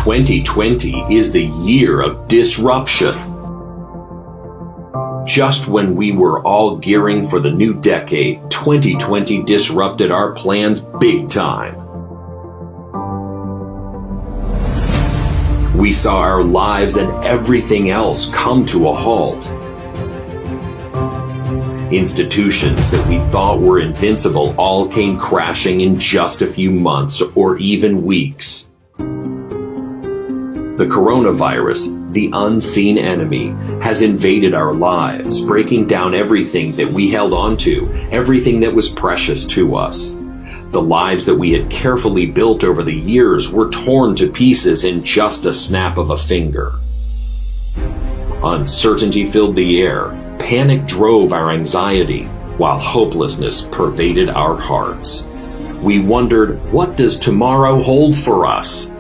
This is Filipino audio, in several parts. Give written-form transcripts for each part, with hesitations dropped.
2020 is the year of disruption. Just when we were all gearing for the new decade, 2020 disrupted our plans big time. We saw our lives and everything else come to a halt. Institutions that we thought were invincible all came crashing in just a few months or even weeks. The coronavirus, the unseen enemy, has invaded our lives, breaking down everything that we held on to, everything that was precious to us. The lives that we had carefully built over the years were torn to pieces in just a snap of a finger. Uncertainty filled the air, panic drove our anxiety, while hopelessness pervaded our hearts. We wondered, what does tomorrow hold for us?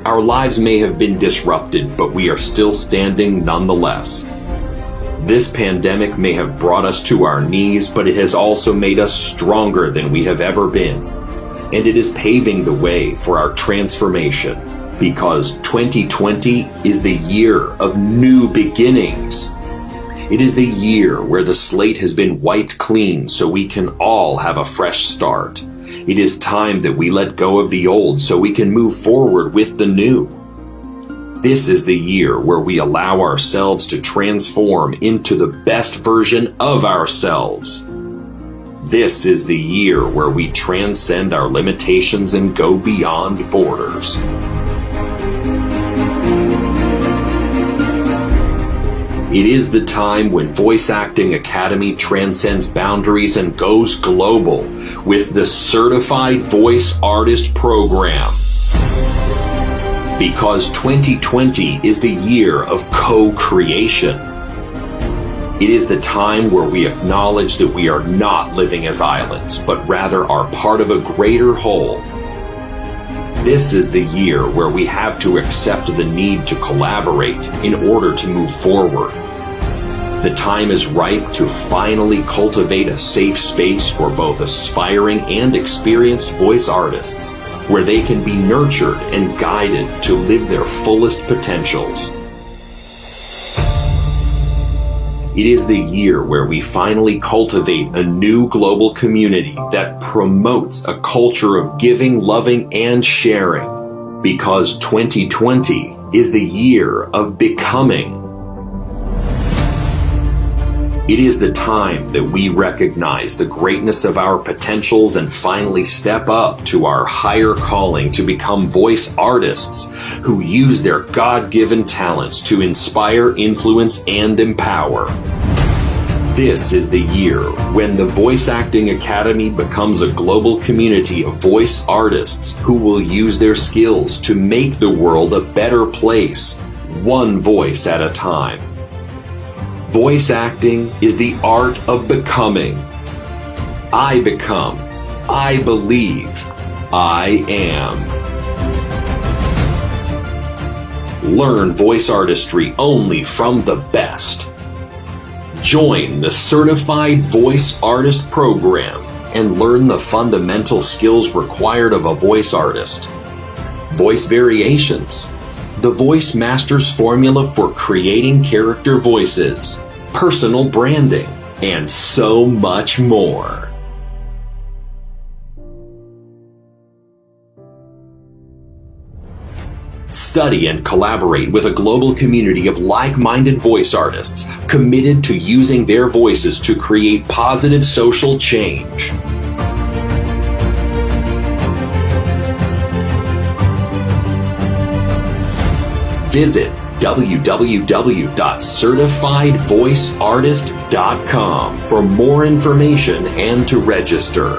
Our lives may have been disrupted, but we are still standing nonetheless. This pandemic may have brought us to our knees, but it has also made us stronger than we have ever been. And it is paving the way for our transformation, because 2020 is the year of new beginnings. It is the year where the slate has been wiped clean so we can all have a fresh start. It is time that we let go of the old so we can move forward with the new. This is the year where we allow ourselves to transform into the best version of ourselves. This is the year where we transcend our limitations and go beyond borders. It is the time when Voice Acting Academy transcends boundaries and goes global with the Certified Voice Artist Program. Because 2020 is the year of co-creation. It is the time where we acknowledge that we are not living as islands, but rather are part of a greater whole. This is the year where we have to accept the need to collaborate in order to move forward. The time is ripe to finally cultivate a safe space for both aspiring and experienced voice artists, where they can be nurtured and guided to live their fullest potentials. It is the year where we finally cultivate a new global community that promotes a culture of giving, loving, and sharing, because 2020 is the year of becoming. It is the time that we recognize the greatness of our potentials and finally step up to our higher calling to become voice artists who use their God-given talents to inspire, influence, and empower. This is the year when the Voice Acting Academy becomes a global community of voice artists who will use their skills to make the world a better place, one voice at a time. Voice acting is the art of becoming. I become. I believe. I am. Learn voice artistry only from the best. Join the Certified Voice Artist Program and learn the fundamental skills required of a voice artist. Voice variations. The Voice Master's formula for creating character voices, personal branding, and so much more. Study and collaborate with a global community of like-minded voice artists committed to using their voices to create positive social change. Visit www.certifiedvoiceartist.com for more information and to register.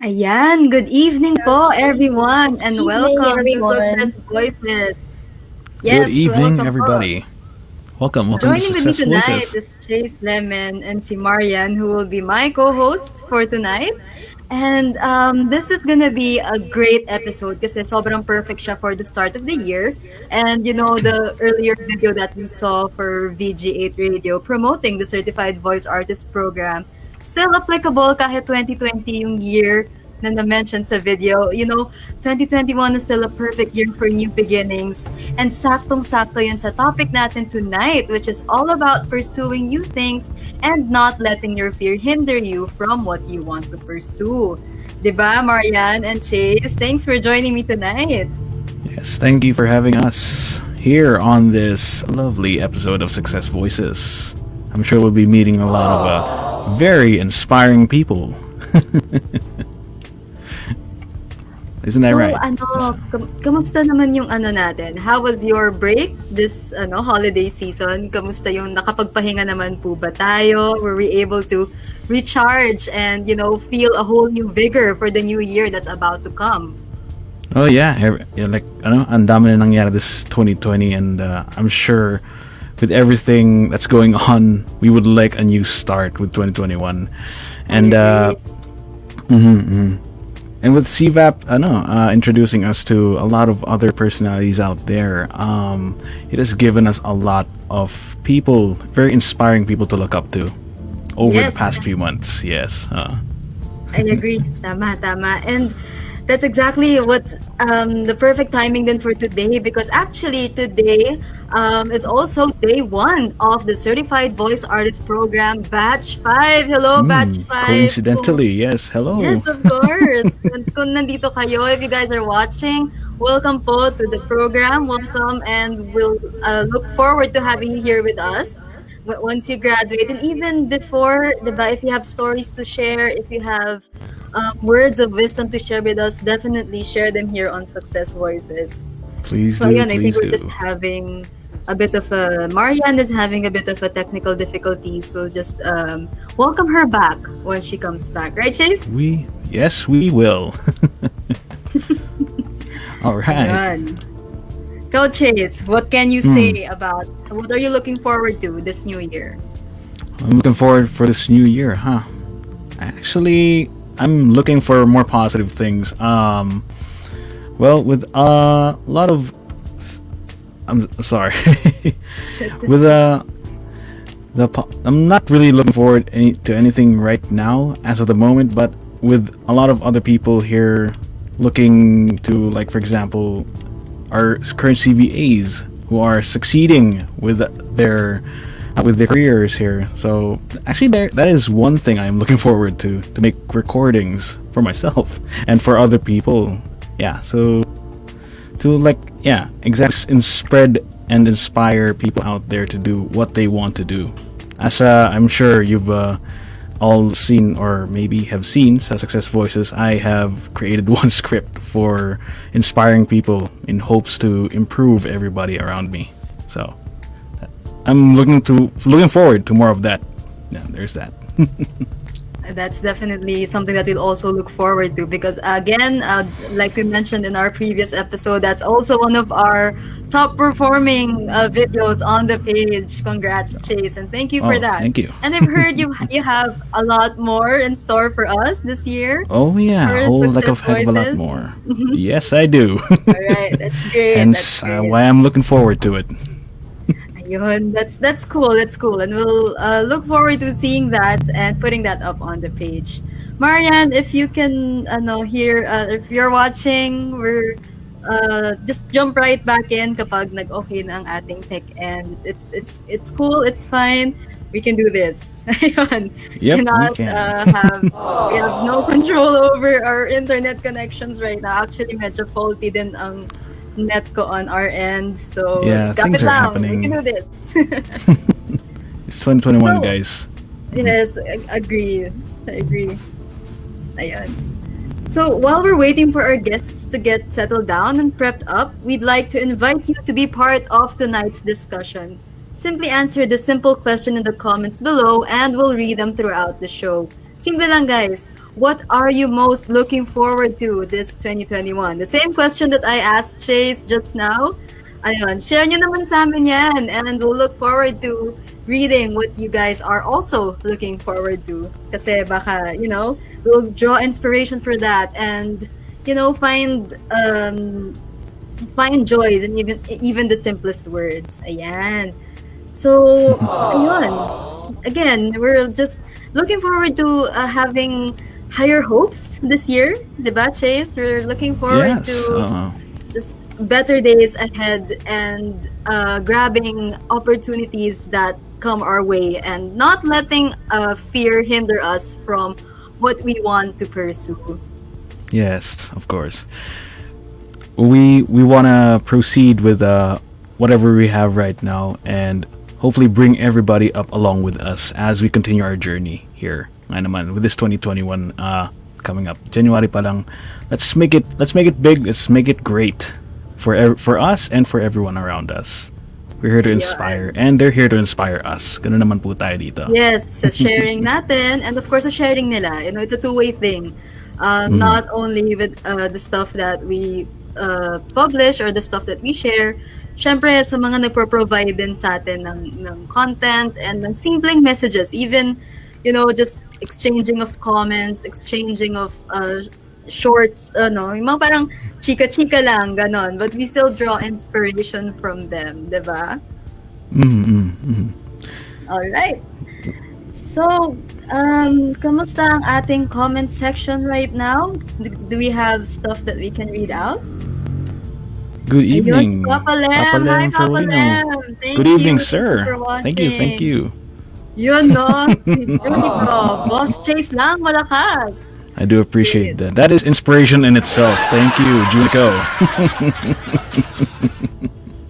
Ayan, good evening po everyone and Evening, welcome to everyone. Success Voices. Good Yes, evening, welcome po. everybody. Welcome to Joining with me Success tonight Voices. is Chase, Lemen, and si Marianne, who will be my co-hosts for tonight. And this is gonna be a great episode kasi sobrang perfect siya for the start of the year. And you know, the earlier video that we saw for VG8 Radio promoting the Certified Voice Artist Program, still applicable kahit 2020 yung year na na-mention sa video. You know, 2021 is still a perfect year for new beginnings. And saktong-sakto yun sa topic natin tonight, which is all about pursuing new things and not letting your fear hinder you from what you want to pursue. Diba, Marianne and Chase? Thanks for joining me tonight. Yes, thank you for having us here on this lovely episode of Success Voices. I'm sure we'll be meeting a lot of very inspiring people. Isn't that So, right? kamusta naman yung natin? How was your break this holiday season? Kamusta yung nakapagpahinga naman po ba tayo? Were we able to recharge and, feel a whole new vigor for the new year that's about to come? Oh yeah, like ang dami na nangyari this 2020, and I'm sure with everything that's going on, we would like a new start with 2021. And and with CVAP, introducing us to a lot of other personalities out there, it has given us a lot of people, very inspiring people to look up to over the Yes, past few months. Yes. I agree. Tama, tama. And that's exactly what the perfect timing then for today, because actually today it's also day one of the Certified Voice Artist Program Batch 5. Hello, Batch 5. Coincidentally, yes. Hello. Yes, of course. And kung nandito kayo, if you guys are watching, welcome po to the program. Welcome, and we'll look forward to having you here with us once you graduate. And even before, diba, if you have stories to share, if you have words of wisdom to share with us, definitely share them here on Success Voices. Please So do. ayun, I think Please we're just do. having a bit of a Marianne is having a bit of a technical difficulties. We'll just welcome her back when she comes back, right, Chase? Yes, we will. All right. Ayun. Go, Chase. What can you say about what are you looking forward to this new year? I'm looking forward for this new year, huh? Actually, I'm looking for more positive things. Well, with a lot of, I'm sorry, with I'm not really looking forward to anything right now as of the moment, but with a lot of other people here looking to, like, for example, our current CVAs who are succeeding with their careers here. So actually, that is one thing I am looking forward to make recordings for myself and for other people. Yeah, so to exactly spread and inspire people out there to do what they want to do. As I'm sure you've all seen, or maybe have seen, sa Success Voices, I have created one script for inspiring people in hopes to improve everybody around me. So I'm looking forward to more of that. Yeah, there's that. That's definitely something that we'll also look forward to, because again, like we mentioned in our previous episode, that's also one of our top performing videos on the page. Congrats, Chase, and thank you for Oh, that. thank you. And I've heard you have a lot more in store for us this year. Oh yeah, For a whole heck Success of a lot Voices. more. Yes, I do. All right, that's great. That's Hence great. why I'm looking forward to it. Ayun, that's cool. That's cool, and we'll look forward to seeing that and putting that up on the page. Marianne, if you can, hear, if you're watching, we're just jump right back in kapag nag-okay na ang ating tech, and it's cool. It's fine. We can do this. Ayun. Yep, we Cannot can. we have no control over our internet connections right now. Actually, medyo faulty din ang net ko on our end. So, Yeah, kapit things are lang. happening. We can do this. It's 2021, So, guys. yes, agree. I agree. Ayan. So, while we're waiting for our guests to get settled down and prepped up, we'd like to invite you to be part of tonight's discussion. Simply answer the simple question in the comments below and we'll read them throughout the show. Simple lang, guys. What are you most looking forward to this 2021? The same question that I asked Chase just now. Ayun, share nyo naman sa amin yan. And we'll look forward to reading what you guys are also looking forward to. Kasi baka, we'll draw inspiration for that and, find joys in even the simplest words. Ayan. So, ayun. Again, we're just looking forward to having higher hopes this year, diba, Chase? We're looking forward Yes. to just better days ahead and grabbing opportunities that come our way and not letting fear hinder us from what we want to pursue. Yes, of course. We want to proceed with whatever we have right now and hopefully bring everybody up along with us as we continue our journey here. Nga naman, with this 2021 coming up. January pa lang. Let's make it big. Let's make it great for us and for everyone around us. We're here to inspire and they're here to inspire us. Ganun naman po tayo dito. Yes, sa sharing natin and of course sa sharing nila. It's a two-way thing. Not only with the stuff that we publish or the stuff that we share, syempre sa mga nagpo-provide din sa atin ng content and ng simpleng messages, even just exchanging of comments, exchanging of shorts, yung mga parang chika-chika lang, ganon, but we still draw inspiration from them, diba? Alright. So, kamusta ang ating comment section right now? Do we have stuff that we can read out? Good evening, Papa Lem. Hi, for Papa Lino. Lem. Thank Good you. evening, Thank sir. you for watching. Thank you. Yun, no? Boss Chase lang, malakas. I do appreciate that. That is inspiration in itself. Thank you, Junico.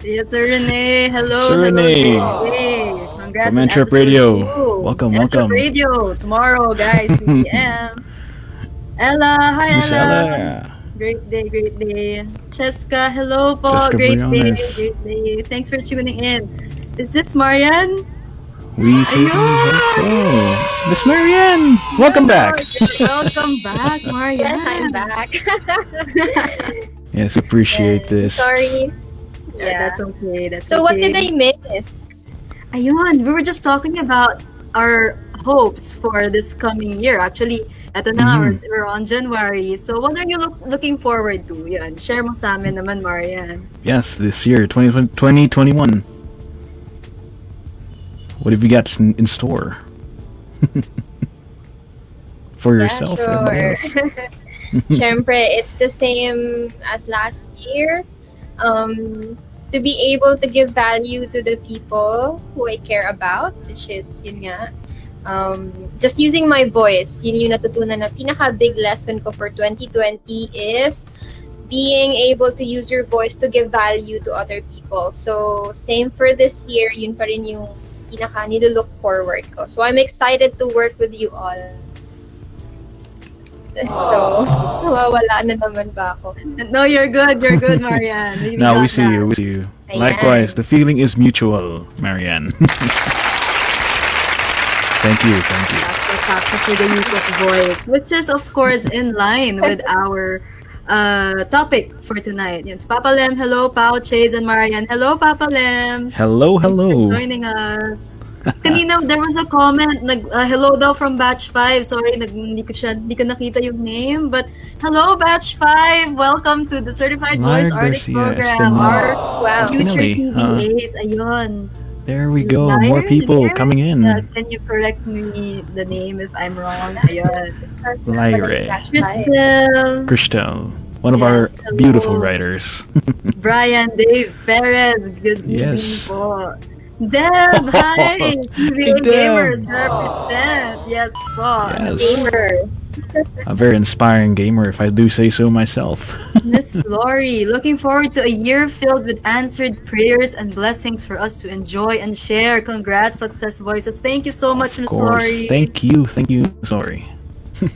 Yes, Sir Rene. Hello. Sir Rene. Hey, congrats From on Mantrap episode Radio. 2. Welcome. Mantrap Radio tomorrow, guys, 2 p.m. Ella, hi Miss Ella. Ella. Great day. Cheska, hello po. Cheska Great Briones. day. Thanks for tuning in. Is this Marianne? We certainly hope so. Miss Marianne, welcome back. Welcome back, Marianne. Yes, I'm back. Yes, appreciate this. Sorry. Yeah, that's okay. So what did I miss? Ayun, we were just talking about our hopes for this coming year. Actually, eto na, we're on January. So what are you looking forward to? Yan, share mo sa amin naman, Marianne. Yes, this year, 2021. What have you got in store? For yourself and everybody sure. else? Syempre, it's the same as last year. To be able to give value to the people who I care about, which is, yun nga, just using my voice. Yun yung natutunan na pinaka-big lesson ko for 2020 is being able to use your voice to give value to other people. So, same for this year, yun pa rin yung pinaka-nilook forward ko. So, I'm excited to work with you all. So, nawawala na naman ba ako? No, you're good, Marianne. We Now got we see that. you. Ayan. Likewise, the feeling is mutual, Marianne. Thank you. That's for the use of voice, which is of course in line with our topic for tonight. Yes, Papa Lem, hello, Pau, Chase, and Marianne. Hello, Papa Lem. Hello. Thanks for joining us. Kanina, there was a comment, hello daw from Batch 5. Sorry, hindi ko nakita yung name. But hello, Batch 5. Welcome to the Certified Voice Artist Program. Our Wow. future Finally, CVAs. Ayun. There we go. Liar? More people coming in. Can you correct me the name if I'm wrong? Ayun. Lyre. Crystal, Crystal, one of Yes, our hello. beautiful writers. Brian, Dave, Perez. Good evening Yes. po. Deb, hi! CVA Deb. Gamers represent. Yes po. Yes. Gamer. A very inspiring gamer, if I do say so myself. Miss Lori, looking forward to a year filled with answered prayers and blessings for us to enjoy and share. Congrats, Success Voices. Thank you so much, Of Miss course. Lori. Thank you. Sorry.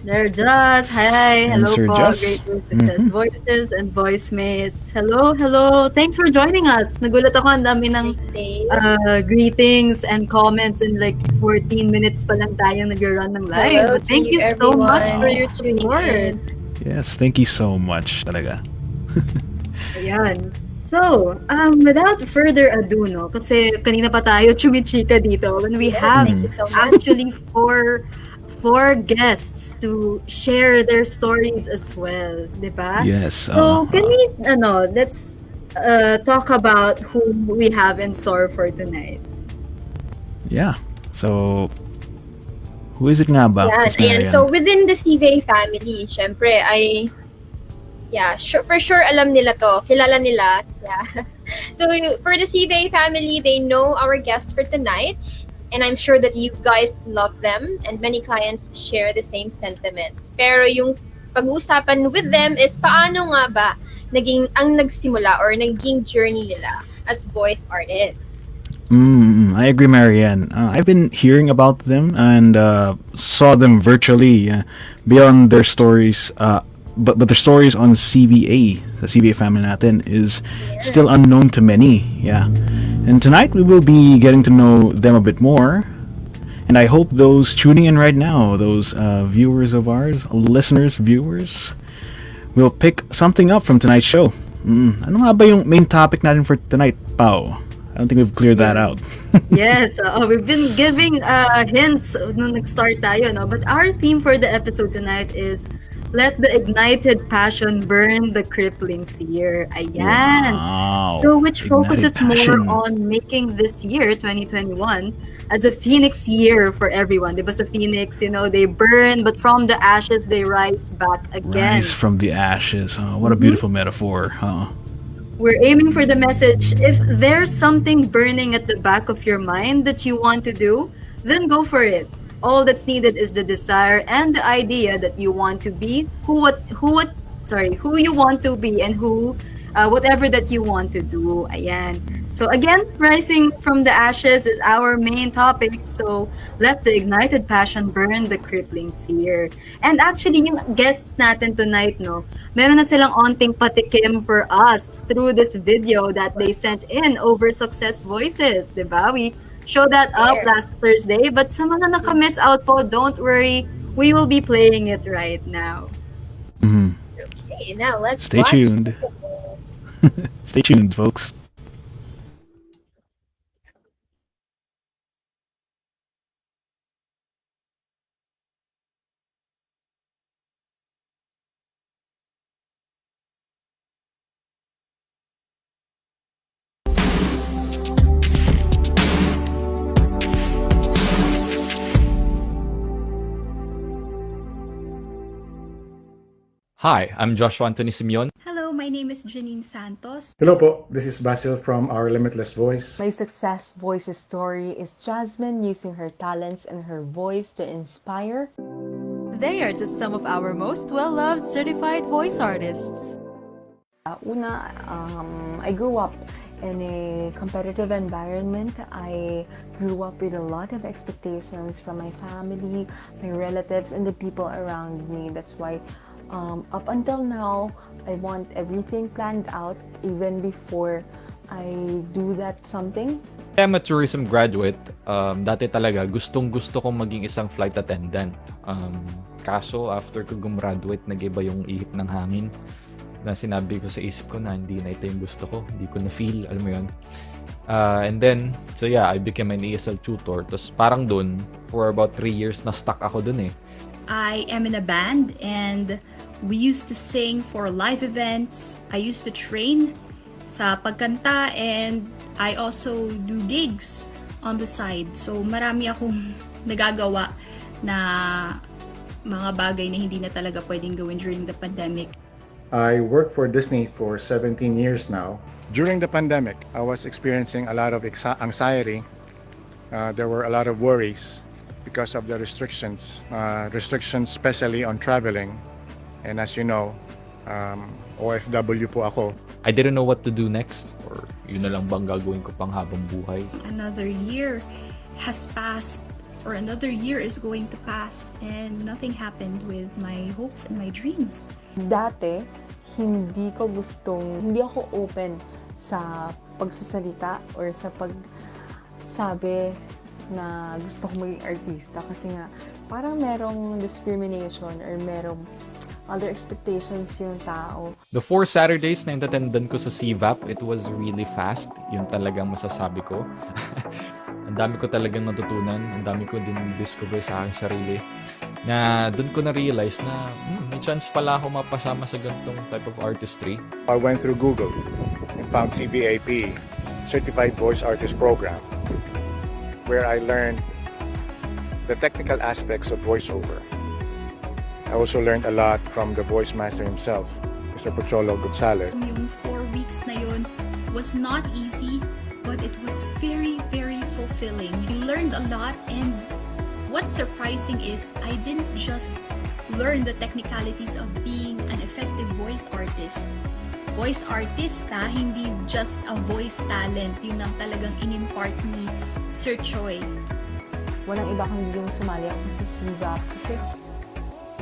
There, Jazz. Hi. And Hello Sir po. Jazz. Great to success voices and voice mates. Hello, hello. Thanks for joining us. Nagulat ako, ang dami ng Great day. greetings and comments in like 14 minutes pa lang tayong nag-run ng live. Hello But thank to you so much for everyone your tuning support. in. Yes, thank you so much talaga. Ayan. So, without further ado, no, kasi kanina pa tayo chumichika dito when we Yes, have thank you so much. actually four guests to share their stories as well, di ba? Yes. So, can we, let's talk about who we have in store for tonight. Yeah. So, who is it nga ba? Yeah, Miss ayan. Marianne? So, within the CVA family, syempre, for sure, alam nila to. Kilala nila. Yeah. So, for the CVA family, they know our guest for tonight. And I'm sure that you guys love them. And many clients share the same sentiments. Pero yung pag-uusapan with them is paano nga ba ang nagsimula or naging journey nila as voice artists. I agree, Marianne. I've been hearing about them and saw them virtually beyond their stories. But their stories on CVA, the CVA family natin, is still unknown to many. Yeah. And tonight we will be getting to know them a bit more. And I hope those tuning in right now, those viewers of ours, listeners, viewers, will pick something up from tonight's show. Ano nga ba yung main topic natin for tonight, Pau? I don't think we've cleared that out. Yes, we've been giving hints nung nag-start tayo, no? But our theme for the episode tonight is let the ignited passion burn the crippling fear. Ayan. Wow. So which focuses Ignited passion. more on making this year, 2021, as a phoenix year for everyone. Diba sa phoenix, they burn, but from the ashes, they rise back again. Rise from the ashes. Oh, what a beautiful metaphor. Huh? We're aiming for the message. If there's something burning at the back of your mind that you want to do, then go for it. All that's needed is the desire and the idea that you want to be who you want to be and whatever that you want to do. Ayan. So again, rising from the ashes is our main topic. So let the ignited passion burn the crippling fear. And actually, yung guests natin tonight, no, meron na silang onting patikim for us through this video that they sent in over Success Voices, diba? We showed that up last Thursday, but sa mga naka-miss out po, don't worry, we will be playing it right now. Okay, now let's Stay watch. tuned. Stay tuned, folks. Hi, I'm Joshua Anthony Simeon. Hello, my name is Janeane Santos. Hello po, this is Basil from Our Limitless Voice. My success voices story is Jazmine using her talents and her voice to inspire. They are just some of our most well-loved certified voice artists. I grew up in a competitive environment. I grew up with a lot of expectations from my family, my relatives, and the people around me. That's why up until now, I want everything planned out even before I do that something. I'm a tourism graduate. Dati talaga, gustong-gusto kong maging isang flight attendant. Kaso, after ko gumraduate, nag-iba yung ihip ng hangin. Na sinabi ko sa isip ko na hindi na ito yung gusto ko. Hindi ko na-feel, alam mo yun. And then, I became an ESL tutor. Tapos parang dun, for about 3 years, na-stuck ako dun eh. I am in a band and we used to sing for live events. I used to train sa pagkanta and I also do gigs on the side. So marami akong nagagawa na mga bagay na hindi na talaga pwedeng gawin during the pandemic. I work for Disney for 17 years now. During the pandemic, I was experiencing a lot of anxiety. There were a lot of worries because of the restrictions especially on traveling. And as you know, OFW po ako. I didn't know what to do next or yun na lang bang gagawin ko pang habang buhay. Another year has passed or another year is going to pass and nothing happened with my hopes and my dreams. Dati, hindi ako open sa pagsasalita or sa pagsabi na gusto kong maging artista kasi nga parang merong discrimination or merong other expectations yung tao. The 4 Saturdays na inattendan ko sa CVAP, it was really fast. Yun talagang masasabi ko. Ang dami ko talagang natutunan. Ang dami ko din discover sa aking sarili. Na doon ko na-realize na may chance pala ako mapasama sa ganitong type of artistry. I went through Google and found CVAP, Certified Voice Artist Program, where I learned the technical aspects of voiceover. I also learned a lot from the voice master himself, Mr. Pocholo Gonzalez. Yung 4 weeks na yun was not easy, but it was very, very fulfilling. I learned a lot, and what's surprising is I didn't just learn the technicalities of being an effective voice artist. Voice artista, hindi just a voice talent. Yun ang talagang inimpart ni Sir Choi. Walang iba kundi yung sumali ako sa CVAP kasi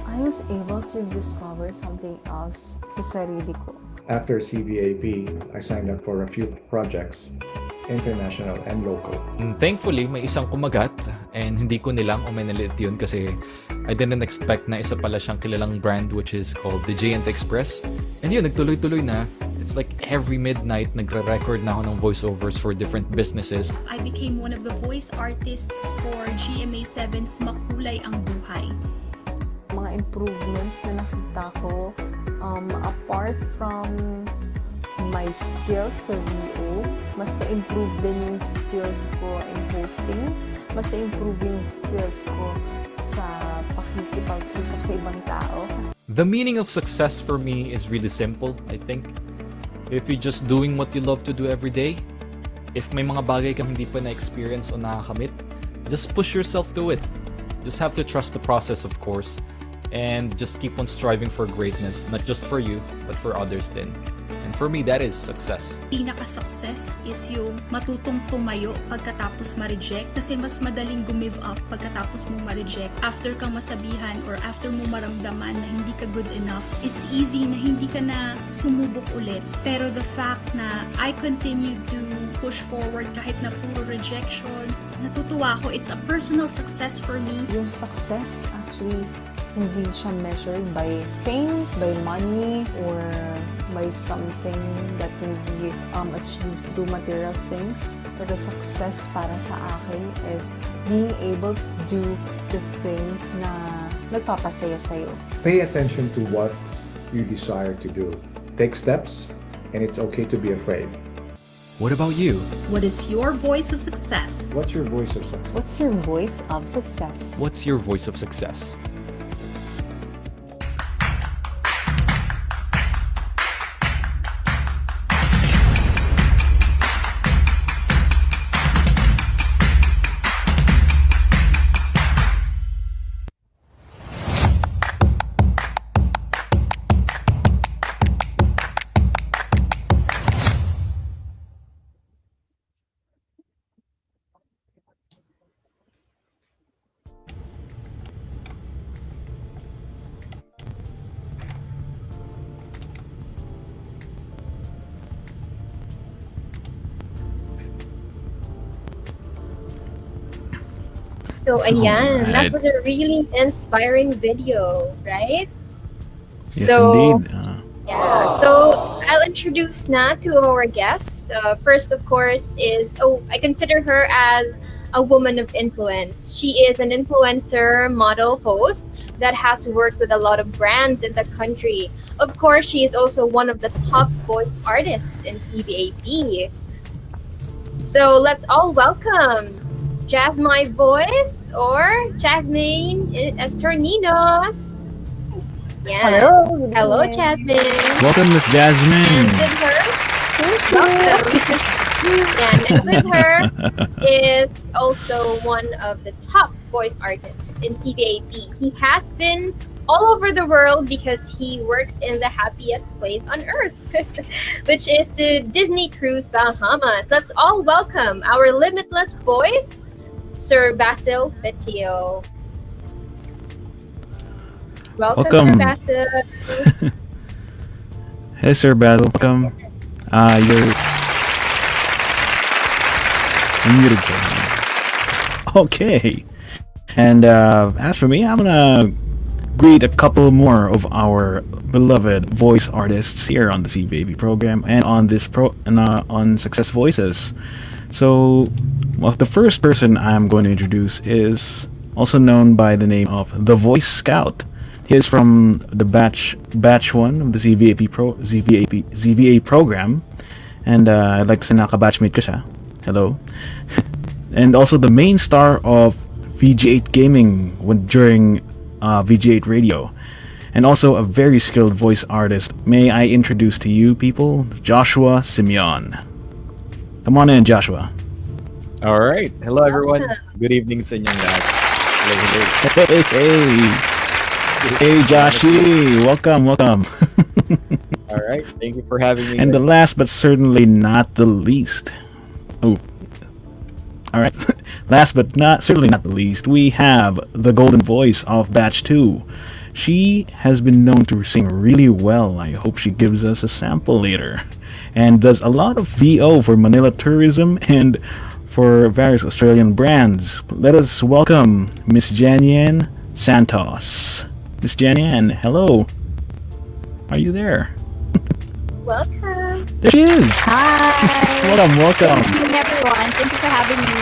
I was able to discover something else sa sarili ko. After CVAP, I signed up for a few projects, international and local. Thankfully, may isang kumagat and hindi ko nilang uminalit yun kasi I didn't expect na isa pala siyang kilalang brand which is called the Giant Express. And yun, nagtuloy-tuloy na. It's like every midnight, nagre-record na ako ng voiceovers for different businesses. I became one of the voice artists for GMA7's Makulay ang Buhay. Mga improvements na nakita ko, apart from my skills sa VO, mas na-improve din yung skills ko in hosting, mas na-improve yung skills ko sa pakikipag-usap sa ibang tao. The meaning of success for me is really simple, I think. If you're just doing what you love to do every day, if may mga bagay kang hindi pa na-experience o nakakamit, just push yourself through it. Just have to trust the process, of course, and just keep on striving for greatness, not just for you, but for others din. And for me, that is success. Pinaka-success is yung matutong tumayo pagkatapos ma-reject kasi mas madaling gumive up pagkatapos mo ma-reject. After kang masabihan or after mo maramdaman na hindi ka good enough, it's easy na hindi ka na sumubok ulit. Pero the fact na I continue to push forward kahit na puro rejection, natutuwa ako. It's a personal success for me. Yung success, actually, hindi siya measured by fame, by money, or by something that can be achieved through material things. Pero success para sa akin is being able to do the things na nagpapasaya sa'yo. Pay attention to what you desire to do. Take steps, and it's okay to be afraid. What about you? What is your voice of success? What's your voice of success? What's your voice of success? What's your voice of success? So, ayan, that was a really inspiring video, right? Yes, indeed. Yeah, so I'll introduce na two of our guests. First, of course, is, I consider her as a woman of influence. She is an influencer, model, host that has worked with a lot of brands in the country. Of course, she is also one of the top voice artists in CVAP. So let's all welcome Jazmine Voice or Jazmine Estorninos. Yeah. Hello, Jazmine. Welcome, Miss Jazmine. And with her, welcome. And with her is also one of the top voice artists in CVAP. He has been all over the world because he works in the happiest place on earth, which is the Disney Cruise Bahamas. Let's all welcome our limitless voice, Sir Basil Fetil. Welcome, Welcome. Sir Basil. Hey, Sir Basil. Welcome. You're unmuted, sir. Okay. And as for me, I'm gonna greet a couple more of our beloved voice artists here on the CVAP program and on this on Success Voices. So, well, the first person I'm going to introduce is also known by the name of the Voice Scout. He is from the batch 1 of the ZVA program, and I'd like to say naka-batchmate ko siya. Hello. And also the main star of VG8 Gaming during VG8 Radio, and also a very skilled voice artist. May I introduce to you people Joshua Simeon. Come on in, Joshua. All right. Hello, everyone. Good evening sa inyong lahat. Hey, Joshi. Welcome. All right. Thank you for having me. And the last but certainly not the least. Oh. All right. Last but certainly not the least, we have the golden voice of Batch 2. She has been known to sing really well. I hope she gives us a sample later. And does a lot of VO for Manila Tourism and for various Australian brands. Let us welcome Miss Janeane Santos. Miss Janeane, hello. Are you there? Welcome. There she is. Hi. Welcome. Good evening, everyone. Thank you for having me.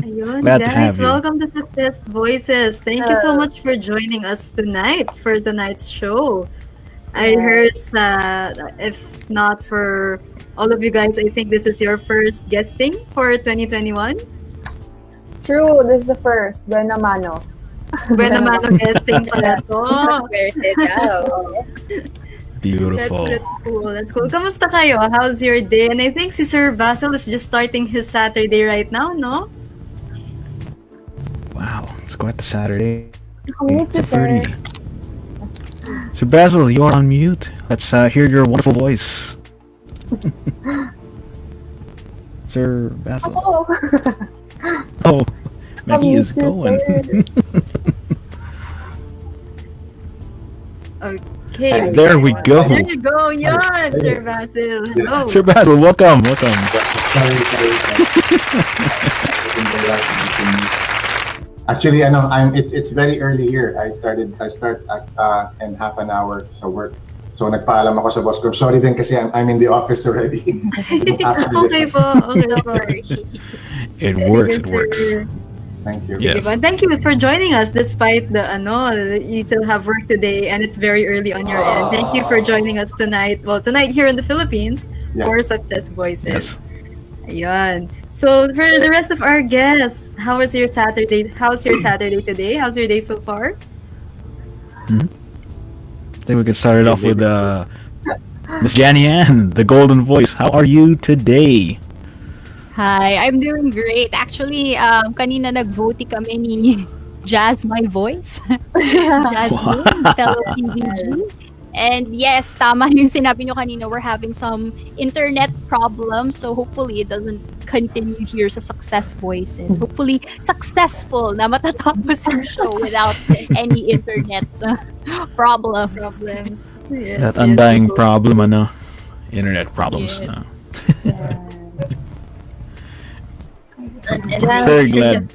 Ayun, Glad to guys, have you. welcome to Success Voices. Thank you so much for joining us tonight for tonight's show. I heard if not for all of you guys, I think this is your first guesting for 2021. True, this is the first. Buena mano. Buena mano guesting pala to. Where's it out? Beautiful. That's cool. Kamusta kayo? How's your day? And I think si Sir Basil is just starting his Saturday right now, no? Wow, let's go at the Saturday. It's 30. So Basil, you're on mute. Let's hear your wonderful voice. Sir Basil. Oh, Maggie is going. Okay. There we go. There you go. Yan, Sir Basil. Hello. Sir Basil, welcome. Actually, it's very early here. I start in half an hour sa work. So nagpaalam ako sa boss ko. Sorry din kasi I'm in the office already. Okay po. It works. Thank you. Yes. Diba? Thank you for joining us despite the you still have work today and it's very early on your end. Thank you for joining us tonight. Well, tonight here in the Philippines for Success Voices. Yes. Ayan. So for the rest of our guests, how's your Saturday today? How's your day so far? I think we can start it off with Miss Janeane, the golden voice. How are you today? Hi, I'm doing great. Actually, kanina nag-vote kami ni Jazz My Voice. Jazmine, fellow PVG. And yes, tama yung sinabi nyo kanina, we're having some internet problems. So hopefully it doesn't continue here sa Success Voices. Hopefully successful na matatapos yung show without any internet problems. Yes, That undying problem, internet problems. Yeah. Very glad.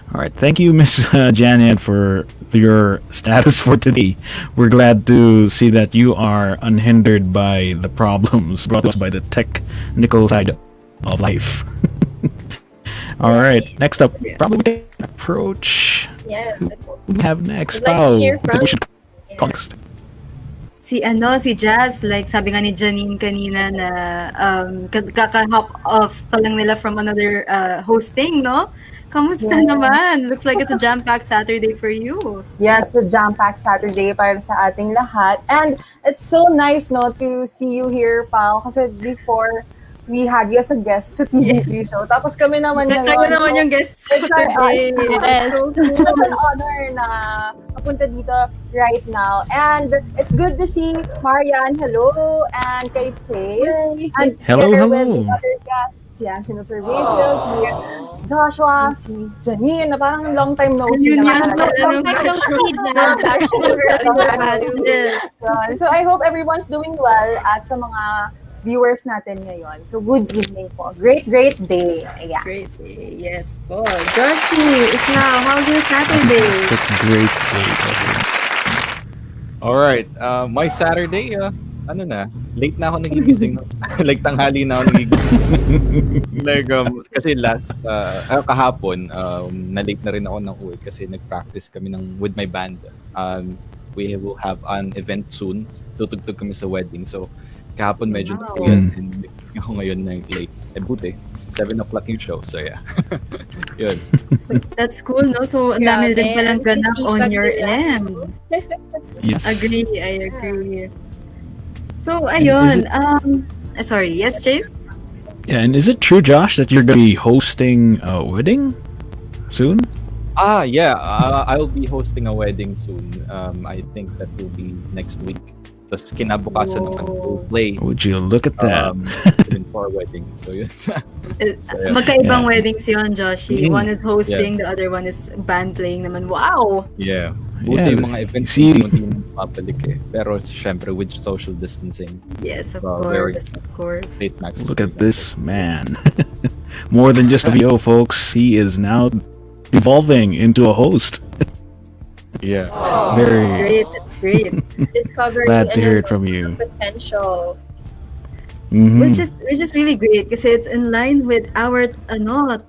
All right, thank you, Miss Janeane, for your status for today. We're glad to see that you are unhindered by the problems brought to us by the technical side of life. All right, next up, probably we can approach. Who do we have next? Pau, I think we should call next. Si Jazz, like sabi nga ni Janine kanina na kaka-hop off pa lang nila from another hosting, no? Kamusta naman? Looks like it's a jam-packed Saturday for you. Yes, a jam-packed Saturday para sa ating lahat. And it's so nice, no, to see you here, Pao. Kasi before, we had you as a guest sa TVG show. Tapos kami naman ngayon. Tayo naman yung guests ko today. So, it's an honor na papunta dito right now. And it's good to see Marianne, hello, and kay Chase. And Hello, together hello. with the other guests, yan, sino Sir Basil, si Joshua, si Janeane, na parang long time no see. So I hope everyone's doing well at sa mga viewers natin ngayon. So good evening po. Great day. Yeah. Great day. Yes po. Joshie, ikaw, how's your Saturday? It's a great day. Alright, my Saturday, late na ako nagigising. Like tanghali na ako nagigising. Like, kasi kahapon, na-late na rin ako ng uwi kasi nag-practice kami with my band. We will have an event soon. Tutugtog kami sa wedding. So, kahapon medyo nakuyan. And ako ngayon na late. Buti. 7 o'clock yung show. So, yeah. Yun. That's cool, no? So, ang dami din palang ganap on your end. Yes. I agree. So, ayun. Sorry. Yes, James? Yeah, and is it true, Josh, that you're going to be hosting a wedding soon? Yeah. I'll be hosting a wedding soon. I think that will be next week. Tapos kinabukasan naman we'll play. Would you look at that? For a wedding. So, yun. Magkaibang weddings yun, Joshie. Mm-hmm. One is hosting, the other one is band playing naman. Wow! Yeah. Buti yung mga events hindi naman mapabalik eh. Pero syempre with social distancing. Yes, of course. Face mask. Look at this man. More than just a VO, folks. He is now evolving into a host. Yeah. Very great. Discovering glad to hear it from you. Potential. Mm-hmm. Which is really great kasi it's in line with our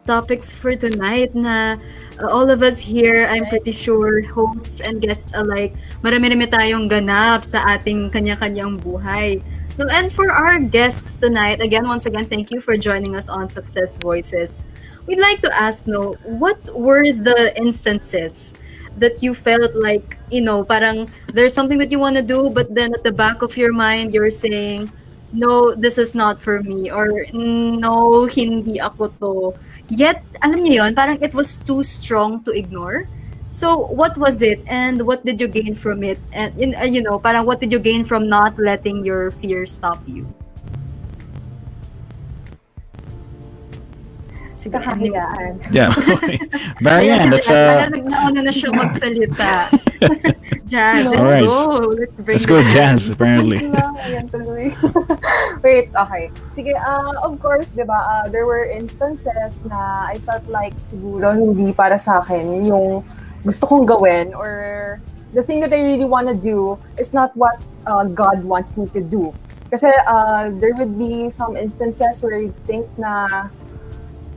topics for tonight na all of us here, I'm pretty sure, hosts and guests alike, marami-rami tayong ganap sa ating kanya-kanyang buhay. So, and for our guests tonight, once again, thank you for joining us on Success Voices. We'd like to ask, what were the instances that you felt like, parang there's something that you want to do, but then at the back of your mind, you're saying, no, this is not for me, or no, hindi ako to. Yet, alam niyo yun, parang it was too strong to ignore. So, what was it, and what did you gain from it? And, parang what did you gain from not letting your fear stop you? Sige, kahayaan. Yeah. Marianne, let's nagnauna na siya magsalita. Jazz, let's go. Let's go, Jazz, apparently. Wait, okay. Sige, of course, diba, there were instances na I felt like siguro hindi para sa akin yung gusto kong gawin, or the thing that I really want to do is not what God wants me to do. Kasi there would be some instances where I think na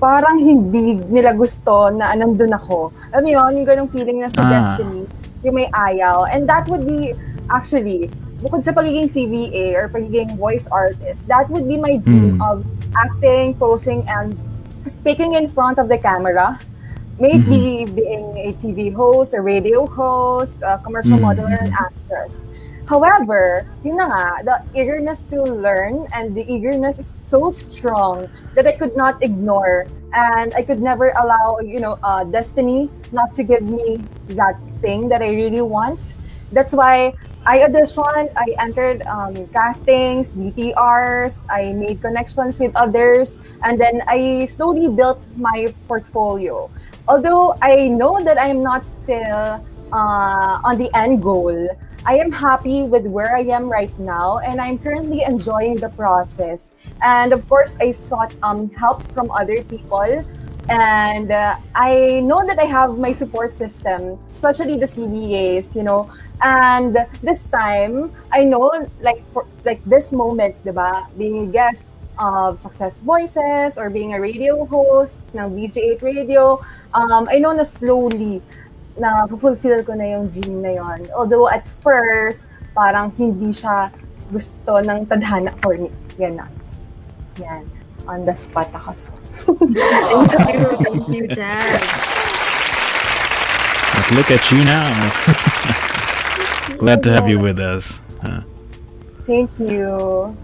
parang hindi nila gusto na nandun ako. Alam mo yun, yung ganong feeling na sa destiny, yung may ayaw. And that would be, actually, bukod sa pagiging CVA or pagiging voice artist, that would be my dream of acting, posing, and speaking in front of the camera. Maybe being a TV host, a radio host, a commercial modeler, and actress. However, yun na nga, the eagerness to learn and the eagerness is so strong that I could not ignore, and I could never allow, destiny not to give me that thing that I really want. That's why I auditioned, I entered castings, VTRs, I made connections with others, and then I slowly built my portfolio. Although I know that I am not still on the end goal, I am happy with where I am right now, and I'm currently enjoying the process. And of course, I sought help from other people, and I know that I have my support system, especially the CVAs, And this time, I know, like this moment, diba, being a guest of Success Voices or being a radio host ng VG8 Radio, I know na slowly na fulfill ko na yung dream na yon. Although at first, parang hindi siya gusto ng tadhana for me. Yan. On the spot ako. Thank you, Jazz. But look at you now. Glad to have you with us. Thank you.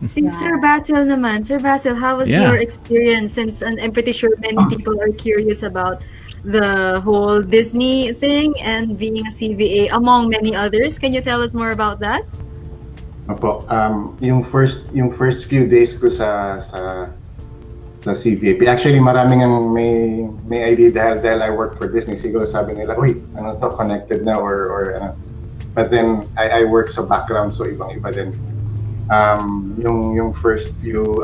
Sir Basil naman. Sir Basil, how was Yeah. your experience? Since I'm pretty sure many people are curious about the whole Disney thing and being a CVA, among many others. Can you tell us more about that? Opo, yung first few days ko sa CVAP. Actually, maraming ang may idea dahil I work for Disney. Siguro sabi nila, uy, ano to, connected na or ano. But then I work sa background, so ibang-iba din. Yung first few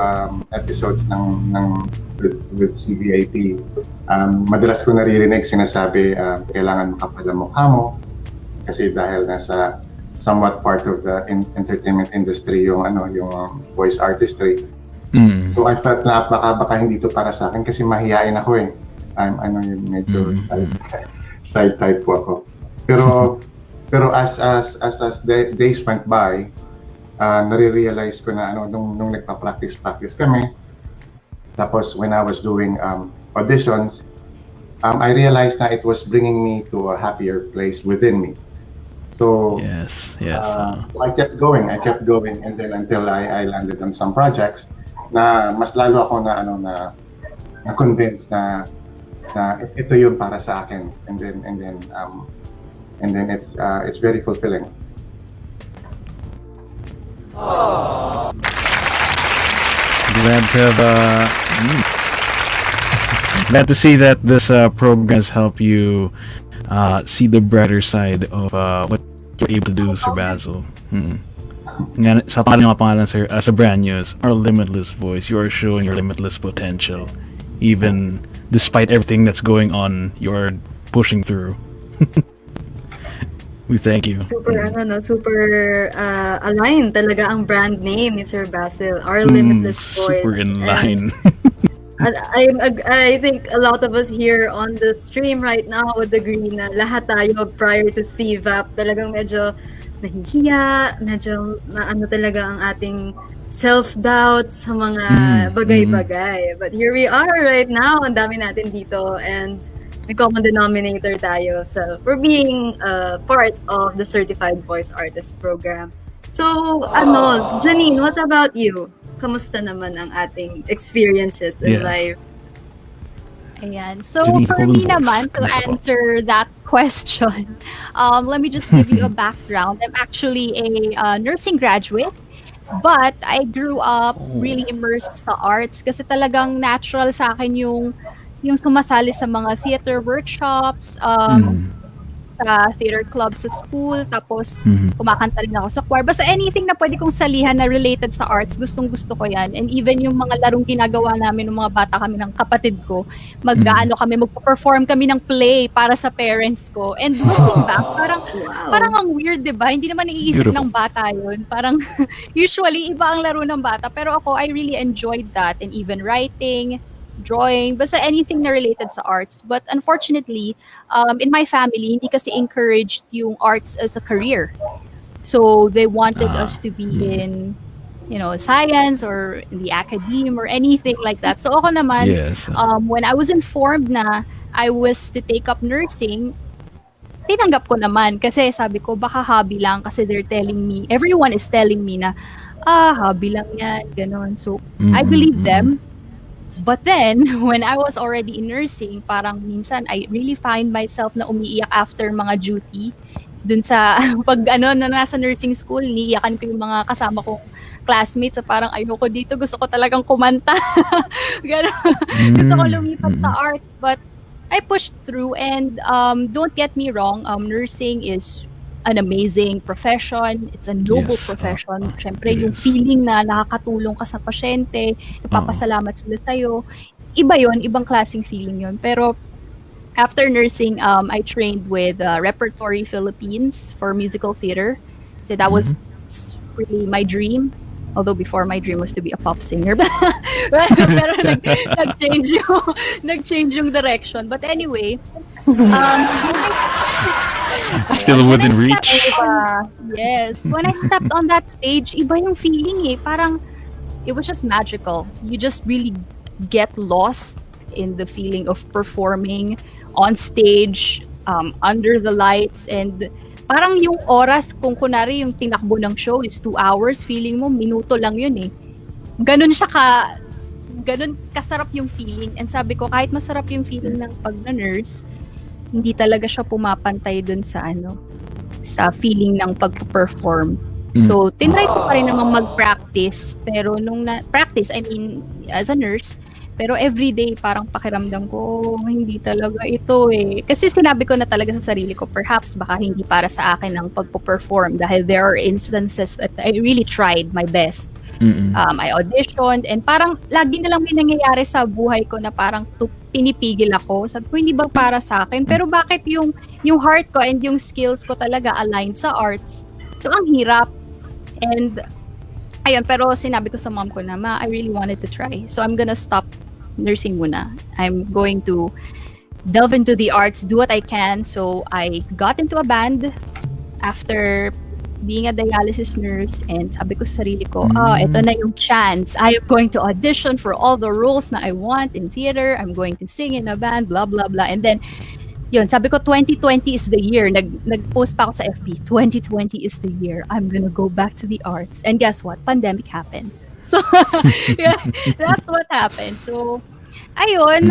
episodes with CVAP, madalas ko naririnig sinasabi, kailangan makapal ang mukha mo kasi dahil nasa somewhat part of the entertainment industry yung voice artistry. So I felt na baka hindi to para sa akin kasi mahihain ako eh. I'm medyo side type po ako. Pero as days went by, nare-realize ko na nung nagpa-practice kami. Tapos when I was doing auditions, I realized that it was bringing me to a happier place within me. So yes. I kept going, and then until I landed on some projects na mas lalo ako na convinced na ito yung para sa akin, and then it's very fulfilling. Glad to see that this program has helped you see the brighter side of what you're able to do, Sir Basil. Nga, sa pangalan, sir, as a brand new, our limitless voice, you are showing your limitless potential. Even despite everything that's going on, you're pushing through. We thank you. Super aligned talaga ang brand name ni Sir Basil, our limitless voice. Super in line. I think a lot of us here on the stream right now would agree na lahat tayo prior to CVAP talagang medyo nahihiya, medyo talaga ang ating self-doubt sa mga bagay-bagay. But here we are right now, ang dami natin dito, and may common denominator tayo for being part of the Certified Voice Artist Program. So, Janeane, what about you? Kamusta naman ang ating experiences in life? Ayan. So, for me naman, to answer that question, let me just give you a background. I'm actually a nursing graduate, but I grew up really immersed sa arts kasi talagang natural sa akin yung sumasali sa mga theater workshops, sa theater club sa school, tapos kumakanta rin ako sa choir. Basta anything na pwede kong salihan na related sa arts, gustong-gusto ko yan. And even yung mga larong ginagawa namin ng mga bata kami ng kapatid ko, magpo-perform kami ng play para sa parents ko. And looking back, parang ang weird, diba? Hindi naman naiisip ng bata yun. Parang usually, iba ang laro ng bata. Pero ako, I really enjoyed that. And even writing, drawing, basta anything na related sa arts. But unfortunately, in my family, hindi kasi encouraged yung arts as a career. So they wanted us to be in, science or in the academe or anything like that. So ako naman, when I was informed na I was to take up nursing, tinanggap ko naman kasi sabi ko baka hobby lang kasi everyone is telling me na hobby lang yan, ganon. So I believe them. But then, when I was already in nursing, parang minsan I really find myself na umiiyak after mga duty. Dun sa, nasa nursing school, niiyakan ko yung mga kasama kong classmates. So parang ayoko dito, gusto ko talagang kumanta. Gusto ko lumipat sa arts. But I pushed through, and don't get me wrong, nursing is an amazing profession. It's a noble profession. Siyempre, yung feeling na nakakatulong ka sa pasyente, napapasalamat sila sa'yo. Iba yon, ibang klaseng feeling yon. Pero after nursing, I trained with Repertory Philippines for musical theater. So that was really my dream. Although before, my dream was to be a pop singer. Pero nag-change yung direction. But anyway, still within reach. Yes. When I stepped on that stage, iba yung feeling eh. Parang, it was just magical. You just really get lost in the feeling of performing on stage, under the lights, and parang yung oras, kung kunwari yung tinakbo ng show is 2 hours, feeling mo, minuto lang yun eh. Ganun kasarap yung feeling. And sabi ko, kahit masarap yung feeling ng pag-nurse, hindi talaga siya pumapantay dun sa sa feeling ng pag-perform. So, tinry ko pa rin naman mag-practice. Pero practice, I mean, as a nurse, pero everyday parang pakiramdam ko, hindi talaga ito eh. Kasi sinabi ko na talaga sa sarili ko, perhaps baka hindi para sa akin ang pagpo-perform dahil there are instances that I really tried my best. I auditioned and parang lagi na lang may nangyayari sa buhay ko na parang pinipigil ako. Sabi ko, hindi ba para sa akin? Pero bakit yung heart ko and yung skills ko talaga aligned sa arts? So, ang hirap. And ayun, pero sinabi ko sa mom ko na, Ma, I really wanted to try. So, I'm gonna stop nursing muna. I'm going to delve into the arts, do what I can. So, I got into a band after being a dialysis nurse and sabi ko sa sarili ko, ito na yung chance. I am going to audition for all the roles na I want in theater. I'm going to sing in a band, blah, blah, blah. And then, yun, sabi ko 2020 is the year. Nag-post pa ako sa FB, 2020 is the year. I'm gonna go back to the arts. And guess what? Pandemic happened. So, yeah, that's what happened. So, ayun,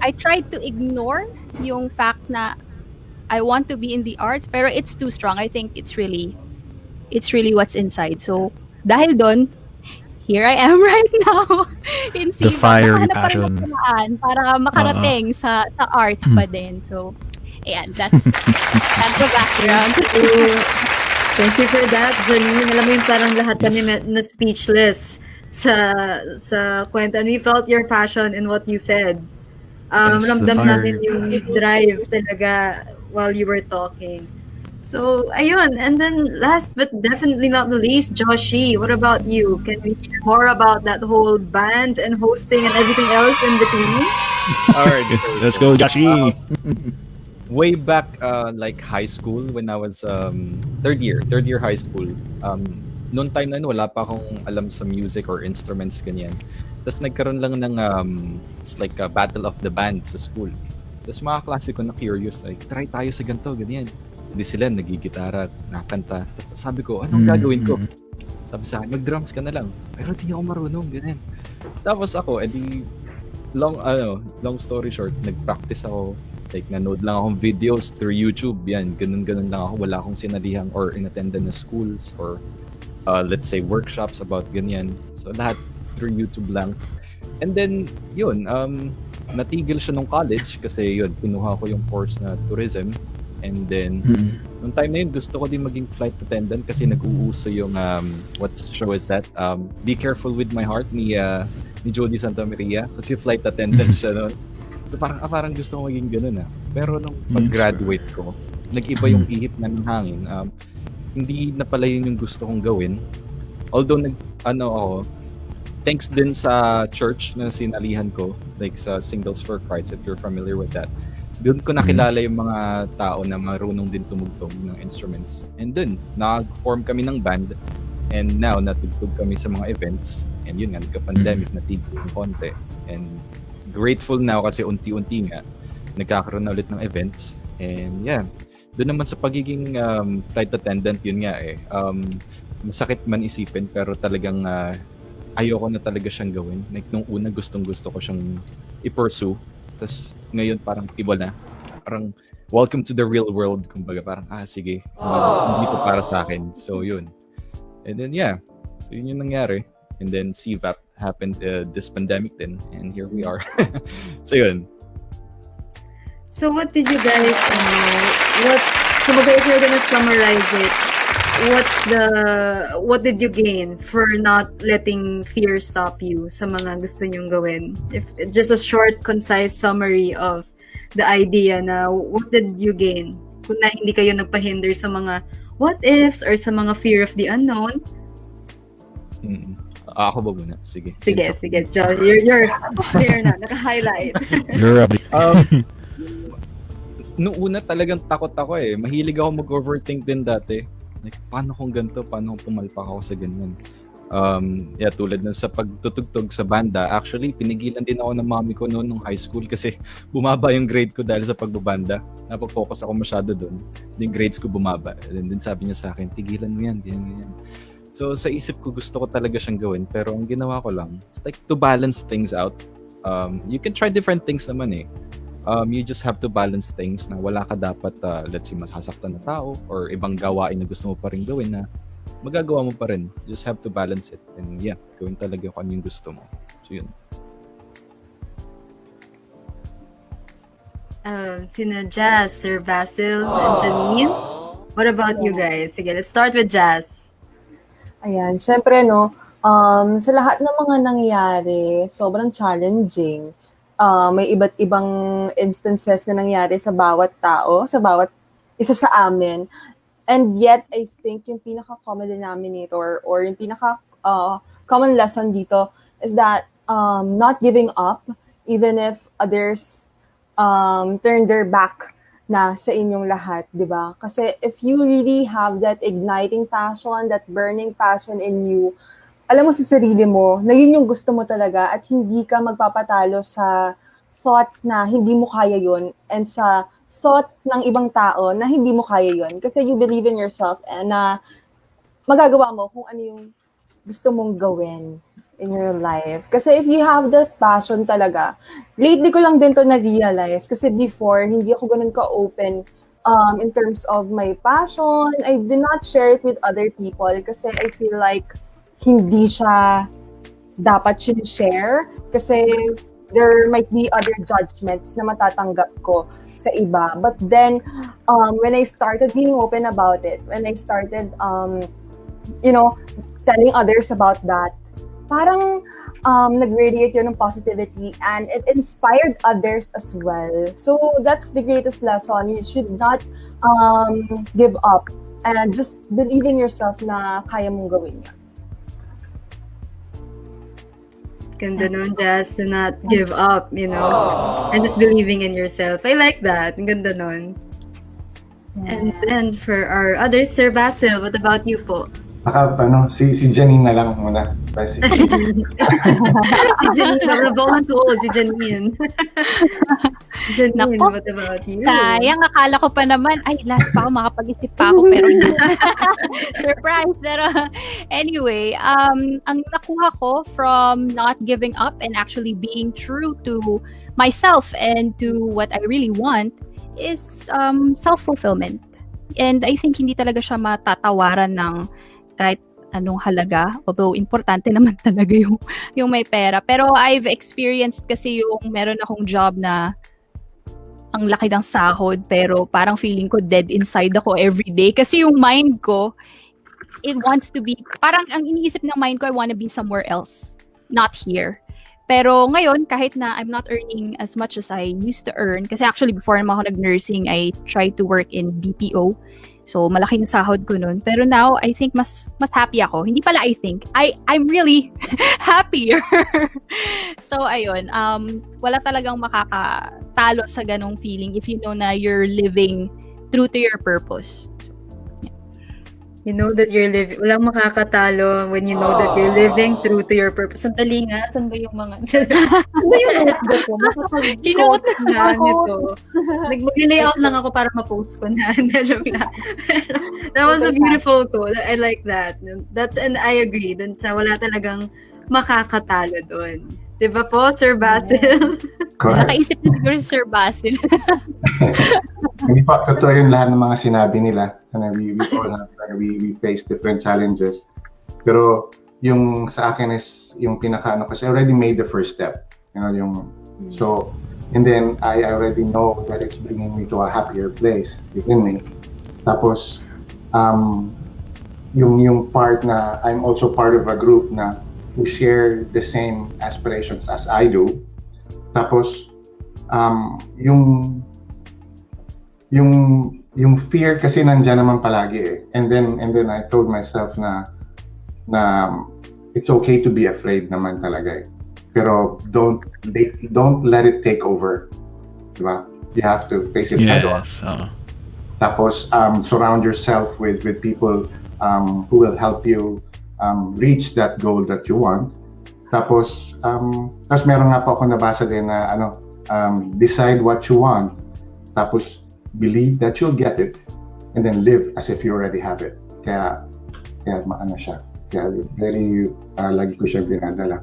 I tried to ignore yung fact na I want to be in the arts, pero it's too strong. I think it's really what's inside. So, dahil doon, here I am right now in The fiery passion. Para makarating sa arts pa din. So, ayan, that's the background. Thank you for that, Janine. Alam mo yung parang lahat kami na speechless sa kwento. And we felt your passion in what you said. Ramdam namin yung drive talaga while you were talking. So, ayun. And then last but definitely not the least, Joshi, what about you? Can we hear more about that whole band and hosting and everything else in between? All right. Let's go, Joshi. Way back like high school when I was third year high school. Noon time na wala pa akong alam sa music or instruments ganyan. Tapos nagkaroon lang ng it's like a battle of the band sa school. Tapos mga klase ko na curious, like try tayo sa ganito, ganyan. Hindi sila nagigitara, nakakanta. Tapos sabi ko, anong gagawin ko? Sabi sa akin, mag-drums ka na lang. Pero di ako marunong, ganyan. Tapos ako, edi long story short, nag-practice ako. Like, nanood lang akong videos through YouTube. Yan, ganun-ganun lang ako. Wala akong sinalihan or inattendan na schools or let's say workshops about ganyan. So, lahat through YouTube lang. And then, yun, natigil siya nung college kasi yun, pinuha ko yung course na tourism. And then, nung time na yun, gusto ko din maging flight attendant kasi nag-uuso yung, what show is that? Be Careful with My Heart ni Jody Santa Maria kasi flight attendant siya noon. So parang gusto ko maging ganun Pero nung pag-graduate ko, nag-iba yung ihip na ng hangin. Hindi na pala yun yung gusto kong gawin. Although ako, thanks din sa church na sinalihan ko, like sa Singles for Christ, if you're familiar with that. Doon ko nakilala yung mga tao na marunong din tumugtog ng instruments. And doon, nag-form kami ng band. And now, natugtog kami sa mga events. And yun nga, nagka-pandemic, natigil yung konti. And grateful now kasi unti-unti nga nagkakaroon na ulit ng events. And yeah, doon naman sa pagiging flight attendant, yun nga masakit man isipin pero talagang ayoko na talaga siyang gawin. Like nung una gustong-gusto ko siyang i-pursue. Tapos ngayon parang iba na. Parang welcome to the real world. Kumbaga parang sige, hindi to para sa akin. So yun. And then yeah, so yun yung nangyari. And then CVAP happened this pandemic then, and here we are. So yun. So what did you guys so if you're gonna summarize it, what did you gain for not letting fear stop you sa mga gusto nyong gawin? If just a short, concise summary of the idea na what did you gain kung na hindi kayo nagpahinder sa mga what ifs or sa mga fear of the unknown? Ako ba muna? Sige. Sige. John, you're clear na. Naka-highlight. You're up. Noong una talagang takot ako Mahilig ako mag-overthink din dati. Like, paano kung ganito? Paano kung pumalpak ako sa ganyan? Yeah, tulad nun sa pagtutugtog sa banda, actually, pinigilan din ako ng mami ko noon nung high school kasi bumaba yung grade ko dahil sa pagbabanda. Napofocus ako masyado doon. Yung grades ko bumaba. And then sabi niya sa akin, tigilan mo yan, ganyan. So sa isip ko, gusto ko talaga siyang gawin. Pero ang ginawa ko lang, it's like to balance things out. You can try different things naman eh. You just have to balance things na wala ka dapat, let's say, masasaktan na tao or ibang gawain na gusto mo pa rin gawin na magagawa mo pa rin. You just have to balance it. And yeah, gawin talaga kung ano yung gusto mo. So yun. Sina Jazz, Sir Basil, and Janeane. What about you guys? Sige, let's start with Jazz. Ayan, syempre no, sa lahat ng mga nangyari, sobrang challenging. May iba't ibang instances na nangyari sa bawat tao, sa bawat isa sa amin. And yet, I think yung pinaka-common denominator or yung pinaka-common lesson dito is that not giving up even if others turn their back na sa inyong lahat, di ba? Kasi if you really have that igniting passion, that burning passion in you, alam mo sa sarili mo na yun yung gusto mo talaga at hindi ka magpapatalo sa thought na hindi mo kaya yun and sa thought ng ibang tao na hindi mo kaya yun. Kasi you believe in yourself and na magagawa mo kung ano yung gusto mong gawin in your life. Kasi if you have that passion talaga, lately ko lang din to na-realize kasi before, hindi ako ganun ka-open in terms of my passion. I did not share it with other people kasi I feel like hindi siya dapat share kasi there might be other judgments na matatanggap ko sa iba. But then, when I started being open about it, when I started, telling others about that, parang nag-radiate yun ng positivity and it inspired others as well. So, that's the greatest lesson. You should not give up and just believe in yourself na kaya mong gawin yan. Ganda nun, Jazz, to not give up, and just believing in yourself. I like that. Ang ganda nun. And then for our others, Sir Basil, what about you po? Si Janeane na lang muna. Si Janeane, nabawan to old, si Janeane. Janeane, what about you? Sayang, akala ko pa naman, last pa ako, makapag-isip pa ako, pero hindi. Surprise! Pero anyway, ang nakuha ko from not giving up and actually being true to myself and to what I really want is self-fulfillment. And I think hindi talaga siya matatawaran ng kahit anong halaga, although importante naman talaga yung may pera. Pero I've experienced kasi yung meron akong job na ang laki ng sahod pero parang feeling ko dead inside ako every day kasi yung mind ko, it wants to be, parang ang iniisip ng mind ko, I want to be somewhere else, not here. Pero ngayon, kahit na I'm not earning as much as I used to earn, kasi actually before naman ako nag-nursing, I tried to work in BPO. So, malaking sahod ko nun. Pero now, I think mas happy ako. Hindi pala I think. I'm really happier. So, ayun. Wala talagang makakatalo sa ganong feeling if you know na you're living true to your purpose. You know that you're living, walang makakatalo when you know that you're living true to your purpose. Sandali nga, saan ba yung mga, saan ba yung notebook ko? Makapag-quote na nito. Mag-layout lang ako para ma-post ko na. That was a beautiful quote. I like that. And I agree. Dun sa wala talagang makakatalo dun. Diba po, Sir Basil? Nakaisip na siguro si Sir Basil. Hindi pa, totoo yung lahat ng mga sinabi nila. We face different challenges. Pero yung sa akin is yung kasi I already made the first step. So, and then I already know that it's bringing me to a happier place within me. Tapos, yung part na I'm also part of a group na who share the same aspirations as I do. Tapos, yung fear kasi nandiyan naman palagi eh. And then I told myself na it's okay to be afraid naman talaga eh. Pero don't let it take over. Diba? You have to face it head on. Tapos, surround yourself with people who will help you reach that goal that you want. Tapos meron nga po ako nabasa din na decide what you want, tapos believe that you'll get it, and then live as if you already have it. Kaya siya. Kaya very lagi ko siya dinadala.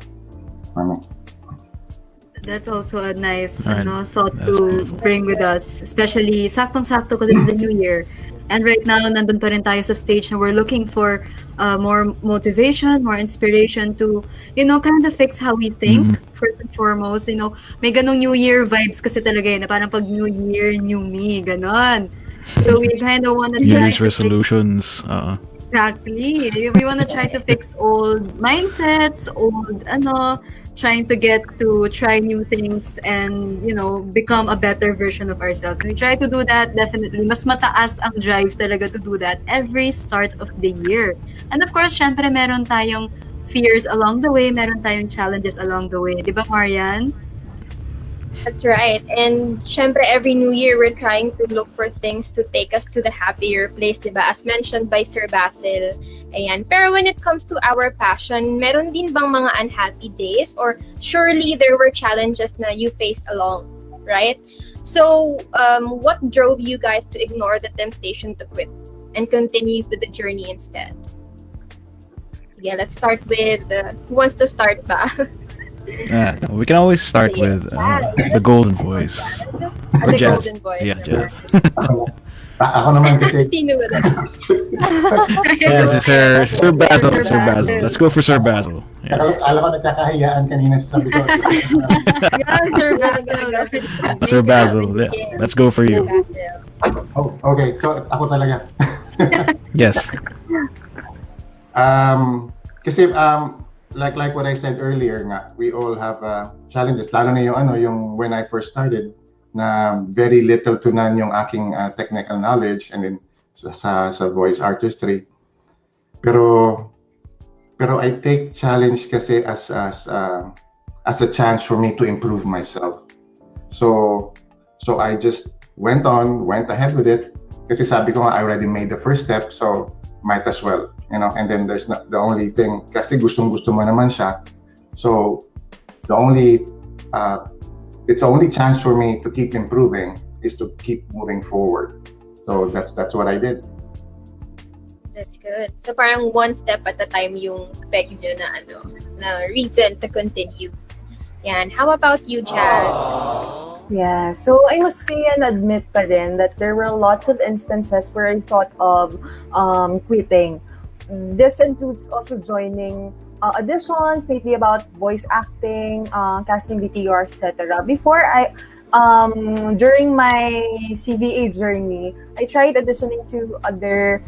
That's also a nice thought to bring with us. Especially, saktong-sakto because it's the new year. And right now, nandun pa rin tayo sa stage na we're looking for more motivation, more inspiration to, kind of fix how we think, first and foremost. May ganong New Year vibes kasi talaga na parang pag New Year, new me, ganon. So we kind of want to New Year's resolutions. Exactly. We want to try to fix old mindsets, trying to get to try new things and, become a better version of ourselves. We try to do that, definitely. Mas mataas ang drive talaga to do that every start of the year. And of course, syempre, meron tayong fears along the way, meron tayong challenges along the way. Di ba, Marianne? That's right. And syempre, every new year, we're trying to look for things to take us to the happier place, diba? As mentioned by Sir Basil. Ayan. Pero when it comes to our passion, meron din bang mga unhappy days? Or surely there were challenges na you faced along, right? So, what drove you guys to ignore the temptation to quit and continue with the journey instead? Sige, let's start with, who wants to start ba? We can always start with the golden voice. Or the Jazz. golden voice. Yeah, Jazz. Ako naman kasi. Sino ba Yeah, Sir Basil. Sir Basil. Let's go for Sir Basil. Yes. Alam ko nagkakahiyaan kanina sa sabi ko. Sir Basil. Yeah. Let's go for you. Oh, okay. So ako talaga. Yes. Kasi like what I said earlier nga, we all have challenges. Lalo na yung when I first started, na very little to none yung aking technical knowledge and then sa voice artistry. Pero I take challenge kasi as a chance for me to improve myself. So I just went ahead with it kasi sabi ko nga I already made the first step, so might as well, and then there's not the only thing kasi gustong-gusto mo naman siya. So it's the only chance for me to keep improving is to keep moving forward. So that's what I did. That's good. So parang one step at a time yung peg nyo na reason to continue. Yan. How about you, Jazz? Yeah, so I must say and admit pa rin that there were lots of instances where I thought of quitting. This includes also joining auditions, maybe about voice acting, casting VTR, etc. Before during my CVA journey, I tried auditioning to other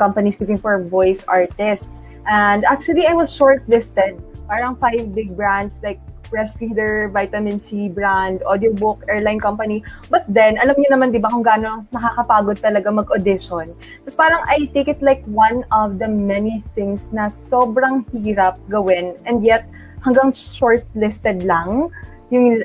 companies looking for voice artists. And actually, I was shortlisted. Parang 5 big brands like Press Reader, Vitamin C brand, audiobook, airline company. But then, alam niyo naman, di ba, kung gaano nakakapagod talaga mag-audition. Tapos parang I take it like one of the many things na sobrang hirap gawin, and yet hanggang shortlisted lang yung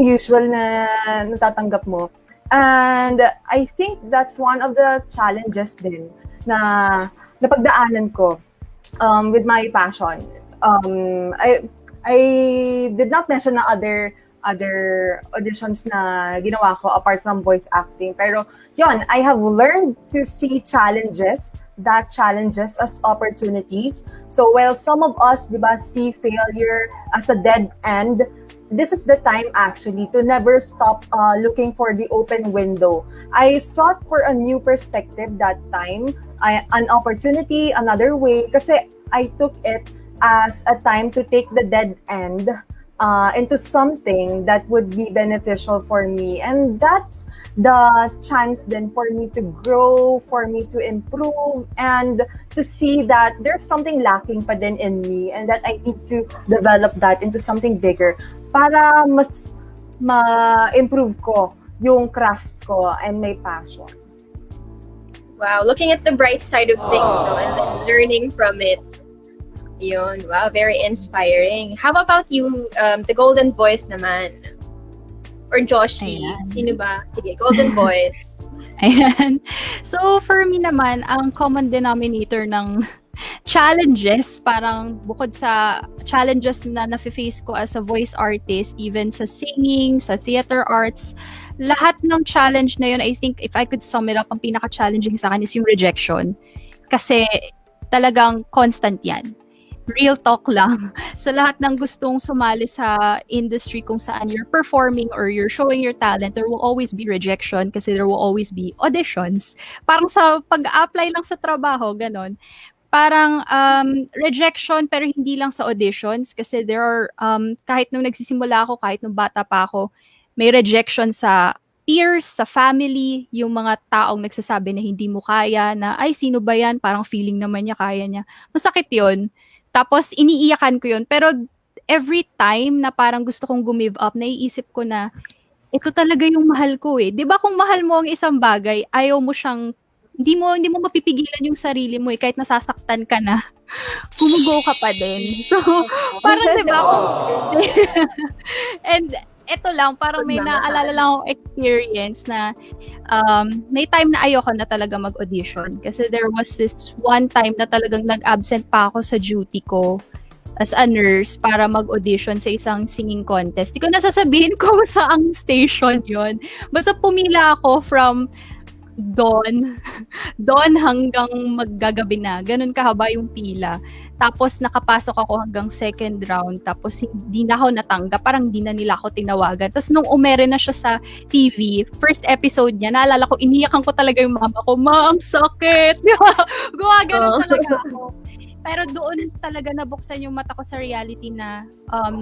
usual na natatanggap mo. And I think that's one of the challenges din na napagdaanan ko with my passion. I did not mention na other auditions na ginawa ko apart from voice acting. Pero yon, I have learned to see challenges as opportunities. So while some of us, diba, see failure as a dead end, this is the time actually to never stop looking for the open window. I sought for a new perspective that time, an opportunity, another way, kasi I took it as a time to take the dead end into something that would be beneficial for me. And that's the chance then for me to grow, for me to improve, and to see that there's something lacking pa din in me and that I need to develop that into something bigger para mas ma-improve ko yung craft ko and my passion. Wow, looking at the bright side of things, and then learning from it. Yun, wow, very inspiring. How about you, the golden voice naman? Or Joshi? Ayan. Sino ba? Sige, golden voice. Ayan. So, for me naman, ang common denominator ng challenges, parang bukod sa challenges na nafe-face ko as a voice artist, even sa singing, sa theater arts, lahat ng challenge na yun, I think if I could sum it up, ang pinaka-challenging sa akin is yung rejection. Kasi talagang constant yan. Real talk lang. Sa lahat ng gustong sumali sa industry kung saan you're performing or you're showing your talent, there will always be rejection kasi there will always be auditions. Parang sa pag-apply lang sa trabaho, ganon. Parang rejection pero hindi lang sa auditions kasi there are, kahit nung nagsisimula ako, kahit nung bata pa ako, may rejection sa peers, sa family, yung mga taong nagsasabi na hindi mo kaya, na ay sino ba yan, parang feeling naman niya kaya niya. Masakit yun. Tapos iniiyakan ko yun. Pero every time na parang gusto kong gumive up, naiisip ko na ito talaga yung mahal ko eh. 'Di ba kung mahal mo ang isang bagay, ayaw mo siyang hindi mo mapipigilan yung sarili mo eh, kahit nasasaktan ka na. Gumugo ka pa din. So, parang 'di ba and eto lang, parang may naalala lang akong experience na may time na ayoko na talaga mag-audition. Kasi there was this one time na talagang nag-absent pa ako sa duty ko as a nurse para mag-audition sa isang singing contest. Di ko nasasabihin ko sa ang station yon. Basta pumila ako from dawn hanggang maggagabi na. Ganun kahaba yung pila. Tapos nakapasok ako hanggang second round. Tapos hindi na ako natanggap. Parang hindi na nila ako tinawagan. Tapos nung umere na siya sa TV, first episode niya, naalala ko, iniyakan ko talaga yung mama ko. Ma, ang sakit! Gumagano talaga ako. Pero doon talaga nabuksan yung mata ko sa reality na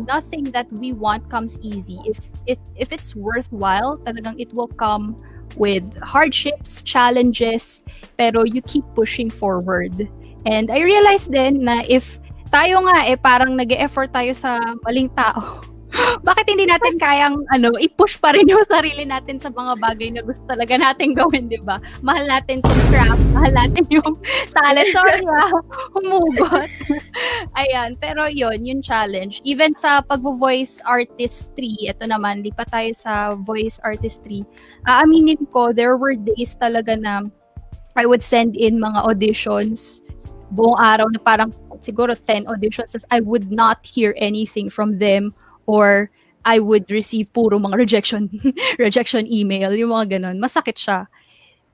nothing that we want comes easy. If it's worthwhile, talagang it will come with hardships, challenges, pero you keep pushing forward. And I realized then na if tayo nga parang nag-e-effort tayo sa maling tao, bakit hindi natin kayang i-push pa rin yung sarili natin sa mga bagay na gusto talaga natin gawin, di ba? Mahal natin yung craft, mahal natin yung talent. Sorry humugot. Ayan, pero yung challenge. Even sa pag-voice artistry, ito naman, lipat tayo sa voice artistry. Aaminin ko, there were days talaga na I would send in mga auditions buong araw na parang siguro 10 auditions, I would not hear anything from them. Or I would receive puro mga rejection email, yung mga ganun. Masakit siya.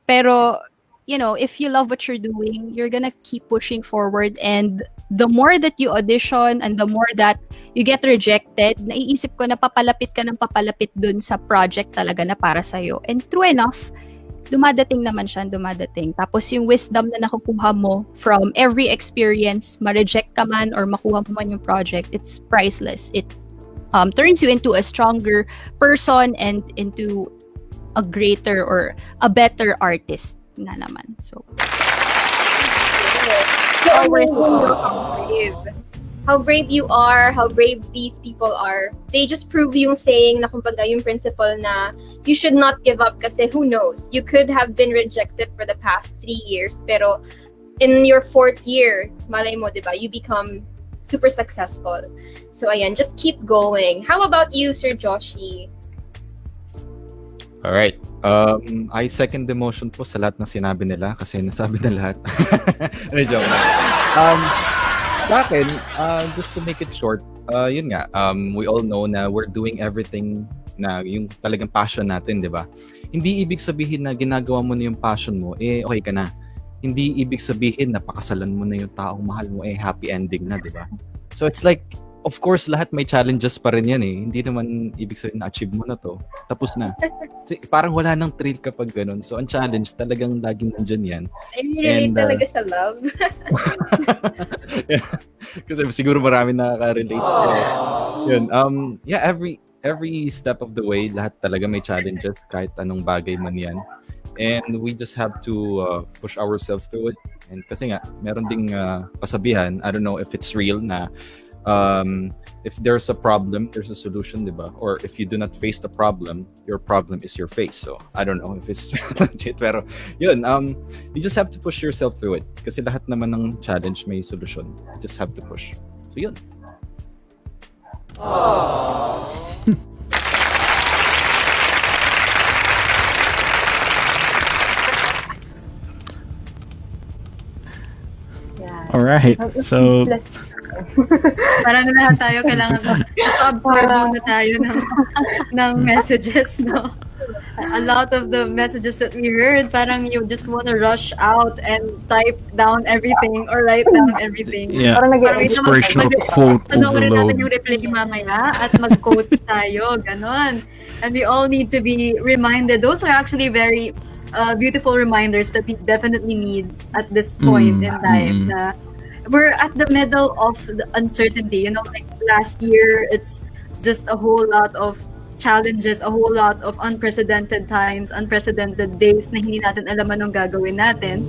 Pero, if you love what you're doing, you're gonna keep pushing forward. And the more that you audition and the more that you get rejected, naiisip ko na papalapit ka ng papalapit dun sa project talaga na para sa'yo. And true enough, dumadating naman siya, Tapos yung wisdom na nakukuha mo from every experience, ma-reject ka man or makuha mo man yung project, it's priceless. It turns you into a stronger person and into a greater or a better artist na naman. So, how brave you are, how brave these people are. They just prove yung saying na kumbaga yung principle na you should not give up kasi who knows, you could have been rejected for the past 3 years pero in your 4th year, malay mo, diba, you become super successful. So ayan, just keep going. How about you, Sir Joshi? Alright. I second the motion po sa lahat ng sinabi nila kasi nasabi na lahat. Joke lang. Sa akin, just to make it short, yun nga, we all know na we're doing everything na yung talagang passion natin, di ba? Hindi ibig sabihin na ginagawa mo na yung passion mo, okay ka na. Hindi ibig sabihin na pakasalan mo na yung taong mahal mo, happy ending na, di ba? So it's like, of course, lahat may challenges pa rin yan eh. Hindi naman ibig sabihin na-achieve mo na to. Tapos na. So, parang wala nang thrill kapag ganun. So ang challenge, talagang laging nandyan yan. I relate talaga sa love. Kasi siguro marami nakaka-relate. So, yun. Every step of the way, lahat talaga may challenges, kahit anong bagay man yan. And we just have to push ourselves through it. And kasi nga, meron ding pasabihan, I don't know if it's real na if there's a problem, there's a solution, diba? Or if you do not face the problem, your problem is your face. So, I don't know if it's legit. Pero, yun, you just have to push yourself through it. Kasi lahat naman ng challenge may solution. You just have to push. So, yun. All right. So Parang lahat tayo kailangan absorb muna tayo ng messages, no? A lot of the messages that we heard, parang you just want to rush out and type down everything or write down everything. Yeah, Parang inspirational quote Panoorin natin yung overload. replay mamaya at mag-quotes tayo, ganon. And we all need to be reminded. Those are actually very beautiful reminders that we definitely need at this point in time. Na we're at the middle of the uncertainty. You know, like last year, it's just a whole lot of challenges, a whole lot of unprecedented times, unprecedented days na hindi natin alam anong gagawin natin.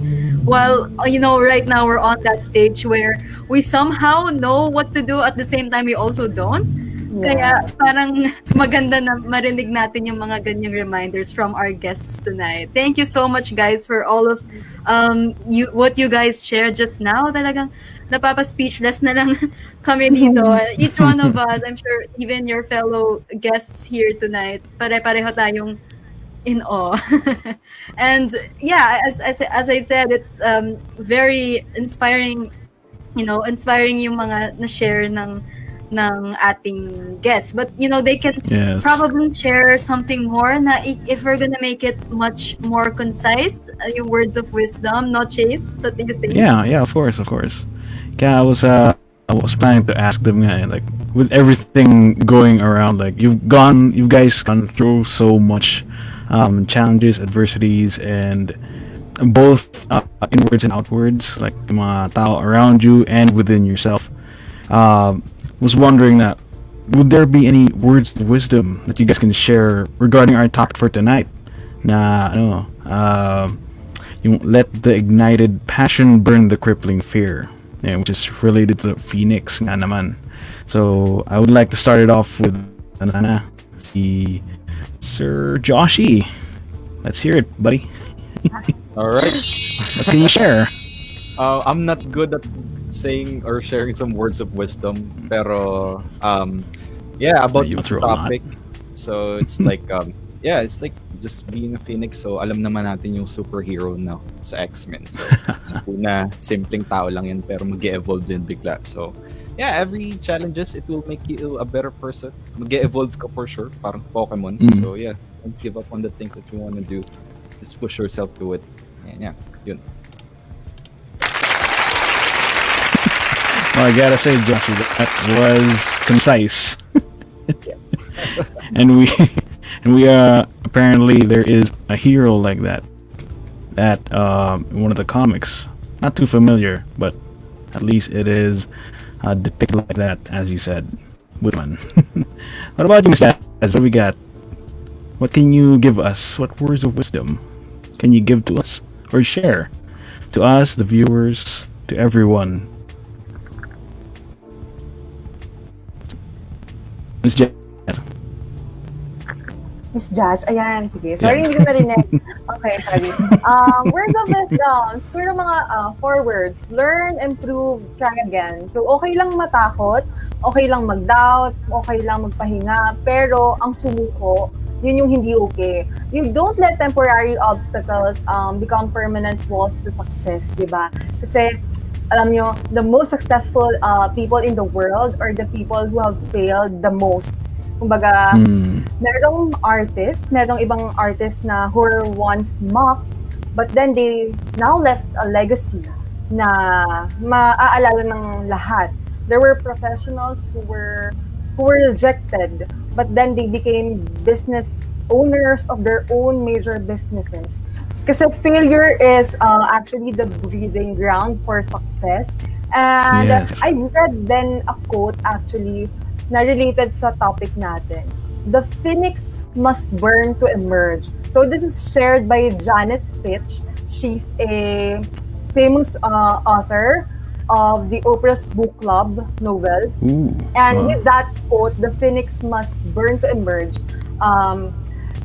While, you know, right now we're on that stage where we somehow know what to do, at the same time we also don't. Kaya parang maganda na marinig natin yung mga ganyang reminders from our guests tonight. Thank you so much, guys, for all of what you guys shared just now. Talagang napapa-speechless na lang kami dito. Each one of us, I'm sure even your fellow guests here tonight, pare-pareho tayong in awe. And yeah, as I said, it's very inspiring, you know, inspiring yung mga na-share ng ating guests. But, you know, they can probably share something more na if we're gonna make it much more concise, yung words of wisdom, no, Chase? What do you think? Yeah, of course. Kaya I was planning to ask them, like, with everything going around, like, you guys gone through so much challenges, adversities, and both inwards and outwards, like mga tao around you and within yourself. Was wondering that would there be any words of wisdom that you guys can share regarding our topic for tonight? Na yung let the ignited passion burn the crippling fear, which is related to Phoenix nga naman. So I would like to start it off with si Sir Joshy. Let's hear it, buddy. All right. What can you share? I'm not good at saying or sharing some words of wisdom, pero about You the throw a lot. topic. So it's like it's like just being a phoenix. So alam naman natin yung superhero na sa X-Men. So una simpleng tao lang yan pero mag-evolve din bigla. So yeah, every challenges it will make you a better person. Mag-evolve ka for sure, parang Pokemon. So yeah, don't give up on the things that you want to do. Just push yourself to it. Yeah, yun. Well, I gotta say, Josh, that was concise. and we apparently there is a hero like that in one of the comics. Not too familiar, but at least it is depicted like that, as you said, Woodman. What about you, Mr. What do we got? What can you give us? What words of wisdom can you give to us or share to us, the viewers, to everyone? Miss Jazz. Miss Jazz, ayan, sige. Sorry, hindi ko narinig. Okay, sorry. Words of wisdom. Siguro mga 4 words. Learn, improve, try again. So, okay lang matakot, okay lang mag-doubt, okay lang magpahinga, pero ang sumuko, yun yung hindi okay. You don't let temporary obstacles become permanent walls to success, di ba? Kasi, alam nyo, the most successful people in the world are the people who have failed the most. Kumbaga, merong ibang artist na who were once mocked, but then they now left a legacy na maaalala ng lahat. There were professionals who were rejected, but then they became business owners of their own major businesses. Kasi failure is actually the breeding ground for success. And I read then a quote actually na related sa topic natin. The phoenix must burn to emerge. So this is shared by Janet Fitch. She's a famous author of the Oprah's Book Club novel. And with that quote, the phoenix must burn to emerge.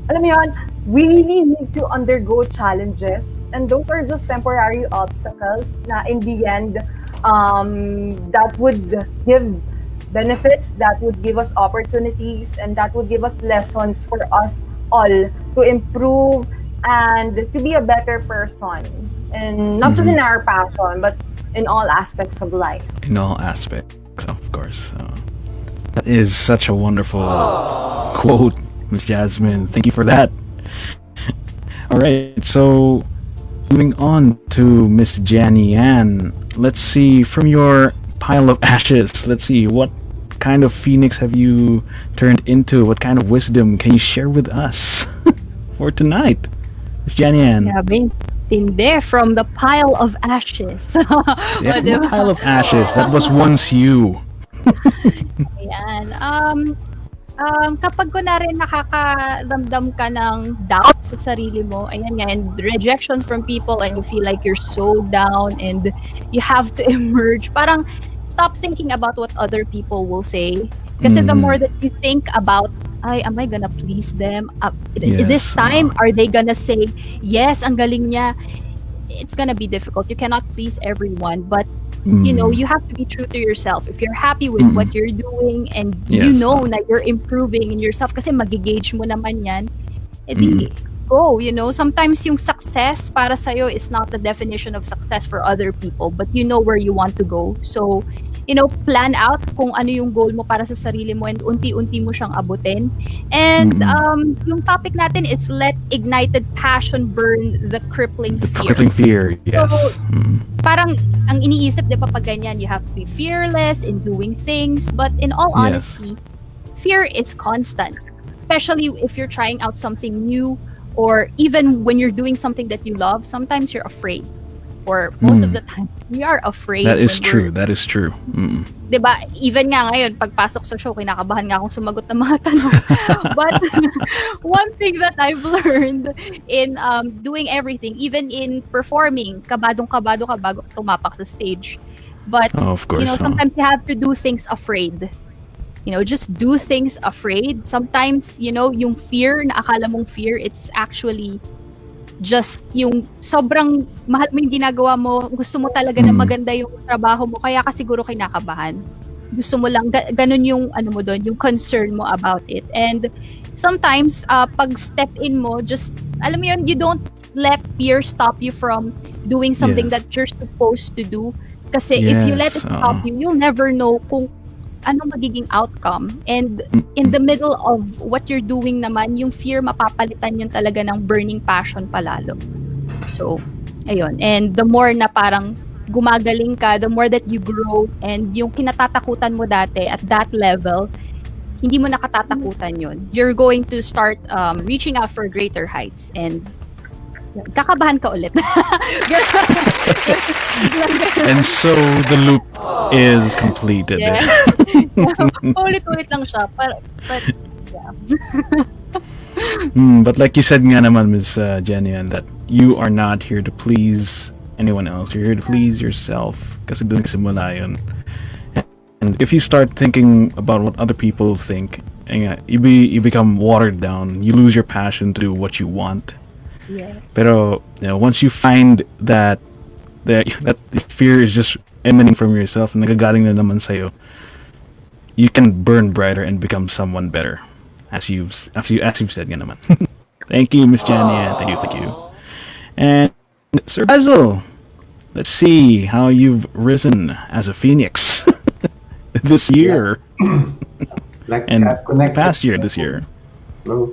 Alam mo yun, we really need to undergo challenges, and those are just temporary obstacles na in the end that would give benefits, that would give us opportunities, and that would give us lessons for us all to improve and to be a better person. and not just in our passion, but in all aspects of life. In all aspects, of course. That is such a wonderful quote, Miss Jazmine. Thank you for that. All right, so moving on to Miss Janeane. Let's see, from your pile of ashes, let's see, what kind of phoenix have you turned into? What kind of wisdom can you share with us for tonight, Miss Janeane? Grabe, tindi, from the pile of ashes. Yeah, from the pile of ashes that was once you. Ayan. Kapag kunwari nakakaramdam ka ng doubt sa sarili mo, ayan nga, and rejection from people, and you feel like you're so down and you have to emerge, parang stop thinking about what other people will say. Kasi the more that you think about, am I gonna please them? This time, are they gonna say, yes, ang galing niya? It's gonna be difficult. You cannot please everyone, but you know, you have to be true to yourself. If you're happy with what you're doing and you know na you're improving in yourself, kasi magigauge mo naman yan, edi go, you know. Sometimes yung success para sa'yo is not the definition of success for other people, but you know where you want to go. So, you know, plan out kung ano yung goal mo para sa sarili mo and unti-unti mo siyang abutin. And yung topic natin is let ignited passion burn the crippling fear. Crippling fear, yes. So, parang ang iniisip, di ba, pag ganyan, you have to be fearless in doing things. But in all honesty, fear is constant. Especially if you're trying out something new, or even when you're doing something that you love, sometimes you're afraid. Or most of the time, we are afraid. That is true. That is true. Diba? Even nga ngayon, pagpasok sa show, kinakabahan nga akong sumagot ng mga tanong. But one thing that I've learned in doing everything, even in performing, kabadong-kabado ka bago tumapak sa stage. But, of course, you know, sometimes you have to do things afraid. You know, just do things afraid. Sometimes, you know, yung fear, na akala mong fear, it's actually just yung sobrang mahal mo yung ginagawa mo, gusto mo talaga na maganda yung trabaho mo, kaya ka siguro kinakabahan. Gusto mo lang, ganun yung ano mo doon, yung concern mo about it. And sometimes, pag step in mo, just, alam mo yun, you don't let fear stop you from doing something that you're supposed to do. Kasi if you let it stop you, you'll never know kung anong magiging outcome. And in the middle of what you're doing naman, yung fear, mapapalitan yun talaga ng burning passion palalo. So, ayun. And the more na parang gumagaling ka, the more that you grow, and yung kinatatakutan mo dati at that level, hindi mo nakatatakutan yun. You're going to start reaching out for greater heights, and kakabahan ka ulit. And so the loop is completed. Yeah. Ulit-ulit lang siya. But yeah. But like you said nga naman, Ms. Janeane, that you are not here to please anyone else. You're here to please yourself. Kasi doon simula yun. And if you start thinking about what other people think, you become watered down. You lose your passion to do what you want. Yeah. Pero you know, once you find that the fear is just emanating from yourself and nagagaling na naman sa'yo, you can burn brighter and become someone better, as you've said nga naman. Thank you, Miss Janeane. Thank you. And Sir Basil, let's see how you've risen as a phoenix this year. And past year, this year. Hello.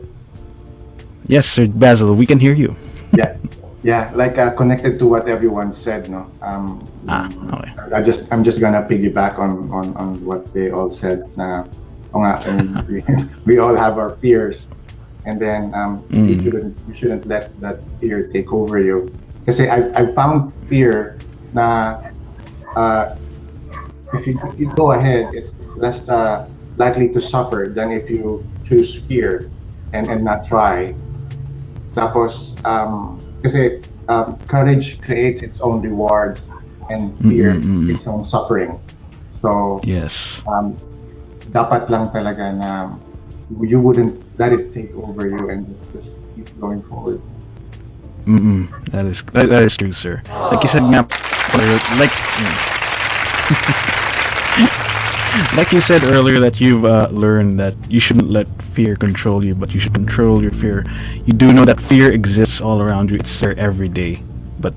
Yes, Sir Basil, we can hear you. Yeah, like connected to what everyone said, no. Okay. I'm just gonna piggyback on what they all said. Na, we all have our fears, and then you shouldn't let that fear take over you. Kasi I found fear na if you go ahead, it's less likely to suffer than if you choose fear and not try. Tapos, kasi courage creates its own rewards and fear its own suffering. So, yes. Dapat lang talaga na you wouldn't let it take over you and just keep going forward. That is true, sir. Like you said, like you said earlier, that you've learned that you shouldn't let fear control you, but you should control your fear. You do know that fear exists all around you; it's there every day. But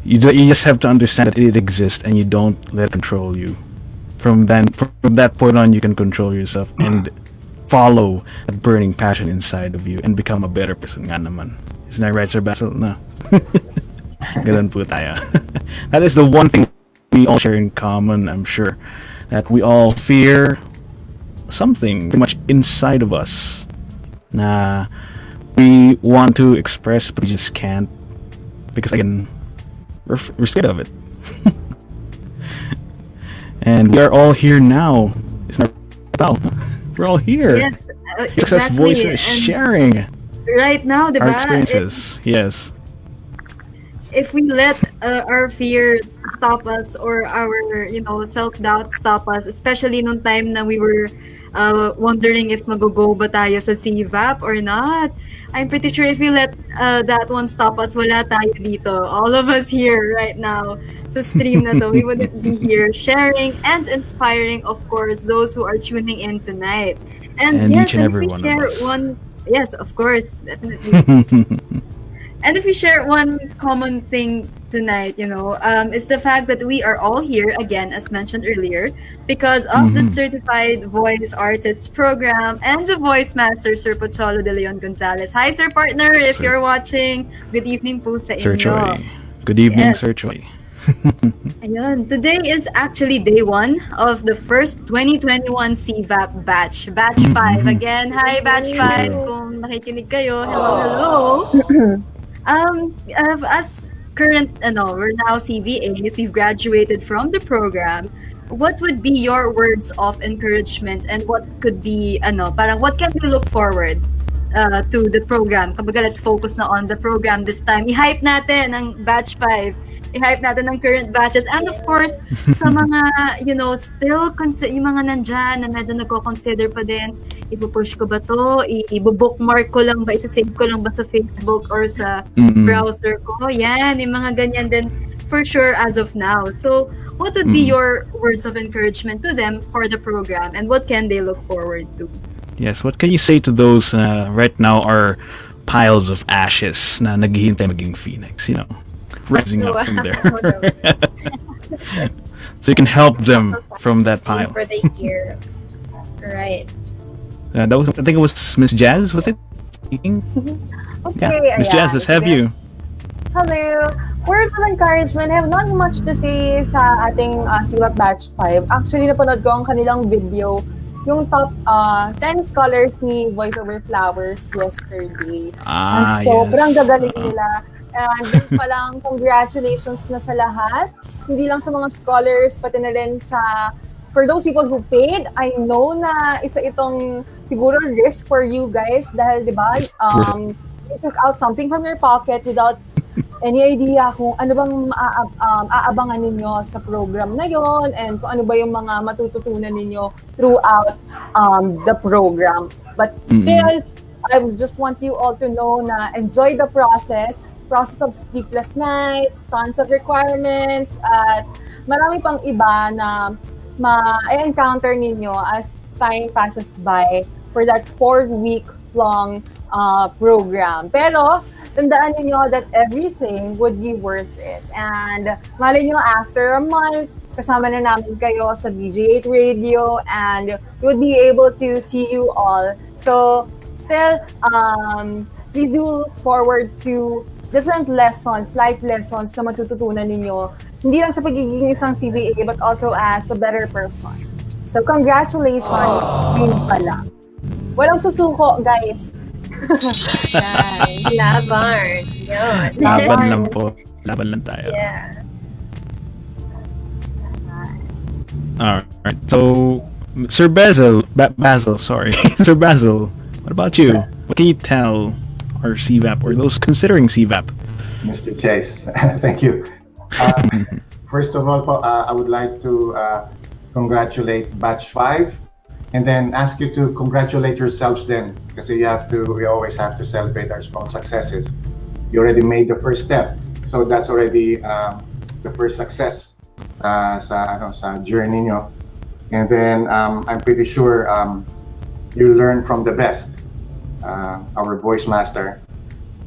You just have to understand that it exists, and you don't let it control you. From that point on, you can control yourself and follow that burning passion inside of you and become a better person nga naman. Isn't that right, Sir Basil? No. Ganun po tayo. That is the one thing we all share in common, I'm sure. That we all fear something pretty much inside of us na we want to express but we just can't because again we're scared of it. And we are all here now. It's not about we're all here. Yes, Success exactly. Voices sharing Right now, our diba? experiences. Yes. If we let our fears stop us or our self-doubt stop us, especially nung time na we were wondering if mag-go ba tayo sa CVAP or not, I'm pretty sure if we let that one stop us, wala tayo dito. All of us here right now sa stream na to, we wouldn't be here sharing and inspiring, of course, those who are tuning in tonight. And yes, each and every if we one share of us. yes, of course, definitely. And if we share one common thing tonight, is the fact that we are all here, again, as mentioned earlier, because of the Certified Voice Artists Program and the Voice Master, Sir Pocholo de Leon Gonzalez. Hi, Sir Partner, if you're watching. Good evening po sa Sir inyo. Choi. Good evening, Yes. Sir Choi. Ayun. Today is actually day 1 of the first 2021 CVAP batch. Batch 5. Again, hi, Batch 5. Kung nakikinig kayo, hello. As current, we're now CVAs, we've graduated from the program. What would be your words of encouragement and what could be, parang what can we look forward to the program? Kumbaga, let's focus na on the program this time. I-hype natin ang batch 5. I-hype natin ang current batches. And of course, sa mga, still, yung mga nandyan na medyo nagko-consider pa din, ipupush ko ba to? I-bookmark ko lang ba? Isa-save ko lang ba sa Facebook or sa browser ko? Yan, yung mga ganyan din for sure as of now. So, what would be your words of encouragement to them for the program and what can they look forward to? Yes, what can you say to those right now are piles of ashes na naghihintay maging phoenix, rising up from there. So you can help them from that pile. For the year. Right. I think it was Miss Jazz, was it? Okay, Yeah, Miss Jazz, let's have you. Hello. Words of encouragement. I have not much to say sa ating CVAP Batch 5. Actually, napanood ko ang kanilang video, yung top 10 scholars ni Voice Over Flowers yesterday. And sobrang gagaling nila. And yun pa lang, congratulations na sa lahat. Hindi lang sa mga scholars, pati na rin for those people who paid. I know na isa itong siguro risk for you guys dahil, di ba, you took out something from your pocket without any idea kung ano bang aabangan ninyo sa program na yon and kung ano ba yung mga matututunan ninyo throughout the program. But still, I just want you all to know na enjoy the process of sleepless nights, tons of requirements, at marami pang iba na ma-encounter ninyo as time passes by for that 4-week-long program. Pero, tandaan niyo that everything would be worth it. And malay nyo, after a month, kasama na namin kayo sa VG8 Radio and we would be able to see you all. So, still, please do look forward to different lessons, life lessons na matututunan ninyo. Hindi lang sa pagiging isang CVA, but also as a better person. So, congratulations din pala. Walang susuko, guys. Laban. Yun. Laban lang po. Laban lang tayo. Yeah. Alright. So, Sir Basil, sorry. Sir Basil, what about you? What can you tell our CVAP or those considering CVAP? Mr. Chase, thank you. First of all, I would like to congratulate Batch 5 and then ask you to congratulate yourselves then because we always have to celebrate our small successes. You already made the first step, so that's already the first success sa journey nyo. And then I'm pretty sure you learn from the best, our voice master,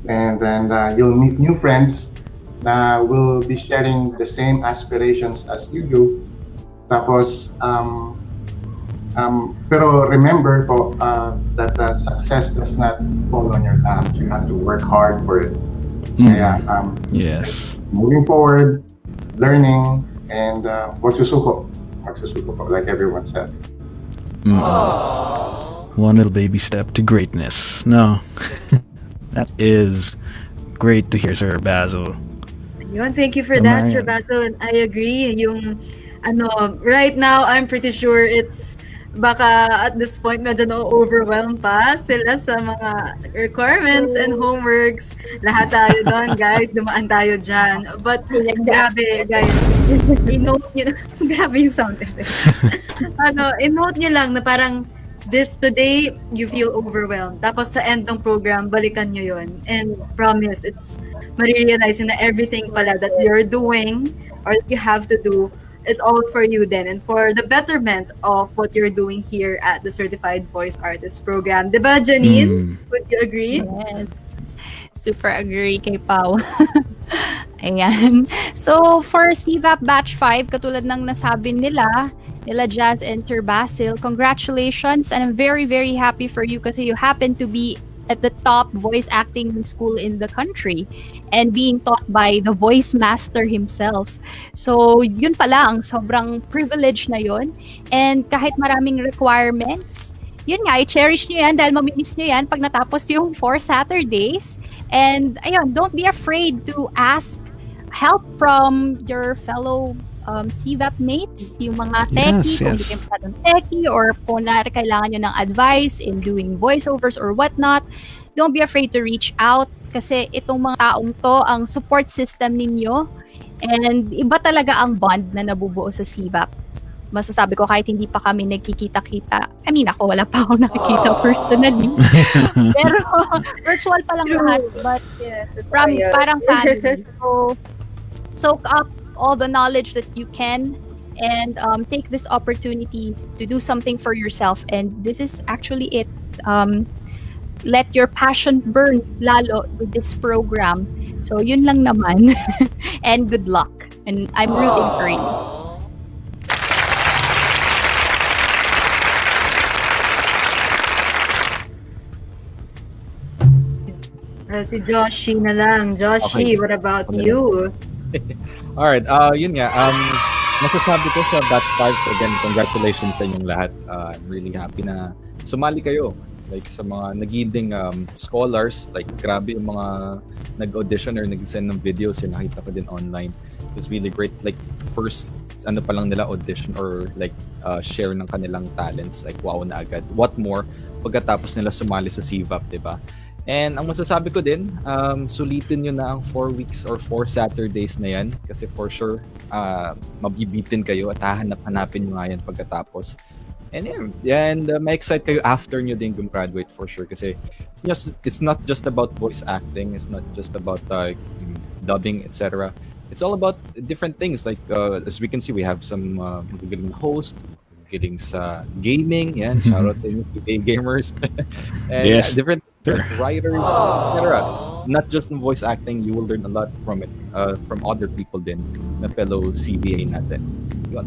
and then you'll meet new friends na will be sharing the same aspirations as you do. Tapos, pero remember po that success does not fall on your lap. You have to work hard for it. Kaya, Yes. moving forward, learning, and magsusuko. Magsusuko po, like everyone says. One little baby step to greatness. No. That is great to hear, Sir Basil. Yun, thank you for that, Sir Basil. And I agree. Yung, right now, I'm pretty sure it's baka at this point medyo na-overwhelm pa sila sa mga requirements and homeworks. Lahat tayo doon, guys. Dumaan tayo dyan. But grabe, guys. I-note nyo, grabe yung sound effect. I-note nyo lang na parang today, you feel overwhelmed. Tapos sa end ng program, balikan nyo yun. And promise, it's marirealize nyo na everything pala that you're doing or that you have to do is all for you then and for the betterment of what you're doing here at the Certified Voice Artist Program. Diba, Janeane? Would you agree? Yes. Super agree kay Pau. Ayan. So, for CVAP Batch 5, katulad ng nasabi nila Jazz and Sir Basil, congratulations, and I'm very, very happy for you kasi you happen to be at the top voice acting school in the country and being taught by the voice master himself. So, yun pa lang, sobrang privilege na yun. And kahit maraming requirements, yun nga, i-cherish nyo yan dahil mamimiss nyo yan pag natapos yung 4 Saturdays. And ayun, don't be afraid to ask help from your fellow CVAP mates, yung mga techie, kung hindi kayo masyadong techie, or kung kailangan nyo ng advice in doing voiceovers or whatnot, don't be afraid to reach out kasi itong mga taong to, ang support system ninyo, and iba talaga ang bond na nabubuo sa CVAP. Masasabi ko kahit hindi pa kami nagkikita-kita. I mean, ako wala pa ako nakikita personally. Pero virtual pa lang lahat. But parang family. So, soak up all the knowledge that you can and take this opportunity to do something for yourself. And this is actually it. Let your passion burn lalo with this program. So, yun lang naman. And good luck. And I'm rooting for you. Si Joshi na lang. Joshi, okay. What about you? Alright, yun nga. Masasabi ko sa Batch 5, again, congratulations sa inyong lahat. I'm really happy na sumali kayo. Like sa mga nagiging scholars, like grabe yung mga nag-audition or nag-send ng videos yung nakita ko din online. It was really great. Like first, pa lang nila audition or like share ng kanilang talents. Like wow na agad. What more, pagkatapos nila sumali sa CVAP, diba? And ang masasabi ko din, sulitin nyo na ang 4 weeks or 4 Saturdays na yan kasi for sure, mabibitin kayo at hahanap-hanapin nyo nga yan pagkatapos. And yeah, and ma-excite kayo after nyo din graduate for sure kasi it's not just about voice acting, it's not just about dubbing, etc. It's all about different things like as we can see, we have some magagaling host, magaling sa gaming, yan, shoutout sa inyo, gamers, and yes. Different writers, etc. Not just in voice acting, you will learn a lot from it, from other people din, na fellow CVA natin. Yun.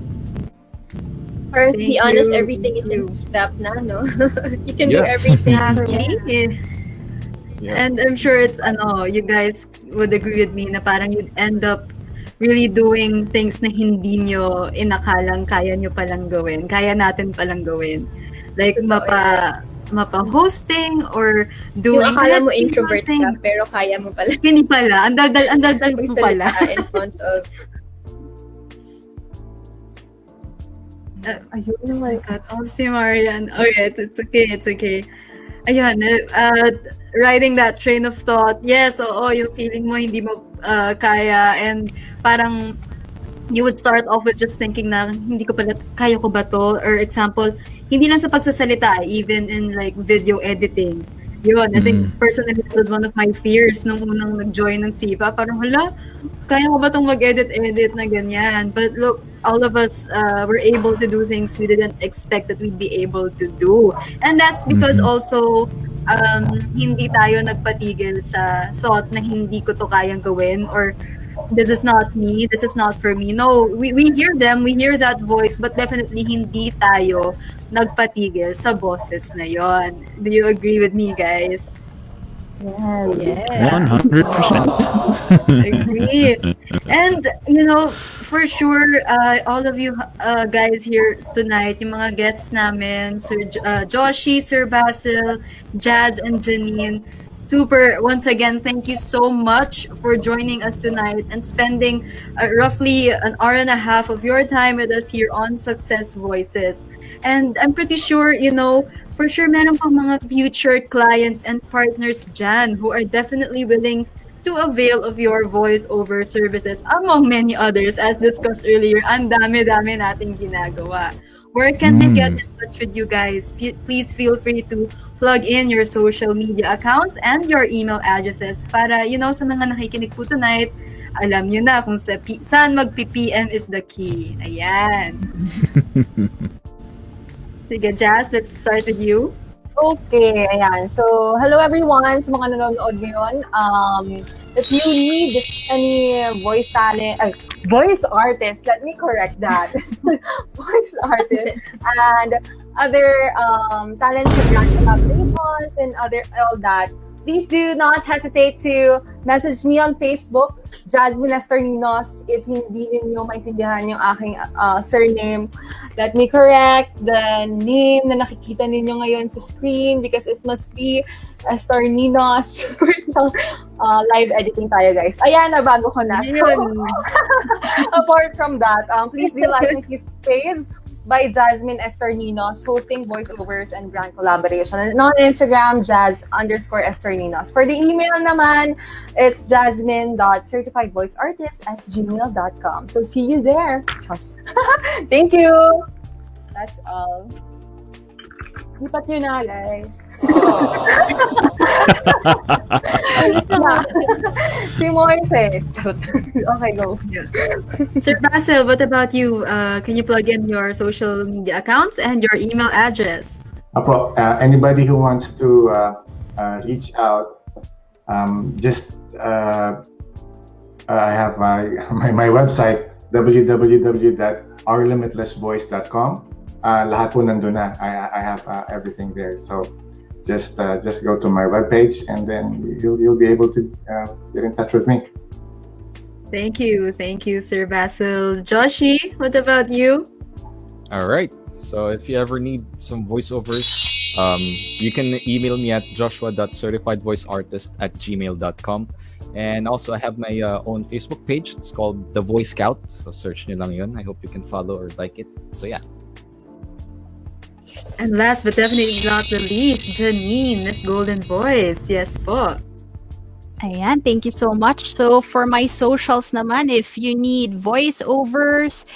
Or to be honest, everything is in VAP na, no? You can do everything. Yeah. And I'm sure it's, you guys would agree with me na parang you'd end up really doing things na hindi nyo inakalang kaya nyo palang gawin. Kaya natin palang gawin. Like, mapa-hosting or doing... Yung akala mo introvert ka, pero kaya mo pala. Hindi pala. Ang daldal mo pala. In front of... Ayun, oh my God. Oh, si Marianne. Okay, it's okay. Ayun, riding that train of thought. Yes, yung feeling mo hindi mo kaya and parang you would start off with just thinking na hindi ko pala, kaya ko ba to? Or example, hindi lang sa pagsasalita, even in like video editing. Yun, I think personally it was one of my fears nung unang nag-join ng SIVA. Parang kaya ko ba itong mag-edit na ganyan? But look, all of us were able to do things we didn't expect that we'd be able to do. And that's because also hindi tayo nagpatigil sa thought na hindi ko to kayang gawin or this is not me, this is not for me. No, we hear them, we hear that voice, but definitely hindi tayo nagpatigil sa boses na yon. Do you agree with me, guys? Yes. Yeah. 100%. Agree. And, for sure, all of you guys here tonight, yung mga guests namin, Sir Joshi, Sir Basil, Jazz, and Janine, once again, thank you so much for joining us tonight and spending roughly an hour and a half of your time with us here on Success Voices. And I'm pretty sure, for sure, meron pang mga future clients and partners dyan who are definitely willing to avail of your voice-over services, among many others. As discussed earlier, ang dami-dami nating ginagawa. Where can they get in touch with you guys? Please feel free to plug in your social media accounts and your email addresses para, sa mga nakikinig po tonight, alam nyo na kung saan mag-PPM is the key. Ayan. Sige, Jazz, let's start with you. Okay, ayan. So, hello everyone sa mga nanonood ngayon. If you need any voice artist, let me correct that. Voice artist and other talents and brand collaborations and all that, please do not hesitate to message me on Facebook, Jazmine Estorninos. If hindi ninyo maintindihan yung aking surname, let me correct the name na nakikita ninyo ngayon sa screen because it must be Estorninos. Live editing tayo, guys. Ayan, nabago ko na. So, apart from that, please do like my Facebook page by Jazmine Estorninos, hosting voiceovers and brand collaboration. And on Instagram, Jazz_Estorninos. For the email naman, it's jasmine.certifiedvoiceartist@gmail.com. So see you there. Trust. Thank you. That's all. Lipat nyo na, guys. Si Moises. Okay, go. Sir Basil, what about you? Can you plug in your social media accounts and your email address? Anybody who wants to reach out, I have my website, www.ourlimitlessvoice.com. Lahat po nandun na. I have everything there. So just go to my webpage and then you'll be able to get in touch with me. Thank you, Sir Basil. Joshi, what about you? All right. So if you ever need some voiceovers, you can email me at joshua.certifiedvoiceartist@gmail.com. And also, I have my own Facebook page. It's called The Voice Scout. So search nyo lang yun. I hope you can follow or like it. So yeah. And last but definitely not the least, Janine, Miss Golden Voice. Yes po. Ayan, thank you so much. So for my socials naman, if you need voiceovers,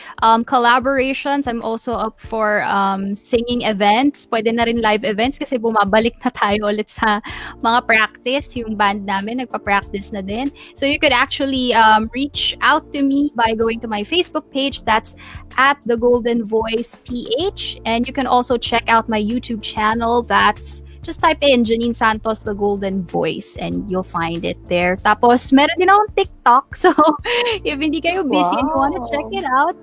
collaborations, I'm also up for singing events. Pwede na rin live events kasi bumabalik na tayo ulit sa mga practice. Yung band namin, nagpa-practice na din. So you could actually reach out to me by going to my Facebook page. That's at The Golden Voice PH. And you can also check out my YouTube channel. That's just type in Janeane Santos, The Golden Voice, and you'll find it there. Tapos, meron din akong TikTok. So, if hindi kayo busy and you want to check it out,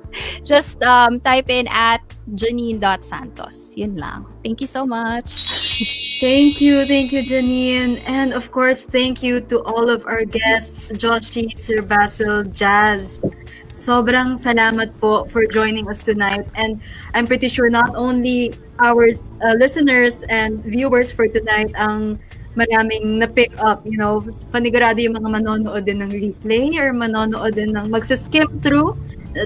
just type in at janine.santos. Yun lang. Thank you so much. Thank you, Janine. And of course, thank you to all of our guests, Joshi, Sir Basil, Jazz. Sobrang salamat po for joining us tonight. And I'm pretty sure not only our listeners and viewers for tonight ang maraming na-pick up, panigurado yung mga manonood din ng replay or manonood din ng magsaskim through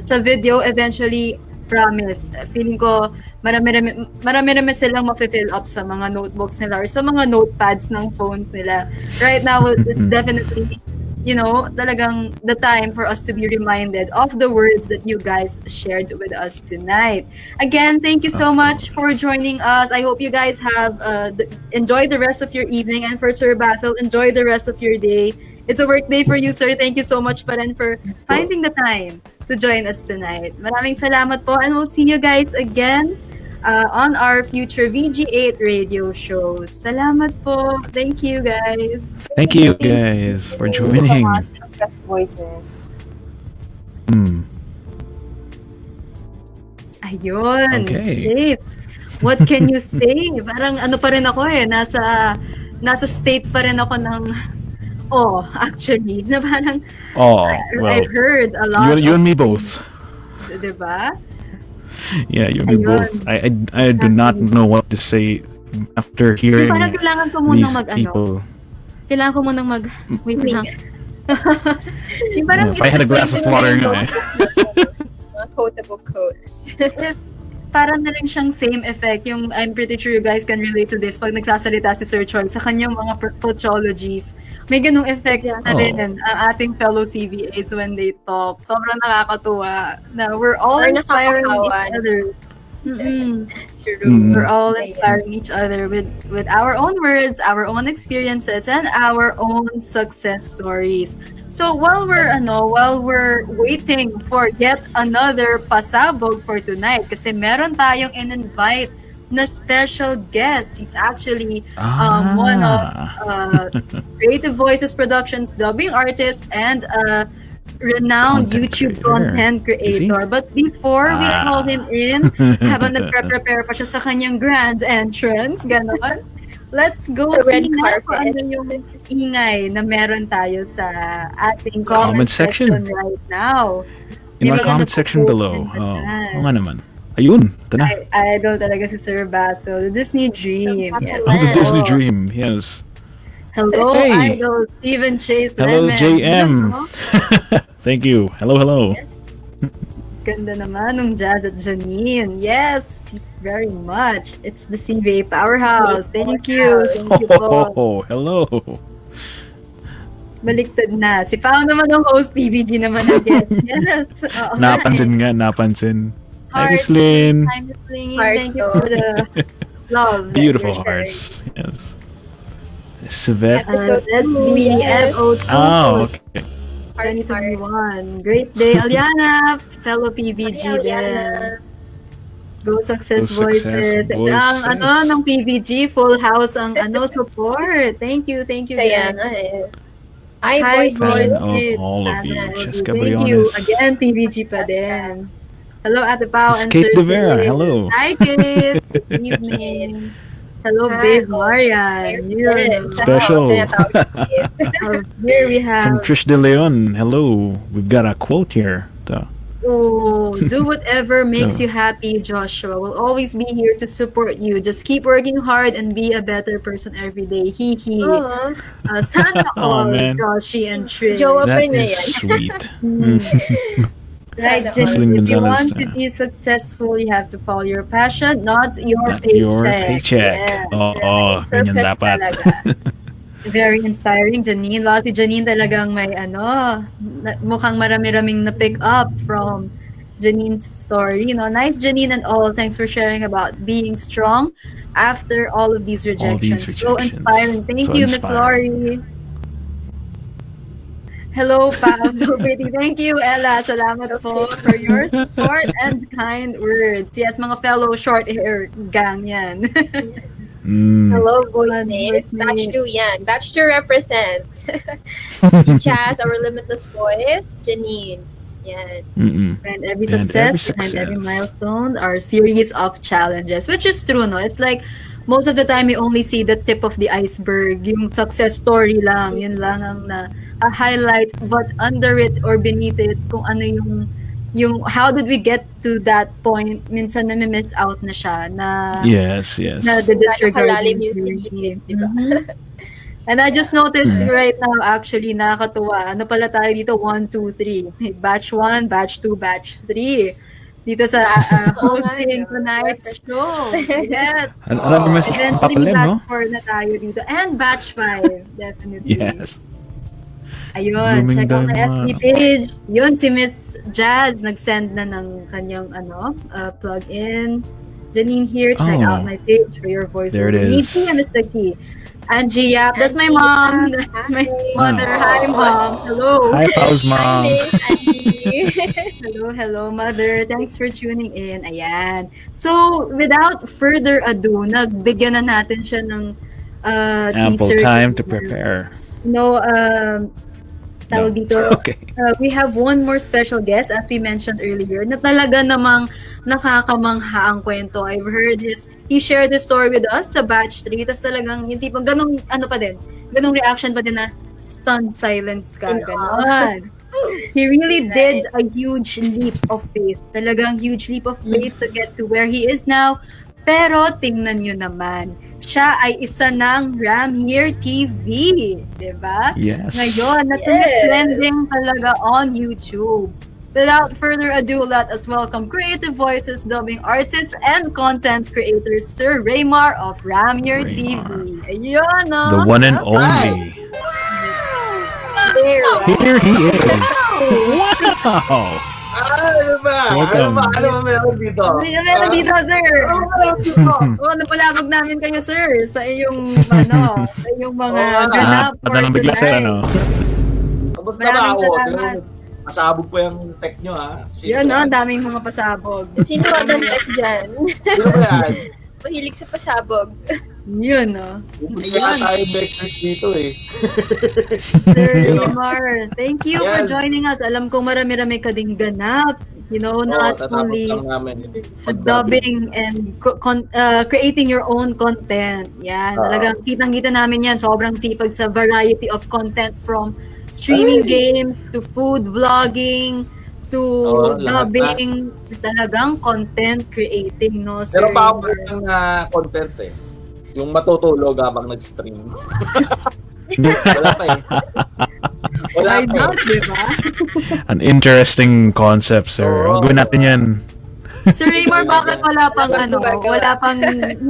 sa video eventually. Promise. Feeling ko marami silang mafe-fill up sa mga notebooks nila or sa mga notepads ng phones nila. Right now, it's definitely talagang the time for us to be reminded of the words that you guys shared with us tonight. Again, thank you so much for joining us. I hope you guys have enjoyed the rest of your evening, and for Sir Basil, enjoy the rest of your day. It's a work day for you, sir. Thank you so much pa rin for finding the time to join us tonight. Maraming salamat po, and we'll see you guys again on our future VG8 radio shows. Salamat po. Thank you, guys. Thank you guys for joining. Best voices. Ayun. Okay. Great. What can you say? Parang ano pa rin ako nasa state pa rin ako ng actually, na parang I heard a lot. You and me both. Diba? Yeah, you and me both. I do not know what to say after hearing parang kailangan ko munang these people. Kailangan ko munang wait lang. If I had a glass of water nga eh. Quotable quotes. Parang na rin siyang same effect. Yung, I'm pretty sure you guys can relate to this pag nagsasalita si Sir Choi sa kanyang mga coachologies. May ganung effect na rin ang ating fellow CVAs when they talk. Sobrang nakakatuwa na we're all inspiring each other. We're all inspiring each other with our own words, our own experiences, and our own success stories. So while we're waiting for yet another pasabog for tonight, kasi meron tayong in-invite na special guest. He's actually one of Creative Voices Productions dubbing artist and renowned YouTube content creator. But before we call him in, habang nagpre-prepare pa siya sa kanyang grand entrance, ganon, let's go see na kung ano yung ingay na meron tayo sa ating comment section right now. In our comment section below. Nga naman. Ayun, ito na. Idol talaga si Sir Basil. The Disney Dream. Yes. The Disney Dream, yes. Hello, Idol Steven Chase Hello, Lemen. JM. Thank you. Hello. Yes. Ganda naman nung Jazz at Janine. Yes, very much. It's the CVA Powerhouse. Thank you. Thank you po. Hello. Baliktad na. Si Pau naman ang host, PVG naman again. Yes. Napansin. Hi, Miss Lynn. Hi, Miss Lynn. Thank you for the love. Beautiful hearts. Yes. Svet. SBMO2. Okay. 2021. Great day, Aliana. Fellow PVG din. Go Success Voices. Ang ng PVG, full house ang support. Thank you. Kaya nga eh. Hi, Fan of all of you. Jessica Thank you. Briones. Again, PVG pa din. Hello, Ate Pau and Kate Sir De Vera. Dave. Hello. Hi, Kate. Good evening. Hello, babe Marianne. Special. Here we have From Trish De Leon. Hello. We've got a quote here. do whatever makes you happy, Joshua. We'll always be here to support you. Just keep working hard and be a better person every day. Sana all, Joshi and Trish. That is sweet. Right, Jenny, if you want to be successful, you have to follow your passion, not your paycheck. Yeah. Ganyan dapat. Very inspiring, Janine. Wow, si Janine talagang may mukhang marami-raming na-pick up from Janine's story. Nice, Janine and all. Thanks for sharing about being strong after all of these rejections. So inspiring. Thank you, Miss Laurie. Hello, Pau. So pretty. Thank you, Ella. Salamat po for your support and kind words. Yes, mga fellow short hair gang yan. Hello, voice names. Batch 2 yan. Batch 2 represent. Si Chaz, our limitless voice. Janine. Yan. And every success and every milestone are series of challenges, which is true, no? It's like most of the time you only see the tip of the iceberg, yung success story lang, yun lang ang highlight, but under it or beneath it, kung ano yung how did we get to that point, minsan na-miss out na siya, yes. na disregard yung And I just noticed right now, actually, nakakatuwa. Ano pala tayo dito? 1, 2, 3. Batch 1, batch 2, batch 3. Dito sa hosting tonight's show. Yes. Eventually, batch 4 na tayo dito. And batch 5, definitely. Yes. Ayun, check out my FB page. Yun, si Miss Jazz, nag-send na ng kanyang plug-in. Janine here, check out my page for your voice. There it is. Mr. Key. Angie Yap, that's my mom. That's my mother. Hi, Mom. Hello. Hi, Pau's mom. Hello, Mother. Thanks for tuning in. Ayan. So, without further ado, nagbigyan na natin siya ng ample time to prepare. tawag dito, we have one more special guest, as we mentioned earlier, na talaga namang nakakamangha ang kwento. I've heard he shared his story with us sa batch 3, tas talagang yung tipong ganong reaction pa din na stunned silence ka, ganon. He really did a huge leap of faith. Talagang huge leap of faith to get to where he is now. Pero tingnan nyo naman, siya ay isa ng Ramyer TV, diba? Yes. Ngayon, trending talaga on YouTube. Without further ado, let us welcome creative voices, dubbing artists, and content creators, Sir Reymar of Ramyer TV. Ayun, no? The one and only. Here he is. Wow! Ano ba meron dito? Meron dito, sir. Napalabog namin kayo, sir, sa iyong, sa iyong mga ganap for bigla, sir, Kamusta ba ako? Pasabog po yung tech nyo, ha? Yun, no? Ang daming mga pasabog. Sino ba ang tech dyan? Sino ba yan? Mahilig sa pasabog. Yun, no? Kaya tayo backseat dito, eh. Sir Reymar, thank you for joining us. Alam kong marami-rami ka ding ganap. Not only sa dubbing and creating your own content. Yan, talagang kitang-kita namin yan. Sobrang sipag sa variety of content, from streaming games to food vlogging to dubbing, talagang content creating, no, sir? Pero pa ako yung content, eh. Yung matutulog habang nag-stream. Wala pa, eh. Wala pa, eh. Diba? An interesting concept, sir. Gawin natin yan. Sir Reymar, bakit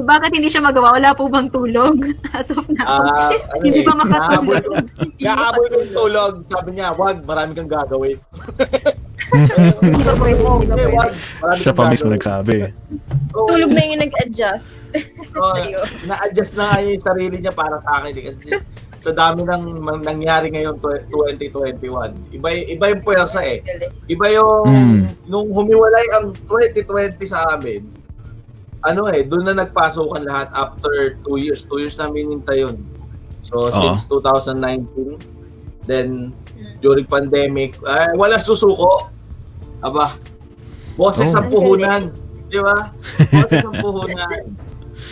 bakit hindi siya magawa? Wala po bang tulog? As of now, hindi pa makatulog. Kaabol ko yung tulog. Sabi niya, wag, marami kang gagawin. Siya pa mismo nagsabi. Tulog na yung nag-adjust. Na-adjust na nga yung sarili niya para sa akin. Kasi sa dami ng nangyari ngayon 2021. Iba yung puwersa, eh. Iba yung nung humiwalay ang 2020 sa amin. Doon na nagpasukan lahat after 2 years. 2 years namin hinintay yun. So since 2019, then during pandemic, wala susuko. Aba, boses ang puhunan. Di ba? Boses ang puhunan.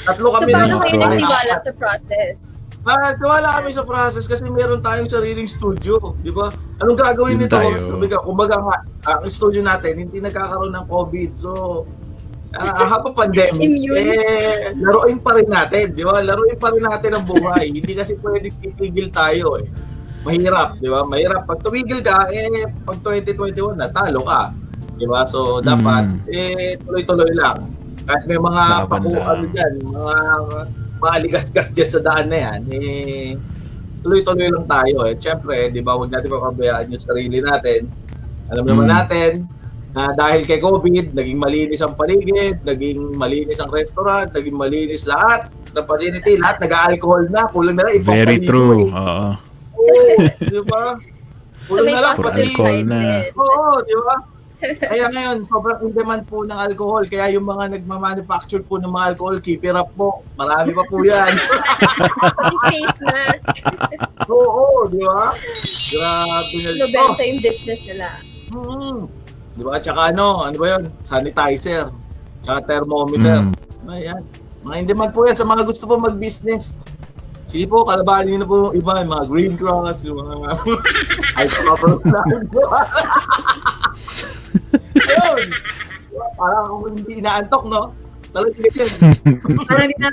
Tatlo kami paano kayo nagtiwala sa process? Tiwala kami sa process kasi meron tayong sariling studio, di ba? Anong gagawin nito? Sabi ka, kumbaga ang studio natin hindi nagkakaroon ng COVID. So, habang pandemic, laruin pa rin natin, di ba? Laruin pa rin natin ang buhay. Hindi kasi pwedeng titigil tayo, eh. Mahirap, di ba? Mahirap. Pag tumigil ka, pag 2021 natalo ka. Di ba? So, dapat, tuloy-tuloy lang. Kahit may mga pakuan dyan, mga ligas-gas dyan sa daan na yan, tuloy-tuloy lang tayo. Siyempre, di ba, huwag natin papabayaan yung sarili natin. Alam naman natin na dahil kay COVID, naging malinis ang paligid, naging malinis ang restaurant, naging malinis lahat ng facility, lahat nag-alcohol na, kulang na lang ibang very true. Di ba? Kulang na lang alcohol na. Oo, di ba? Kaya ngayon, sobrang in demand po ng alcohol. Kaya yung mga nagmamanufacture po ng mga alcohol, keep it up po. Marami pa po yan. Pati face mask. Oo, di ba? Grabe na. Nobenta yung business nila. Di ba? Tsaka ano ba yun? Sanitizer. Tsaka thermometer. Ayan. Mga in demand po yan sa mga gusto po mag-business. Sige po, kalabanin na po yung iba, yung mga Green Cross, yung mga ice cover na. Ayun! Parang kung hindi inaantok, no? Talagang yun.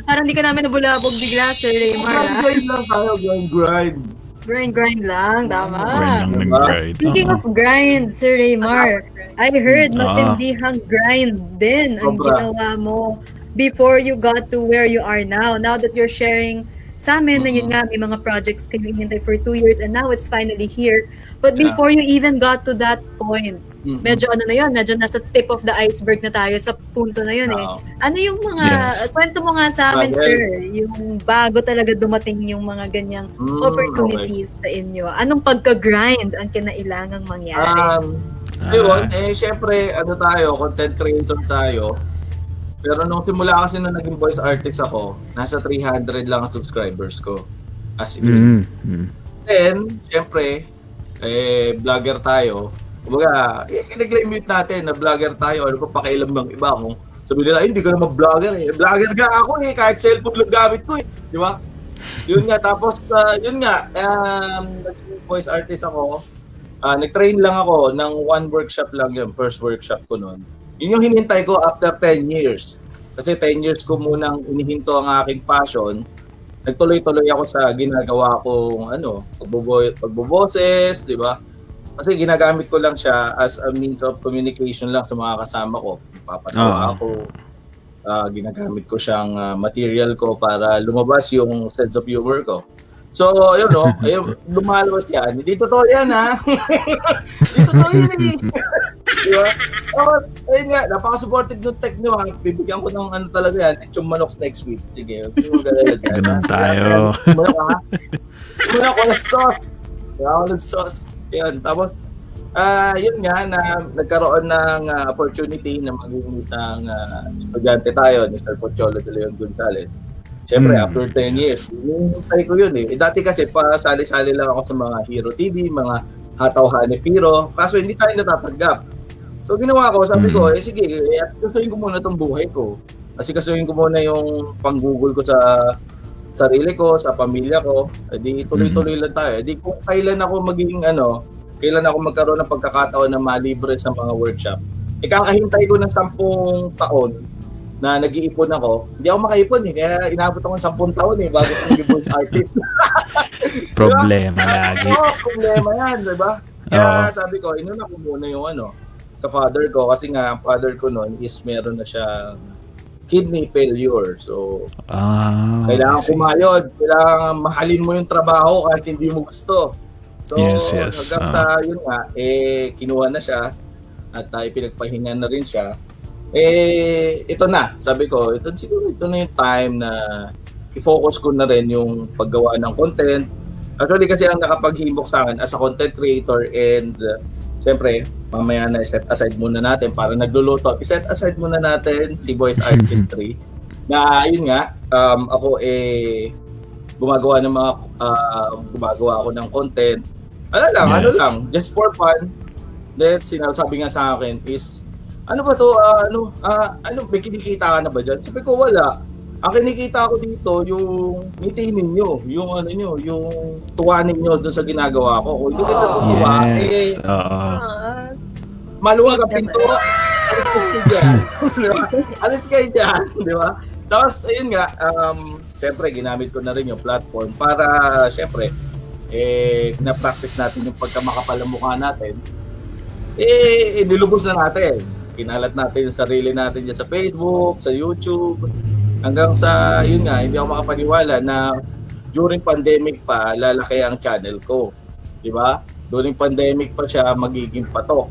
Parang hindi ka namin nabulabog bigla, Sir Reymar. Grind lang tayo, grind. Grind lang, tama. Grind. Speaking of grind, Sir Reymar, I heard matindihang grind din ang ginawa mo before you got to where you are now. Now that you're sharing sa amin na yun nga, may mga projects kayo hinintay for 2 years and now it's finally here. But before you even got to that point, medyo medyo nasa tip of the iceberg na tayo sa punto na yun eh. Ano yung mga, kwento mo nga sa amin, sir, yung bago talaga dumating yung mga ganyang opportunities sa inyo. Anong pagka-grind ang kinailangang mangyari? Ayun, syempre, tayo, content creator tayo. Pero nung simula kasi nung naging voice artist ako, nasa 300 lang ang subscribers ko. As in. Then, syempre, vlogger tayo. Kumbaga, nag-limit natin na vlogger tayo. Ano pa pakialam ng iba kung sabi nila, hindi ka naman vlogger eh. Vlogger nga ako eh, kahit cellphone lang gamit ko eh. Di ba? Yun nga, tapos, voice artist ako. Nag-train lang ako ng one workshop lang yun, first workshop ko noon. Yun yung hinintay ko after 10 years. Kasi 10 years ko munang inihinto ang aking passion. Nagtuloy-tuloy ako sa ginagawa kong pagboboses, di ba? Kasi ginagamit ko lang siya as a means of communication lang sa mga kasama ko. Papatawa ako. Ginagamit ko siyang material ko para lumabas yung sense of humor ko. So, ayun lumalabas yan. Hindi totoo yan, ha? Hindi totoo yan, eh. Diba? Ayun nga, napaka-supportive ng tech nyo, ha? Bibigyan ko ng talaga yan. Yung manok next week. Sige, ganun tayo. Manok, ha? Manok, walang sauce. Walang sauce. Yan, tapos, yun nga, na nagkaroon ng opportunity na maging isang estudyante tayo, Mr. Pocholo de Leon Gonzalez. Siyempre, after 10 years, hinintay ko yun eh. Dati kasi, pasali-sali lang ako sa mga Hero TV, mga Hataw-Hanep Hero, kaso hindi tayo natatanggap. So, ginawa ko, sabi ko, sige, kasuhin ko muna itong buhay ko. Kasi kasuhin ko muna yung pang-google ko sa sarili ko, sa pamilya ko. Di tuloy-tuloy lang tayo. Di kung kailan ako kailan ako magkaroon ng pagkakataon na malibre sa mga workshop. Kakahintay ko ng 10 taon na nag-iipon ako. Hindi ako makaipon eh. Kaya inabot ako ng 10 taon eh bago ako naging voice artist. Problema lagi. Problema yan, diba? Kaya sabi ko, inuna ko muna yung sa father ko. Kasi nga, ang father ko noon is meron na siyang kidney failure. So, kailangan kumayod. Kailangan mahalin mo yung trabaho kahit hindi mo gusto. So, hanggang sa yun nga, kinuha na siya at pinagpahingan na rin siya. Ito na, sabi ko, ito na yung time na i-focus ko na rin yung paggawa ng content. Actually, kasi ang nakapaghimbok sa akin as a content creator and siyempre, mamaya na set aside muna natin para nagluluto. I-set aside muna natin si voice artistry na yun nga, ako gumagawa ako ng content. Ano lang, just for fun. Then sinasabi nga sa akin is, ano ba to? May kinikita ka na ba dyan? Sabi ko, wala. Ang kinikita ko dito, yung ngiti ninyo, yung yung tuwa ninyo doon sa ginagawa ko. Kung hindi ka natutuwa, maluwag ang pinto. Alis kayo dyan. Di ba? Tapos, ayun nga, syempre, ginamit ko na rin yung platform para, syempre, na-practice natin yung pagkamakapal ng mukha natin. Nilubos na natin. Kinalat natin yung sarili natin dyan sa Facebook, sa YouTube, hanggang sa, yun nga, hindi ako makapaniwala na during pandemic pa, lalaki ang channel ko. Diba? During pandemic pa siya magiging patok.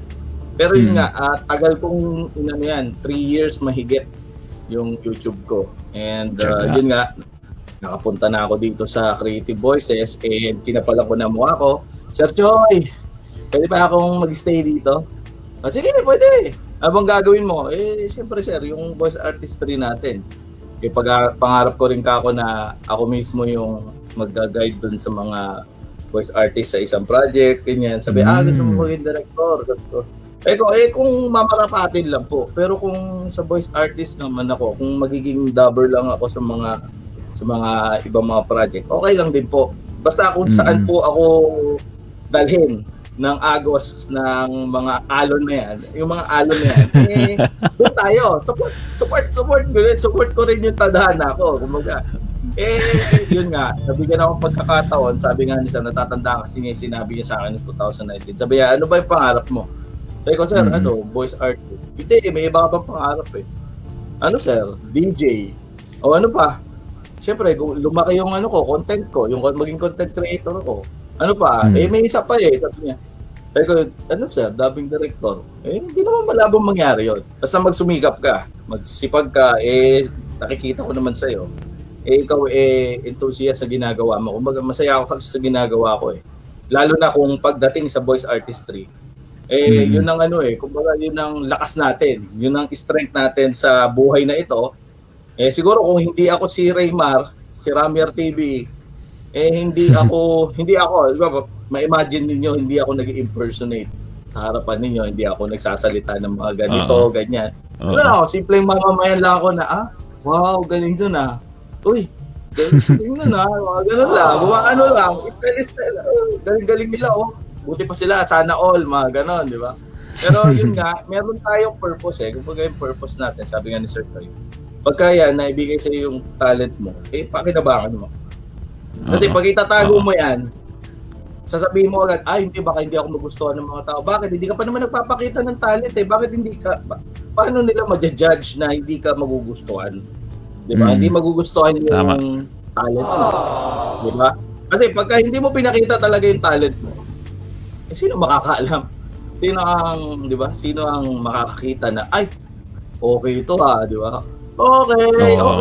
Pero yun nga, tagal kong 3 years mahigit yung YouTube ko. And yun nga, nakapunta na ako dito sa Creative Voices and kinapalan ko na mukha ko. Sir Joy, pwede ba akong mag-stay dito? Sige, pwede. Abang gagawin mo? Siyempre sir, yung voice artistry natin. Pangarap ko rin kako na ako mismo yung mag-guide dun sa mga voice artist sa isang project, ganyan. Sabi, gusto mo maging director. Sabi ko, kung mamarapatin lang po. Pero kung sa voice artist naman ako, kung magiging dubber lang ako sa mga ibang mga project, okay lang din po. Basta kung saan po ako dalhin ng agos ng mga alon na yan, yung mga alon na yan, doon tayo. Support ko rin yung tadhana ko. Kumbaga, yun nga, nabigyan ako pagkakataon, sabi nga niya, natatanda kasi niya sinabi niya sa akin noong 2019. Sabi niya, ano ba yung pangarap mo? Sabi ko, sir, voice artist. Hindi, may iba ka pang pangarap eh. Ano sir? DJ. O ano pa? Siyempre, lumaki yung content ko, yung maging content creator ko. Ano pa? May isa pa sabi niya. Sabi ko, sir, dubbing director. Hindi naman malabong mangyari yun. Basta magsumikap ka, magsipag ka, nakikita ko naman sa'yo. Ikaw, enthusiast sa ginagawa mo. Kumbaga, masaya ako kasi sa ginagawa ko Lalo na kung pagdating sa voice artistry. Yun ang kumbaga, yun ang lakas natin. Yun ang strength natin sa buhay na ito. Siguro kung hindi ako si Reymar, si Ramyer TV, hindi ako, di ba, ma-imagine ninyo, hindi ako nag-impersonate sa harapan ninyo, hindi ako nagsasalita ng mga ganito, ganyan. Ano ako, simpleng mamamayan lang ako na, wow, galing dun Uy, galing dun mga ganun lang, ano lang, style, galing-galing nila buti pa sila, sana all, mga ganon, di ba? Pero yun nga, meron tayong purpose kumbaga yung purpose natin, sabi nga ni Sir Toy, pagka yan, naibigay sa yung talent mo, pakinabangan mo. Kasi pag itatago mo yan, sasabihin mo agad, hindi, baka hindi ako magustuhan ng mga tao. Bakit? Hindi ka pa naman nagpapakita ng talent Bakit hindi ka, paano nila ma-judge na hindi ka magugustuhan? Di ba? Hindi magugustuhan yung talent mo. Di ba? Kasi pagka hindi mo pinakita talaga yung talent mo, sino makakaalam? Sino ang, di ba? Sino ang makakakita na, okay ito di ba? Okay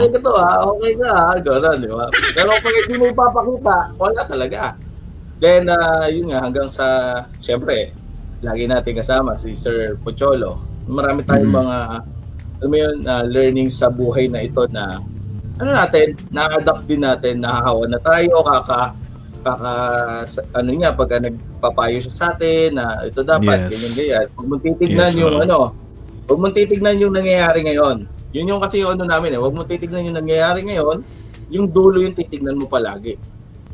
ka to okay ka gano'n, di ba? Pero pag hindi mo ipapakita, wala talaga. Then, yun nga, hanggang sa, syempre, lagi natin kasama si Sir Pocholo. Marami tayong mga, alam mo yun, learnings sa buhay na ito na, na-adapt din natin, nahahawa na tayo, pagka nagpapayo siya sa atin, na ito dapat, ganyan. Huwag mong titignan huwag mong titignan yung nangyayari ngayon. Yun yung kasi yung namin huwag mong titignan yung nangyayari ngayon, yung dulo yung titignan mo palagi.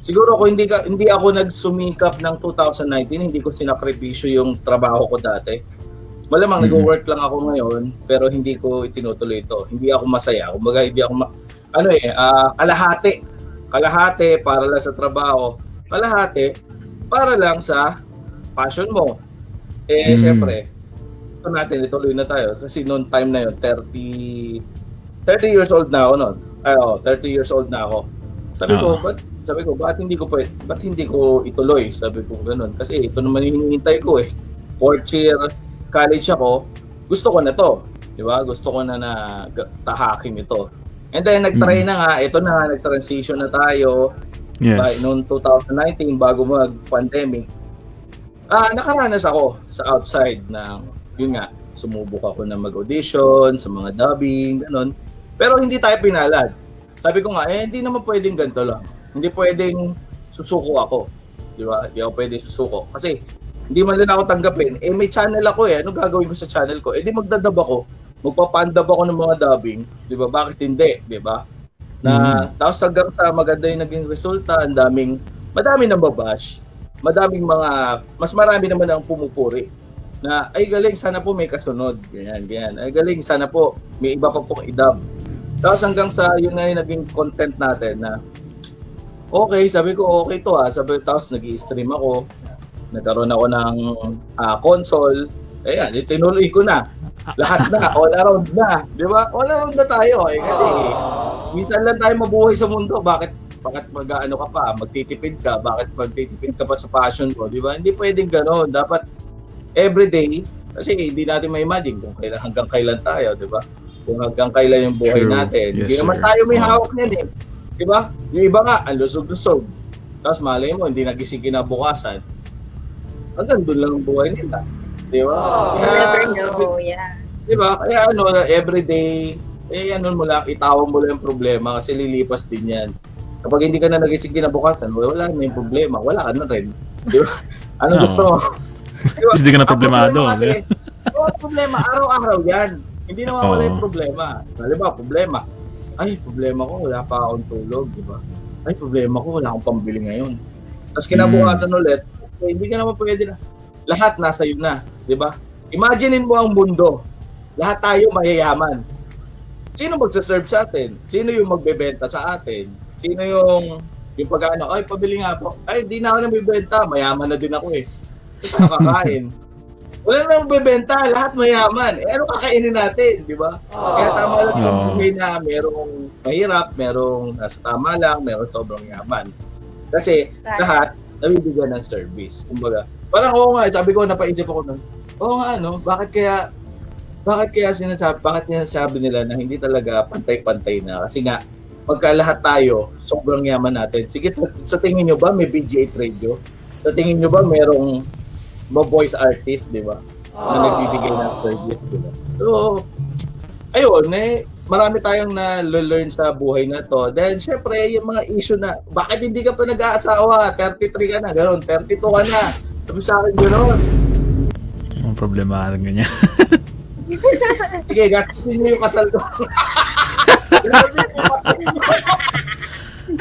Siguro kung hindi ako nagsumikap ng 2019, hindi ko sinakripisyo yung trabaho ko dati. Malamang nag-work lang ako ngayon, pero hindi ko itinutuloy ito. Hindi ako masaya. Kumbaga hindi ako kalahati para lang sa trabaho, kalahati para lang sa passion mo. Syempre, ito natin, ituloy na tayo. Kasi noong time na yun, 30 years old na ako noon. 30 years old na ako. Sabi ko, bakit hindi ko ituloy? Sabi ko ganoon. Kasi ito naman yung hinihintay ko 4th year college ako, gusto ko na to. Di ba? Gusto ko na tahakin ito. And then, nag-try na nga, ito na, nag-transition na tayo. Yes. Noong 2019, bago mag-pandemic, nakaranas ako sa outside ng, yun nga, sumubok ako na mag-audition, sa mga dubbing, gano'n. Pero hindi tayo pinalad. Sabi ko nga, hindi naman pwedeng ganito lang. Hindi pwedeng susuko ako. Di ba? Hindi ako pwedeng susuko. Kasi, hindi man din ako tanggapin. May channel ako Ano gagawin ko sa channel ko? Di magdadab ako. Magpapandab ako ng mga dubbing. Di ba? Bakit hindi? Di ba? Tapos hanggang sa maganda yung naging resulta, madaming nababash. Mas marami naman ang pumupuri. Na, galing, sana po may kasunod. Ganyan. Galing, sana po may iba pa pong idub. Tapos hanggang sa yun na yung naging content natin na okay, sabi ko okay to tapos nag-i-stream ako. Nagkaroon ako ng console. Tinuloy ko na. Lahat na, all around na. Di ba? All around na tayo kasi minsan lang tayo mabuhay sa mundo. Bakit mag-ano ka pa? Magtitipid ka? Bakit magtitipid ka pa sa passion mo? Di ba? Hindi pwedeng gano'n. Dapat everyday, kasi hindi natin ma-imagine kung hanggang kailan tayo, di ba? Kung hanggang kailan yung buhay natin. Hindi naman tayo may hawak niyan Di ba? Yung iba nga, ang lusog-lusog. Tapos malay mo, hindi nagising kinabukasan. Hanggang doon lang ang buhay nila. Di ba? Di ba? Kaya everyday, mo lang, itawag mo lang yung problema kasi lilipas din yan. Kapag hindi ka na nagising kinabukasan, wala na yung problema. Wala ka na rin. Di ba? Gusto mo? Hindi ka na problemado. Problema, araw-araw yan. Hindi naman wala yung problema. Halimbawa, problema ko, wala pa akong tulog, di ba? Problema ko, wala akong pambili ngayon. Tapos kinabukasan ulit, hindi ka naman pwede na. Lahat nasa iyo na, di ba? Imaginein mo ang mundo. Lahat tayo mayayaman. Sino magsaserve sa atin? Sino yung magbebenta sa atin? Sino yung pag-ano, pabili nga po. Hindi na ako nabibenta, mayaman na din ako Kakain. Wala nang bebenta, lahat mayaman. Ano kakainin natin, di ba? Kaya tama lang yung buhay na merong mahirap, merong nasa tama lang, merong sobrang yaman. Kasi lahat nabibigyan ng service. Kumbaga, parang sabi ko, napaisip ako bakit kaya sinasabi nila na hindi talaga pantay-pantay na? Kasi nga, pagka lahat tayo, sobrang yaman natin. Sige, sa tingin nyo ba may VG8 Radio? Sa tingin nyo ba merong voice artist, di ba? Na nagbibigay ng service, di ba? So, ayun, marami tayong na-learn sa buhay na to. Then, syempre, yung mga issue na, bakit hindi ka pa nag-aasawa? 33 ka na, gano'n. 32 ka na. Sabi sa akin, gano'n. Ang problema ng ganyan. Sige, gastusin niyo yung kasal ko.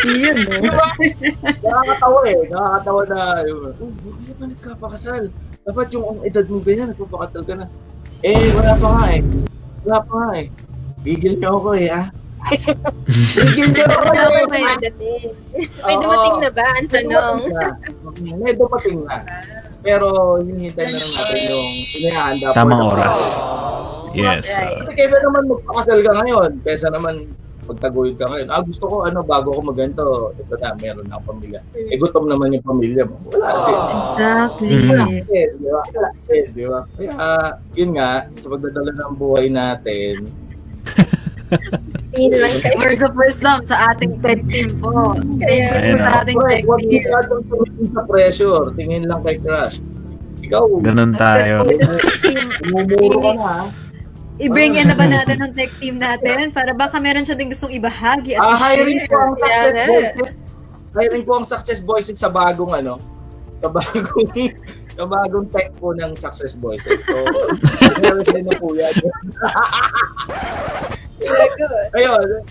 Yun, no? Diba? Nakakatawa na, hindi ka pa nagkapakasal. Dapat yung edad mo ganyan, nagpapakasal ka na. Wala pa nga eh. Bigil niyo ako Bigil niyo ako May dumating. May dumating na ba? Ang tanong. May dumating na. Pero hinihintay na lang natin yung inihahanda po. Tamang oras. Yes. Kasi kaysa naman magpakasal ka ngayon, kaysa naman pagtaguyod ka ngayon, gusto ko bago ako maganto, ito na, meron na akong pamilya. Gutom naman yung pamilya mo. Wala din. Exactly. Di ba? Kaya, yun nga, sa pagdadala ng buhay natin, Tingin lang kayo. Words of wisdom sa ating tech team po. Kaya, sa ating tech huwag team. masyadong tumingin sa pressure. Tingin lang kay Crush. Ikaw, Ganun tayo. umumuro ka na. I-bring in na ba natin ang tech team natin? Para baka meron siya din gustong ibahagi at Hiring po ang Kaya success nga. voices. Hiring po ang success voices sa bagong sa bagong tech po ng success voices. So, meron din na po yan. Ayun,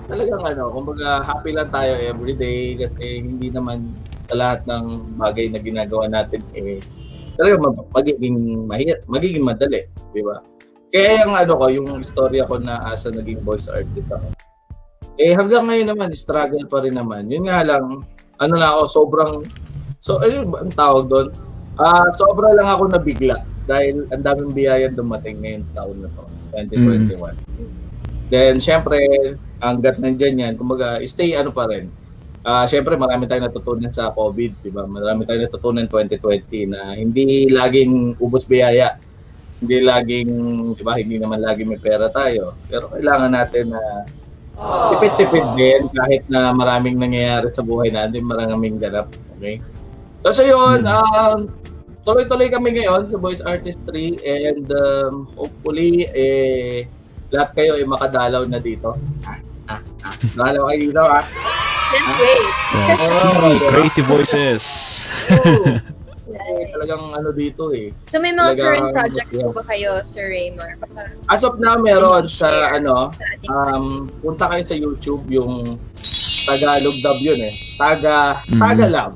talagang kumbaga happy lang tayo everyday kasi hindi naman sa lahat ng bagay na ginagawa natin talagang magiging madali, di ba? Kaya yung istorya ko na asa naging voice artist ako. Hanggang ngayon naman struggle pa rin naman. Yun nga lang ang tawag doon? Sobra lang ako nabigla dahil ang daming biyayang dumating ngayong taon na to, 2021. Then, syempre, hanggat nandyan yan, kumbaga, stay pa rin. Syempre, marami tayong natutunan sa COVID, di ba? Marami tayong natutunan 2020 na hindi laging ubos biyaya. Hindi laging, di ba, hindi naman laging may pera tayo. Pero kailangan natin na tipid-tipid din kahit na maraming nangyayari sa buhay natin, maraming ganap. Okay? So, yun, tuloy-tuloy kami ngayon sa Voice Artist 3 and hopefully, lahat kayo ay makadalaw na dito. Dalaw kayo dito, Can't wait. Creative Voices. Talagang dito So may mga Talagang, current projects po ba kayo, Sir Reymar? As of now, meron sa ating punta kayo sa YouTube, yung Tagalog dub yun Tagalab.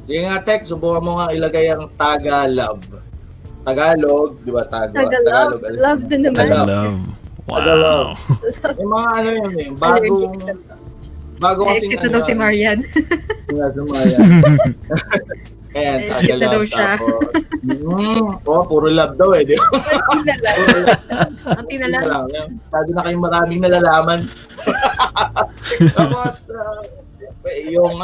Sige nga, Tek, subukan mo nga ilagay ang Tagalab. Tagalog, di ba? Tagalog. Love din naman. Tagalog. Wow. Yung mga yun bago kasing Exit na daw si Marianne. Si Marianne. Ayan, Exit na daw siya. Puro love daw di ba? Ang tinalan. Sabi na kayong maraming nalalaman. Tapos, yung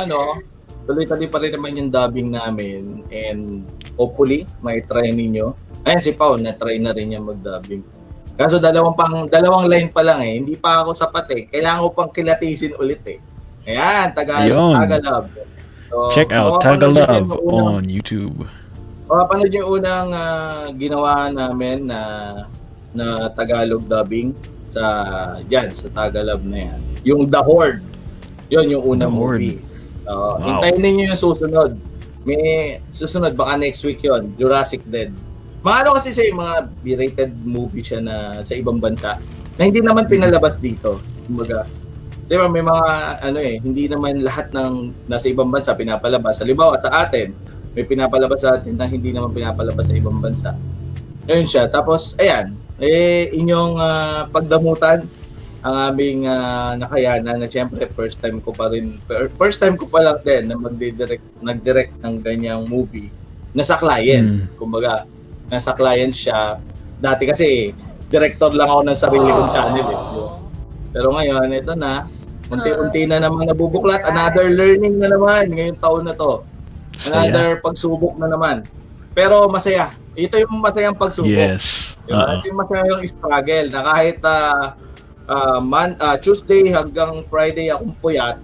tuloy-tuloy pa rin naman yung dubbing namin and hopefully, may try ninyo. Ayan, si Pau, na-try na rin niya mag-dubbing. Kaso dalawang line pa lang hindi pa ako sapat Kailangan ko pang kilatisin ulit Ayan, Tagalog. So, check out Tagalog on YouTube. Mapapanood yung unang ginawa namin na Tagalog dubbing sa Tagalog na yan. Yung The Horde. Yun yung unang movie. Hintayin ninyo yung susunod. May susunod, baka next week yon, Jurassic Dead. Kasi sa mga B-rated movie siya na sa ibang bansa na hindi naman pinalabas dito. Kumbaga, di ba may mga hindi naman lahat ng nasa ibang bansa pinapalabas. Halimbawa sa atin, may pinapalabas sa atin na hindi naman pinapalabas sa ibang bansa. Ayun siya. Tapos, ayan, inyong pagdamutan ang aming nakayanan na siyempre first time ko pa lang din na nag-direct ng ganyang movie na sa client. Kumbaga, nasa client siya. Dati kasi director lang ako ng sarili kong channel Pero ngayon, ito na. Unti-unti na naman nabubuklat. Another learning na naman ngayong taon na to. Another pagsubok na naman. Pero masaya. Ito yung masayang pagsubok. Yes. Ito yung masayang struggle na kahit Tuesday hanggang Friday akong puyat,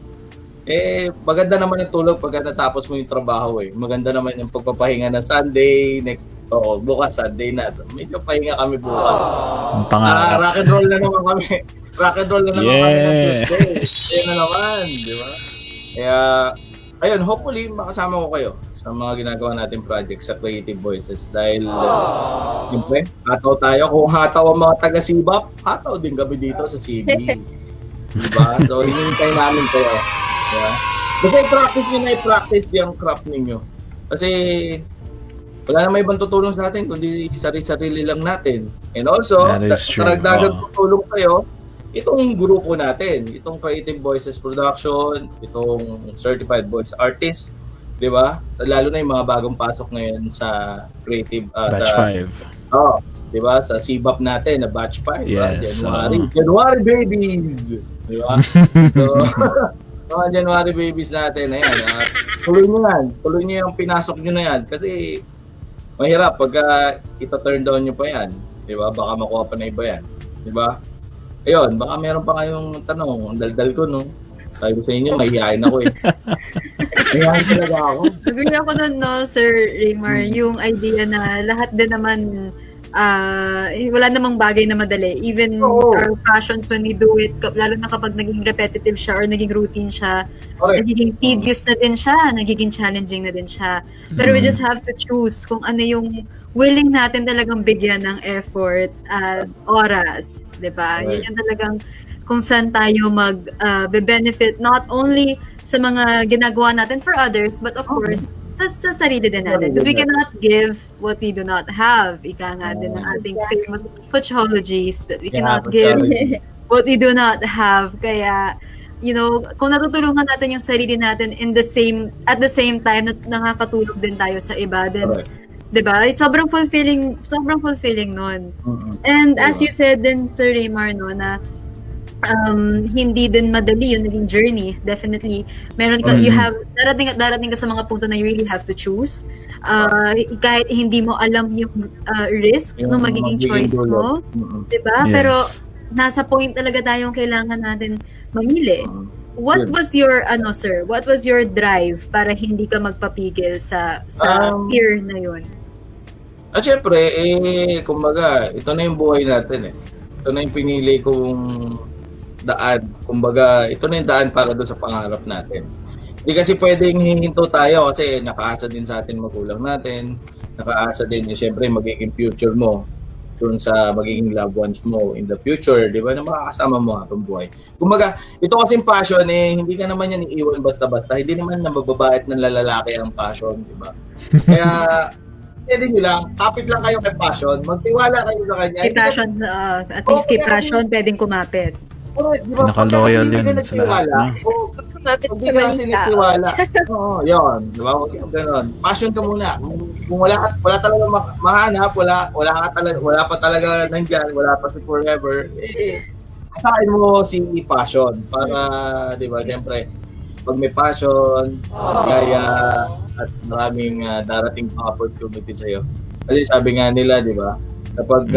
Maganda naman ang tulog pagka natapos mo yung trabaho eh. Maganda naman yung pagpapahinga na Sunday, bukas Sunday na. So, medyo pahinga kami bukas. Rock and roll na naman kami. Rock and roll na naman kami ng Tuesday. Ayan na naman, di ba? Kaya, ayun, hopefully makasama ko kayo sa mga ginagawa natin project sa Creative Voices dahil siyempre, hataw tayo. Kung hataw ang mga taga-Sibap, hataw din kami dito sa CB. Diba? So, hinihintay namin kayo. Yeah. Kasi practice nyo na i-practice yung craft ninyo. Kasi wala na may ibang tutulong sa atin kundi sarili-sarili lang natin. And also, karagdagan tutulong kayo itong grupo natin, itong Creative Voices Production, itong Certified Voice Artist, di ba? Lalo na yung mga bagong pasok ngayon sa Creative Batch 5. Di ba? Sa CBAP natin na Batch 5, yes, January babies. Di ba? So mga January babies natin, ayan. Tuloy nyo yung pinasok nyo na yan. Kasi mahirap pagka ita-turn down nyo pa yan. Diba? Baka makuha pa na iba yan. Diba? Ayun, baka meron pa kayong tanong. Ang daldal ko, no? Sabi ko sa inyo, mahihayin ako eh. Mahihayin talaga ako. Agree ako nun, no, Sir Reymar, yung idea na lahat din naman wala namang bagay na madali. Even our passions when we do it, lalo na kapag naging repetitive siya or naging routine siya, nagiging tedious na din siya, nagiging challenging na din siya. Pero we just have to choose kung ano yung willing natin talagang bigyan ng effort at oras. Diba? Yun yung talagang kung saan tayo mag-benefit not only sa mga ginagawa natin for others, but of course, sa sarili din natin. Because we cannot give what we do not have. Ika nga din ng ating famous puchologies that we cannot give what we do not have. Kaya, you know, kung natutulungan natin yung sarili natin at the same time na nakakatulog din tayo sa iba, then, diba? It's sobrang fulfilling nun. And as you said din, Sir Reymar, no, na hindi din madali yung naging journey. Definitely, meron ka, you have, darating ka sa mga punto na you really have to choose. Kahit hindi mo alam yung risk ng magiging choice mo. Diba? Yes. Pero, nasa point talaga tayong kailangan natin mamili. What was your, sir, what was your drive para hindi ka magpapigil sa fear na yun? At syempre, kumbaga, ito na yung buhay natin eh. Ito na yung pinili kong daan. Kumbaga, ito na yung daan para doon sa pangarap natin. Hindi kasi pwedeng hihinto tayo kasi nakaasa din sa atin magulang natin. Nakaasa din yung syempre magiging future mo doon sa magiging loved ones mo in the future, di ba? Na makakasama mo habang buhay. Kumbaga, ito kasing passion hindi ka naman yan iiwan basta-basta. Hindi naman nabababait ng lalaki ang passion, di ba? Kaya pwede nyo lang, kapit lang kayo kay passion, magtiwala kayo sa kanya. Kay passion, at least kay passion, pwedeng kumapit. Diba? Naka-loyal yun sa lahat. Kumapit sa maling tao. Oo, yun. Diba? Ganon. Passion ka muna. Kung wala talaga mahanap, wala pa talaga nandyan, wala pa si forever, asahin mo si passion. Para, di ba, siyempre, pag may passion, gaya, at maraming darating opportunity sa'yo. Kasi sabi nga nila, di ba, kapag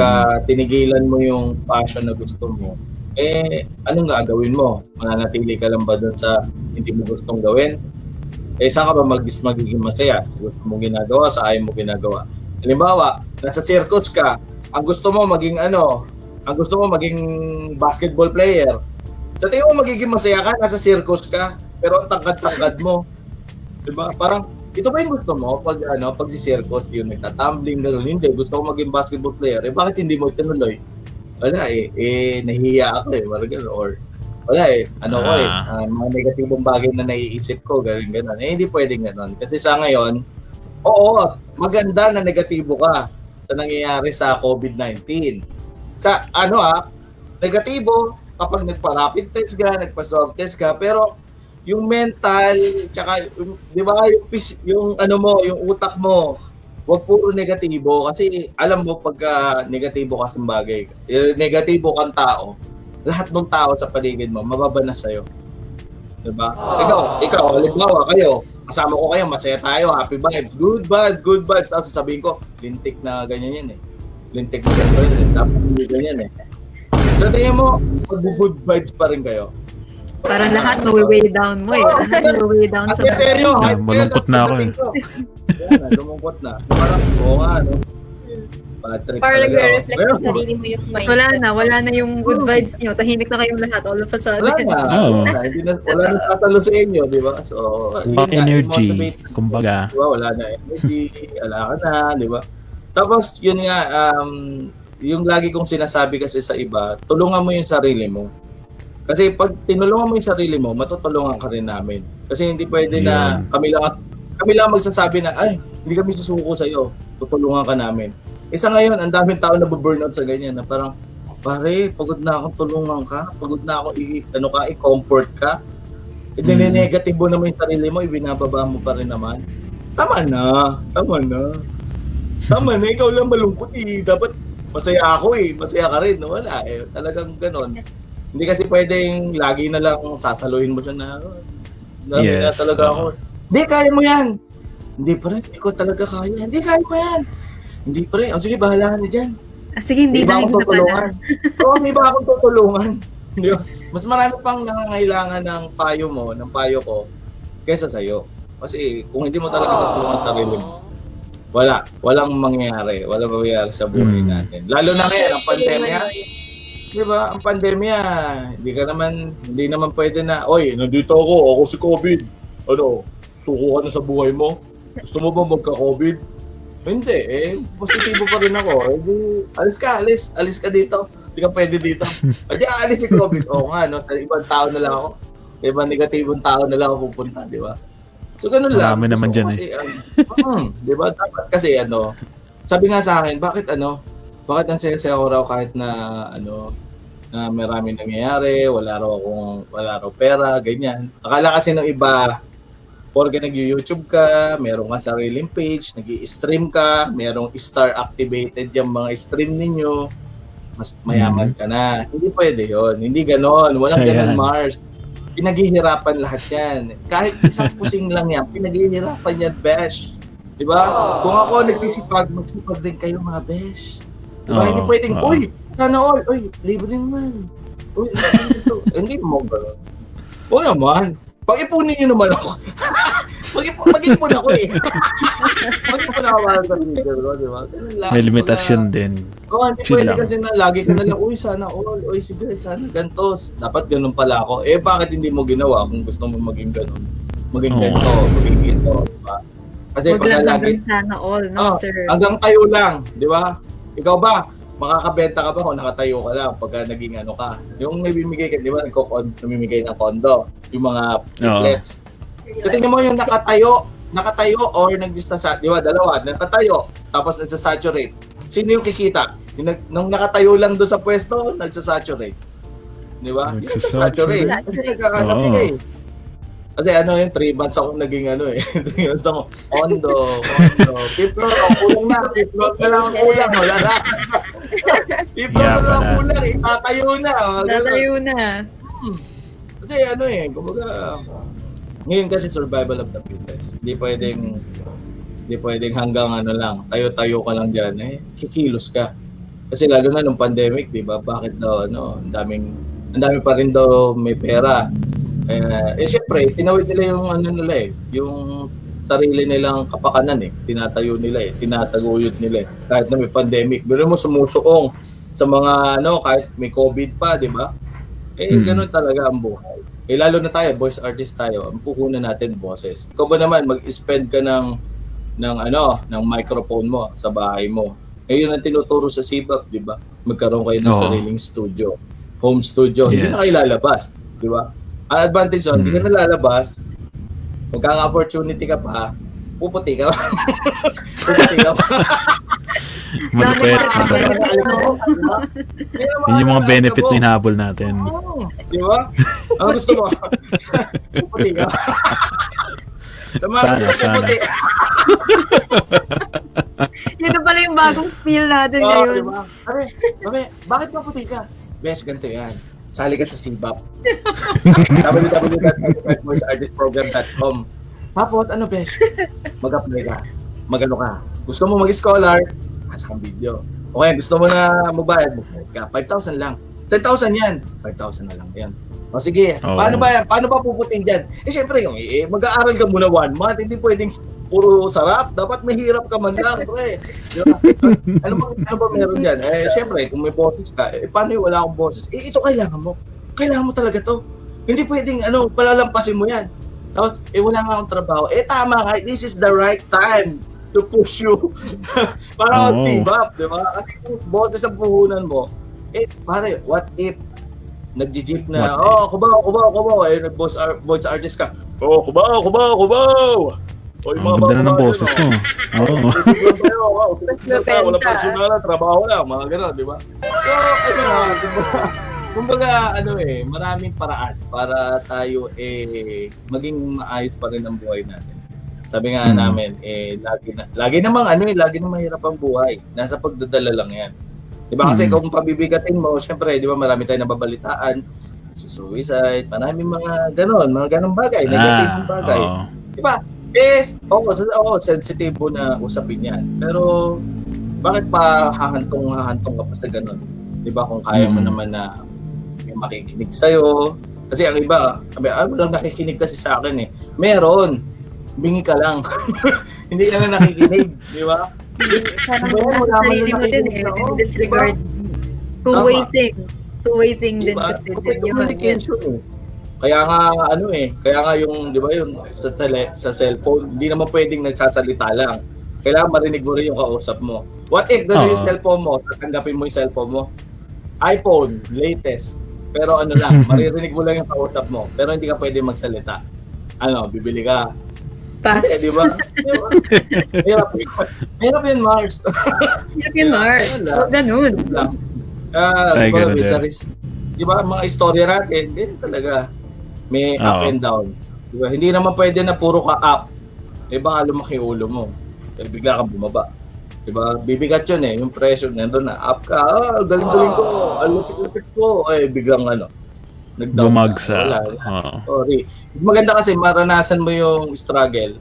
tinigilan mo yung passion na gusto mo, anong gagawin mo? Mananatili ka lang ba doon sa hindi mo gustong gawin? Saan ka ba magiging masaya? Sa gusto mong ginagawa, sa ayaw mo ginagawa. Halimbawa, nasa circus ka, ang gusto mo maging basketball player. Sa tingin mo magiging masaya ka, nasa circus ka, pero ang tangkad-tangkad mo. Diba? Parang, ito ba yung gusto mo? Pag si circus, yung nagtatumbling, gano'n, hindi. Gusto ko maging basketball player. Bakit hindi mo tinuloy? Wala nahihiya ako maragano, or wala mga negatibong bagay na naiisip ko, gano'n. Hindi pwedeng gano'n. Kasi sa ngayon, maganda na negatibo ka sa nangyayari sa COVID-19. Sa negatibo, kapag nagpa-rapid test ka, nagpa-swab test ka, pero yung mental, tsaka, di ba, yung utak mo, huwag puro negatibo kasi alam mo pagka negatibo ka sa bagay, negatibo kang tao, lahat ng tao sa paligid mo mababa na sa'yo. Diba? Ikaw, halimbawa kayo, kasama ko kayo, masaya tayo, happy vibes, good vibes, tapos sasabihin ko, lintik na ganyan yan lintik na ganyan, dapat hindi ganyan So tingin mo, good vibes pa rin kayo. Parang lahat mawi-weigh down mo eh. Lahat mawi-weigh down sa seryo, malungkot na ako eh. Yan, lumungkot na. Parang, oo nga, no? Bad trip Parang talaga. nagre-reflect sa sarili mo yung Tapos mindset. wala na yung good vibes niyo. Tahimik na kayong lahat all of a sudden. Wala na. Wala na sasalo sa inyo, di ba? So, Back energy, kumbaga. Diba? Wala na energy, wala ka na, di ba? Tapos, yun nga, yung lagi kong sinasabi kasi sa iba, tulungan mo yung sarili mo. Kasi pag tinulungan mo yung sarili mo, matutulungan ka rin namin. Kasi hindi pwede na kami lang magsasabi na, ay, hindi kami susuko sa'yo, tutulungan ka namin. Isa ngayon, ang daming tao na burnout sa ganyan, na parang, pare, pagod na akong tulungan ka, pagod na ako i-comfort ka. Negative mo naman yung sarili mo, ibinababa mo pa rin naman. Tama na, ikaw lang malungkot eh. Dapat masaya ako eh, masaya ka rin. Wala eh, talagang ganon. Hindi kasi pwedeng lagi na lang sasaluhin mo siya na na talaga ako. Hindi, kaya mo yan. Hindi pa rin, hindi ko talaga kaya. Hindi, kaya mo yan. Hindi pa rin. O sige, bahala ka na dyan. Sige, hindi na akong tutulungan. Oo, may iba akong tutulungan. Mas marami pang nangangailangan ng payo mo, ng payo ko, kaysa sa'yo. Kasi kung hindi mo talaga tutulungan sa sarili mo, walang mangyayari sa buhay natin. Lalo na ngayon, ang pandemya. Di ba? Ang pandemya, hindi naman pwede na, oy, nandito ako si COVID. Ano, suko ka na sa buhay mo? Gusto mo ba magka-COVID? Hindi, positibo pa rin ako. Alis ka dito. Hindi ka pwede dito. Alis si COVID. Oo nga, no? Sa ibang tao na lang ako. Ibang negatibong tao na lang ako pupunta, di ba? So, ganun lang. Marami naman dyan kasi, di ba? Dapat kasi, sabi nga sa akin, bakit ang saya-saya ko raw kahit na, na maraming nangyayari, wala raw pera, ganyan. Akala kasi ng iba, porke nag-YouTube ka, meron ka sariling page, nag-i-stream ka, merong star activated yung mga stream ninyo, mas mayaman ka na. Hindi pwede yon, hindi ganon, walang ganon Mars. Pinaghihirapan lahat yan. Kahit isang pusing lang yan, pinaghihirapan yan, besh. Diba? Kung ako magsipag din kayo mga besh. Diba? Hindi pwedeng, uy, sana all, uy, libre naman. Uy, hindi mo gano'n. O naman, pag-ipunin nyo naman ako. Pag-ipon ako eh. Pag-ipon ako para sa leader ko, di ba? May limitasyon din. Hindi pwede kasi na lagi ko na lang, uy, sana all, uy, sige, sana gantos. Dapat ganun pala ako. Bakit hindi mo ginawa kung gusto mo maging ganun? Maging ganito, maging ito, di ba? Kasi pag lagi, sana all, no, sir? Hanggang tayo lang, di ba? Ikaw ba? Makakabenta ka ba kung nakatayo ka lang pagka naging ka? Yung nabimigay ka, di ba, namimigay ng kondo, yung mga triplets. So tingnan mo yung nakatayo or di ba, dalawa, nakatayo, tapos nagsasaturate. Sino yung kikita? Nung nakatayo lang doon sa pwesto, nagsasaturate. Di ba? Yung nagsasaturate. Kasi nagkakapigay. Kasi yung 3 months akong naging 3 months ako, kondo. Fifth floor, kulang na. Fifth floor na lang kulang. Wala na. Fifth floor na lang kulang. Itatayo na. Kasi kumbaga, ngayon kasi survival of the fittest. Hindi pwedeng hanggang lang, tayo-tayo ka lang dyan, kikilos ka. Kasi lalo na nung pandemic, di ba? Bakit daw, ang dami pa rin daw may pera. Siyempre, tinawid nila yung yung sarili nilang kapakanan tinatayo nila tinataguyod nila kahit na may pandemic. Pero mo sumusuong sa mga kahit may COVID pa, di ba? Ganun talaga ang buhay. Lalo na tayo, voice artist tayo, ang puhunan natin boses. Ikaw ba naman mag-spend ka ng microphone mo sa bahay mo? Yun ang tinuturo sa CBAP, di ba? Magkaroon kayo ng sariling studio, home studio. Hindi na kayo lalabas, di ba? Ang advantage hindi ka nalalabas, magkaka-opportunity ka pa, puputi ka pa. Yun yung mga benefit na hinahabol natin. Di ba? Ang gusto mo, puputi ka. Sana. Ito pala yung bagong spiel natin ngayon. Diba? Bakit maputi ka? Besh, ganito yan. Sali ka sa CBAP. www.voiceartistprogram.com. Tapos, Besh? Mag-apply ka. Mag-ano ka. Gusto mo mag-scholar? Asa kang video. Okay, gusto mo na magbayad ka. 5,000 lang. 10,000 yan. 5,000 na lang yan. O sige, Oo. paano ba puputin dyan? Syempre, mag-aaral ka muna 1 month, hindi pwedeng puro sarap, dapat mahirap ka man lang, pre. Diba? ano ba meron dyan? Syempre, kung may boses ka, paano yung wala akong boses? Ito kailangan mo talaga to. Hindi pwedeng, palalampasin mo yan. Tapos, wala nga akong trabaho. Tama nga, this is the right time to push you para mag-save up, di ba? Kasi kung boses ang puhunan mo, pare, what if nag-jeep na, kubaw, nag-voice artist ka, kubaw. Ang ganda na ng boses mo. Oo. Wala personal, trabaho lang, mga gano'n, di ba? So, kumbaga, maraming paraan para tayo maging maayos pa rin ang buhay natin. Sabi nga namin, lagi namang mahirap ang buhay. Nasa pagdadala lang yan. Diba kasi kung pabibigatin mo, syempre, di ba marami tayong nababalitaan, suicide, maraming mga ganong bagay, negative bagay. Diba? Yes, sensitive na usapin yan. Pero, bakit pa hahantong ka pa sa ganon? Diba kung kaya mo naman na may makikinig sa'yo? Kasi ang iba, walang nakikinig kasi sa akin meron, bingi ka lang. Hindi ka na nakikinig, di ba? Parang nasa sarili mo din disregard. Two-way thing din diba? kasi Okay, din communication Kaya nga yung, di ba yun, sa cellphone, hindi naman pwedeng nagsasalita lang. Kailangan marinig mo rin yung kausap mo. What if gano'n yung cellphone mo, tatanggapin mo yung cellphone mo? iPhone, latest. Pero maririnig mo lang yung kausap mo. Pero hindi ka pwede magsalita. Bibili ka. Pass. Di ba? Hirap yun, Mars. Ganun. Di ba, mga istorya natin, ganyan talaga. May up and down. Di ba? Hindi naman pwede na puro ka up. Baka lumaki ulo mo. Pero bigla kang bumaba. Di ba? Bibigat yun yung pressure nandun na. Up ka, galing-galing ko, lupit-lupit ko. Biglang bumagsak. Sorry. Maganda kasi maranasan mo yung struggle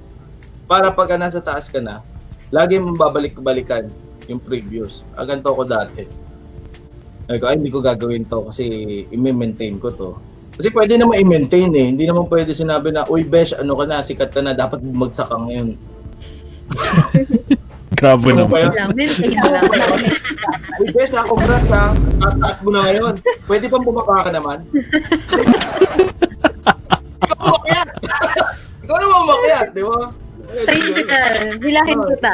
para pagka nasa taas ka na, lagi mong babalik-balikan yung previous. Ganito ko dati. Hindi ko gagawin to kasi i-maintain ko to. Kasi pwede naman i-maintain Hindi naman pwede sinabi na, uy besh, ka na, sikat ka na, dapat bumagsak ka ngayon. Grabe naman. Uy besh, congrats ha. Taas mo na ngayon. Pwede bang bumaba ka naman? Ikaw naman umakyat, di ba? Hilahin kita.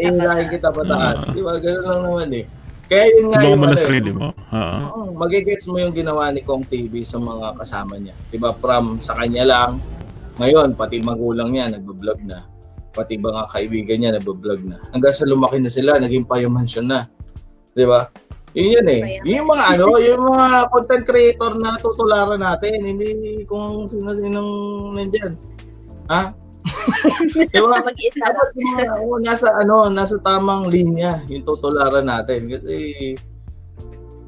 Hilahin kita pataas. Di ba? Ganun lang naman Kaya yun nga yung sarili mo. Magigets mo yung ginawa ni Kong TV sa mga kasama niya. Di ba? From sa kanya lang, ngayon, pati magulang niya, nagbablog na. Pati mga kaibigan niya, nagbablog na. Hanggang sa lumaki na sila, naging Pau Mansion na. Di ba? Yun yung mga yung mga content creator na tutularan natin, hindi kung sino-sinong nandiyan. Ha? Diba? Nasa tamang linya yung tutularan natin kasi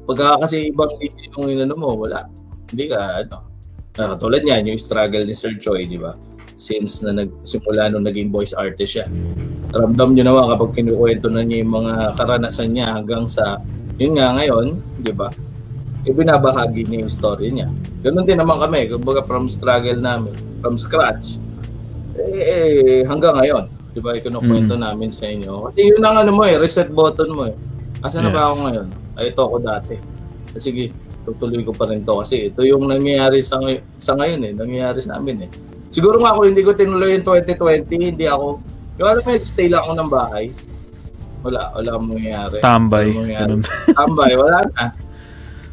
kasi ibang linya yung mo, wala. Hindi ka katulad niyan yung struggle ni Sir Choi, di ba? Since na nagsimula nung naging voice artist siya. Ramdam niyo naman kapag kinukwento na niya yung mga karanasan niya hanggang sa yun nga ngayon, di ba? Binabahagi niya yung story niya. Ganun din naman kami, kumbaga from struggle namin, from scratch. Hanggang ngayon, di ba? Kinukwento namin sa inyo. Kasi yun ang reset button mo Asa na ba ako ngayon? Ito ako dati. Sige, tutuloy ko pa rin to kasi ito yung nangyayari sa ngayon nangyayari sa amin Siguro nga ako hindi ko tinuloy yung 2020, hindi ako, stay lang ako ng bahay. Wala mangyayari. Tambay. Tambay, wala na.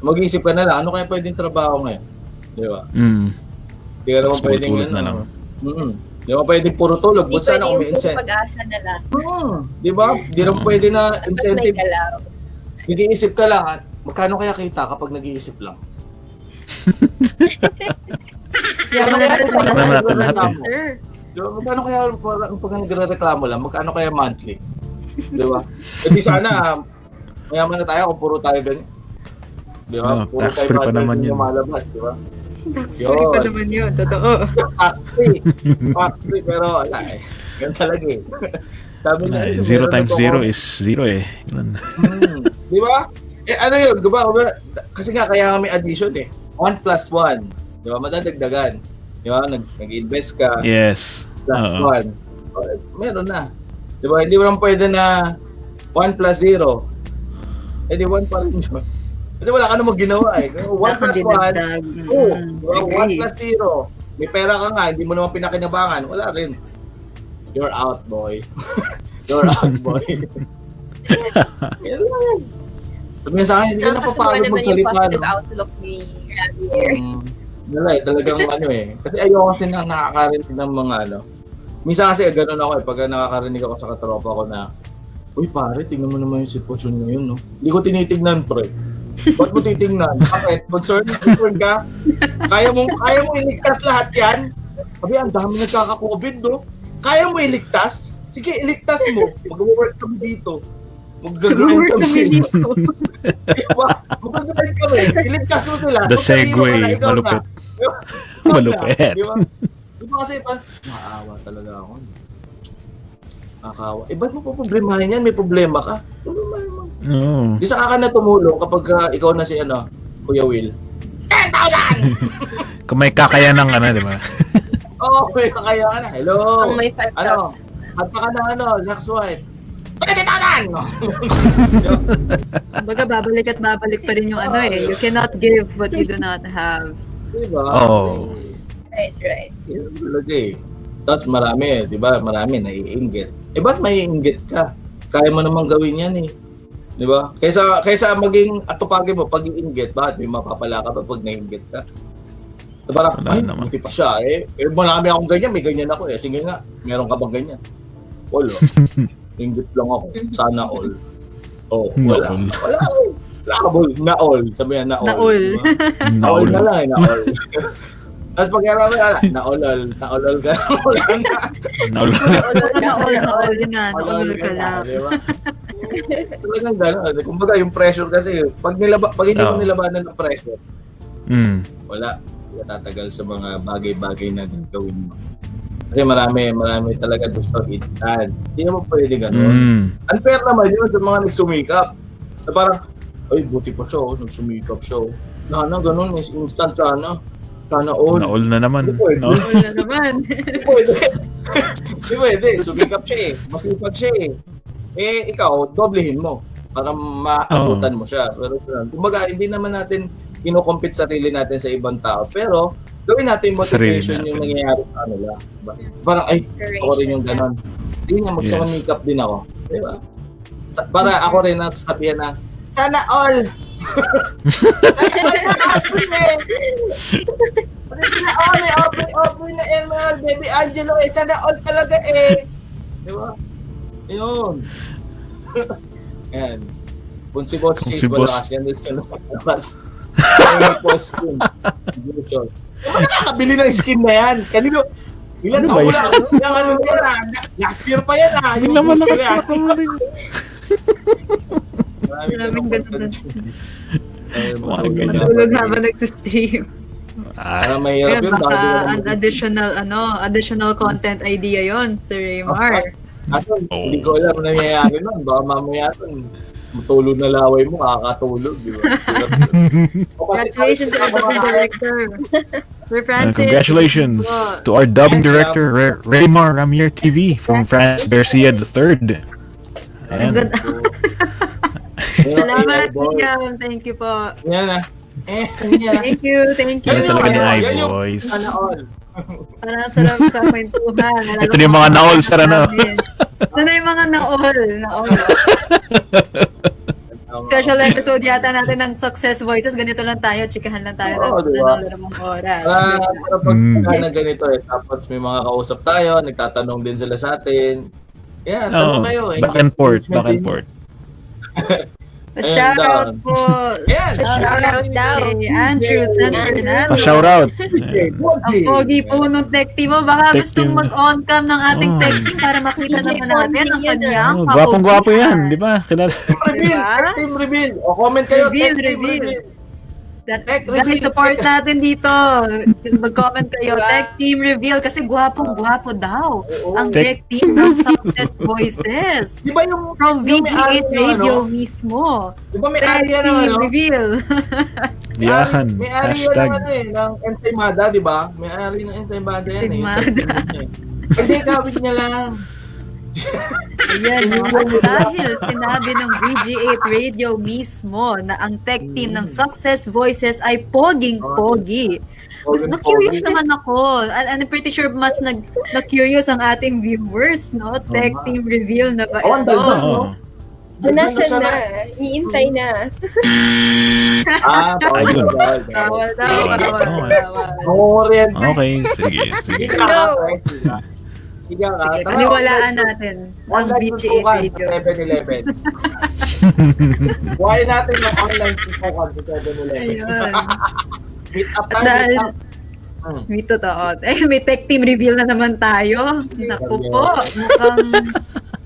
Mag-iisip ka na lang, ano kaya pwedeng trabaho ngayon? Di ba? Hindi ka naman pwedeng Di ba pwedeng puro tulog? Ba't sana kung may incentive? Pag-asa na lang. Di ba? Di naman pwede na incentive. Nag-iisip ka lang, magkano kaya kita kapag nag-iisip lang? Magkano kaya pag nagre-reklamo lang, magkano kaya monthly? Di ba? Di sana, mayaman na tayo kung puro tayo ganyan. Di ba? Tax free pa naman yun. Lumalabas, di ba? Tax free pa naman yun, totoo. Tax free, pero wala Yan talaga Sabi na, 0 times 0 is 0 Di ba? ano yun, diba? Kasi nga, kaya may addition 1 plus 1. Diba? Madadagdagan. Diba? Nag-invest ka. Yes. Plus 1. Meron na. Diba? Hindi mo lang pwede na 1 plus 0. Di 1 pa rin yun. Kasi wala ka namang ginawa 1 plus 1. 1 plus 0. May pera ka nga, hindi mo naman pinakinabangan. Wala rin. You're out, boy. You're out, boy. Yan lang. Sabi nga sa akin, hindi ka napapagod magsalita. Yung positive outlook ni Ramyer. Talagang Kasi ayoko kasi nang nakakarinig ng mga Minsan kasi gano'n ako pag nakakarinig ako sa katropa ko na, uy pare, tingnan mo naman yung sitwasyon ngayon, no? Hindi ko tinitignan, pre. Ba't mo titignan? Bakit? Concern ka? Kaya mo iligtas lahat yan? Sabi, ang dami nagkaka-COVID, no? Kaya mo iligtas? Sige, iligtas mo. Mag-work kami dito. Mag-grind kami dito. Diba? Mag-grind kami. Iligtas mo sila. The segue, malupit. Malupit. Diba kasi maawa talaga ako. Nakakawa. Ba't mo po problemahin yan? May problema ka? Problemahin mo. Di saka ka na tumulong kapag ikaw na si Kuya Will. 10,000! Kung may kakayanan ka na, di ba? Oo, may kakayanan. Hello. Kung may 5,000. Hanta ka na next wife. 20,000! Baga babalik at babalik pa rin yung You cannot give what you do not have. Diba? Oh. Right. Yun talaga Tapos marami, di ba? Marami naiinggit. Ba't maiinggit ka? Kaya mo namang gawin yan Di ba? Kaysa maging atupagin mo pag-iinggit, bakit may mapapala ka pa pag naiinggit ka? So, parang, buti pa siya marami akong ganyan, may ganyan ako Sige nga, meron ka bang ganyan? Wala. Inggit lang ako. Sana all. Wala. Na all. Sabi yan, na all. Na all na lang na all. Tapos pag yarami ka naolol ka na, wala na. Naolol ka lang. Talagang gano'n. Kumbaga yung pressure kasi, pag hindi mo nilabanan ng pressure, wala tatagal sa mga bagay-bagay na gagawin mo. Kasi marami talaga gusto instant. Hindi naman pwede gano'n. Unfair naman yun sa mga nagsumikap. Na parang, ay buti pa siya, nagsumikap siya. Gano'n, instant sana. Sana all. Na-all na naman. Hindi pwede. Sumikap siya masipag siya ikaw, doblehin mo para maabutan mo siya. Pero kumbaga, hindi naman natin kino-compete sarili natin sa ibang tao. Pero, gawin natin motivation yung nangyayari sa kanila. Parang, ako rin yung ganon. Hindi nga, magsamamikap din ako. Diba? Para ako rin nasasabihan na, sana all! Sana all, may na Emerald, Baby Angelo, sana all talaga diba? Yun. Ayan. Kung si Boss Cheese, wala kasi yan dito na mas. May post skin. Nakakabili ng skin na yan. Kanino, ilan taon wala yung last year pa yan yung naman yan. Maraming ganun. Matulog habang nagsistream. Mahirap yun. Baka additional content idea yon Sir Reymar. Hindi ko alam nangyayari nun. Baka mamaya nun, matulog na laway mo, kakatulog. Congratulations to our dubbing director. Sir Francis. Congratulations to our dubbing director, Reymar Ramyer TV from Francis Garcia III. Ayan. Salamat, Simeon. Thank you po. Yan Thank you. Yan talaga ni iBoys. Parang sarap sa kwentuhan. Ito na yung mga na-all sa Ito na yung mga na-all. Special episode yata natin ng Success Voices. Ganito lang tayo. Chikahan lang tayo ng lamang oras. Pag ganito tapos may mga kausap tayo, nagtatanong din sila sa atin. Tanong kayo. Back and forth. Shout out po. Shout out daw. Andrew Santos. Shout out. Ang pogi po nung tech team mo. Baka gustong mag-on cam ng ating tech team para makita naman natin ang kanyang Gwapong-gwapo yan, di ba? Reveal. Team reveal. O comment kayo. Reveal. Tech Guys, reveal. support natin dito. Mag-comment kayo. Wow. Tech Team Reveal kasi gwapong-gwapo daw. Oo. Ang Tech Team ng Success Voices. Di ba yung From yung may-ari VG8 ng Radio ano? mismo. Di ba may Tech ari yan ng Team ano? Reveal. Yan. May ari yan Hashtag. ng ano eh, ng ensaymada, di ba? May ari ng ensaymada yan eh. Ensaymada. Hindi, kapit niya lang. Ayan, no? At dahil sinabi ng VG8 Radio mismo na ang tech team ng Success Voices ay poging-pogi. Gusto curious naman ako. And I'm pretty sure mas na-curious ang ating viewers, no? Tech team reveal na ba Oh, ang ito? daldal, no? Nasaan na? Niintay na. Ayun. Bawal daw. Okay, sige. Sige ka. Sige, paniwalaan natin ang Online VG8 tutukan Radio. sa 7-Eleven. Buhayin natin ng online tutukan sa 7-Eleven. Ayun. Meet up At tayo, dahil, meet up. may totoo. May tech team reveal na naman tayo. Naku po, mukhang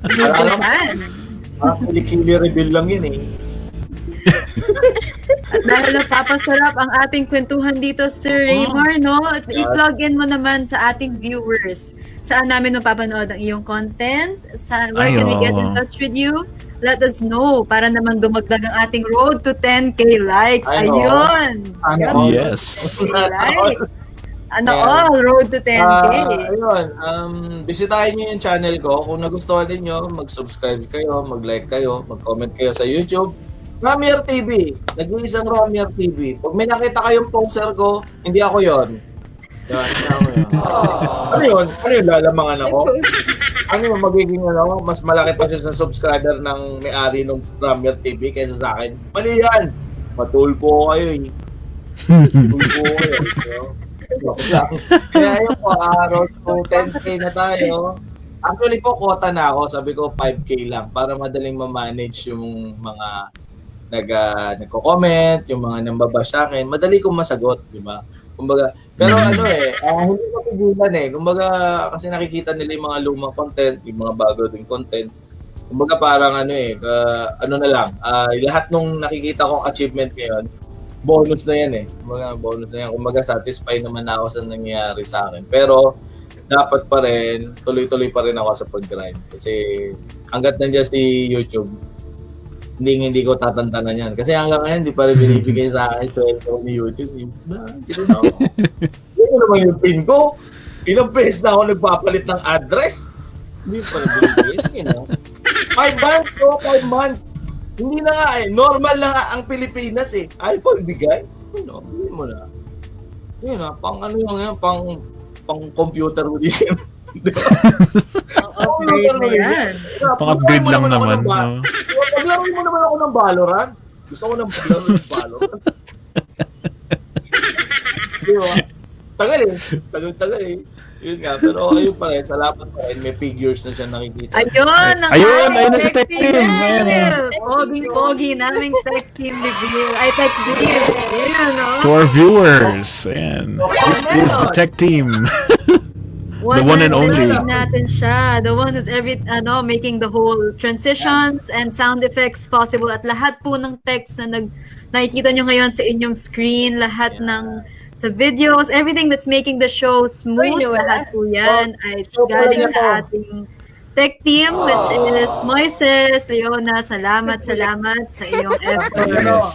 lubukan. Kilikili reveal lang yun eh. At dahil napapasarap ang ating kwentuhan dito, Sir Reymar, no? I-plug in mo naman sa ating viewers. Saan namin mapapanood ang iyong content? Where can we get in touch with you? Let us know para naman dumagdag ang ating road to 10K likes. Ayun! Yes. 10K likes. Road to 10K. Ayun, bisitahin nyo yung channel ko. Kung nagustuhan ninyo, mag-subscribe kayo, mag-like kayo, mag-comment kayo sa YouTube. Ramyer TV. Nag-iisang Ramyer TV. Pag may nakita kayong poster ko, hindi ako yon. Yan, hindi ako yun. Ano yun? Ano yun? Lalamangan ako? Ano yung magiging mas malaki pa siya sa subscriber ng may-ari ng Ramyer TV kaysa sa akin? Mali yan! Matulpo kayo eh. Matulpo kayo. Kaya yun po, road to 10K na tayo. Actually po, quota na ako. Sabi ko 5K lang para madaling ma-manage yung mga nagko-comment, yung mga nambabash sa akin. Madali kong masagot, di ba? Kumbaga, pero hindi ko pigilan eh. Kumbaga, kasi nakikita nila yung mga lumang content, yung mga bago din content. Kumbaga parang na lang, lahat nung nakikita kong achievement ngayon, bonus na yan eh. Kumbaga, bonus na yan. Kumbaga, satisfied naman ako sa nangyayari sa akin. Pero, dapat pa rin, tuloy-tuloy pa rin ako sa pag-grind. Kasi, hanggat nandiyan si YouTube, hindi ko tatantanan yan. Kasi hanggang ngayon, hindi pa rin binibigay sa akin sweldo ni YouTube. Sige na ako. Hindi naman yung pin ko. Ilang beses na ako nagpapalit ng address. Hindi pa rin binibigay. Sige na. 5 months ko, 5 months. Hindi na nga eh. Normal na nga ang Pilipinas eh. Ayaw pa ibigay. Ano, hindi mo na. Yun na, pang ano lang yan, pang computer mo din. Upgrade na yan. Pang-upgrade lang naman. Paglaro mo naman ako ng Valorant. Gusto ko ng paglaro ng Valorant. Diba? Tagal eh. Yun nga, pero ayun pa rin, salamat pa rin, may figures na siya nakikita. Ayun na si Tech Team. Pogi naming Tech Team reveal. Ay, Tech Reveal. Ayan, no? To our viewers, ayan. This is the Tech Team. The one and only. Natin siya. The one who's making the whole transitions and sound effects possible. At lahat po ng text na nakikita nyo ngayon sa inyong screen, lahat ng sa videos, everything that's making the show smooth, lahat po yan ay galing sa ating tech team, which is Moises, Leona, salamat sa iyong effort.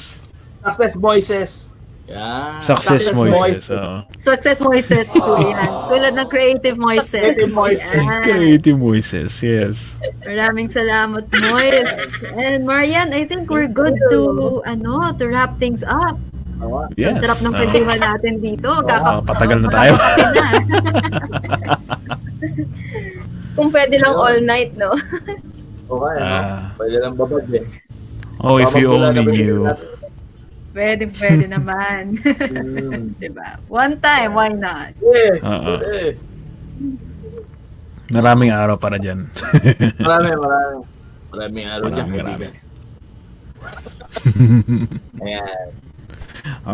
Success Voices. Yeah. Success Moises. Success Moises po yan. Tulad ng Creative Moises. Creative Moises, yes. Maraming salamat, Moy. And Marianne, I think we're good to wrap things up. Yes. Sarap ng kwentuhan natin dito. Patagal na tayo. Kung pwede lang all night, no? Okay, pwede lang babad eh. Oh, if you only knew. Pwede naman. Diba? One time, why not? Maraming araw para dyan. Maraming araw dyan, kaibigan. Ayan.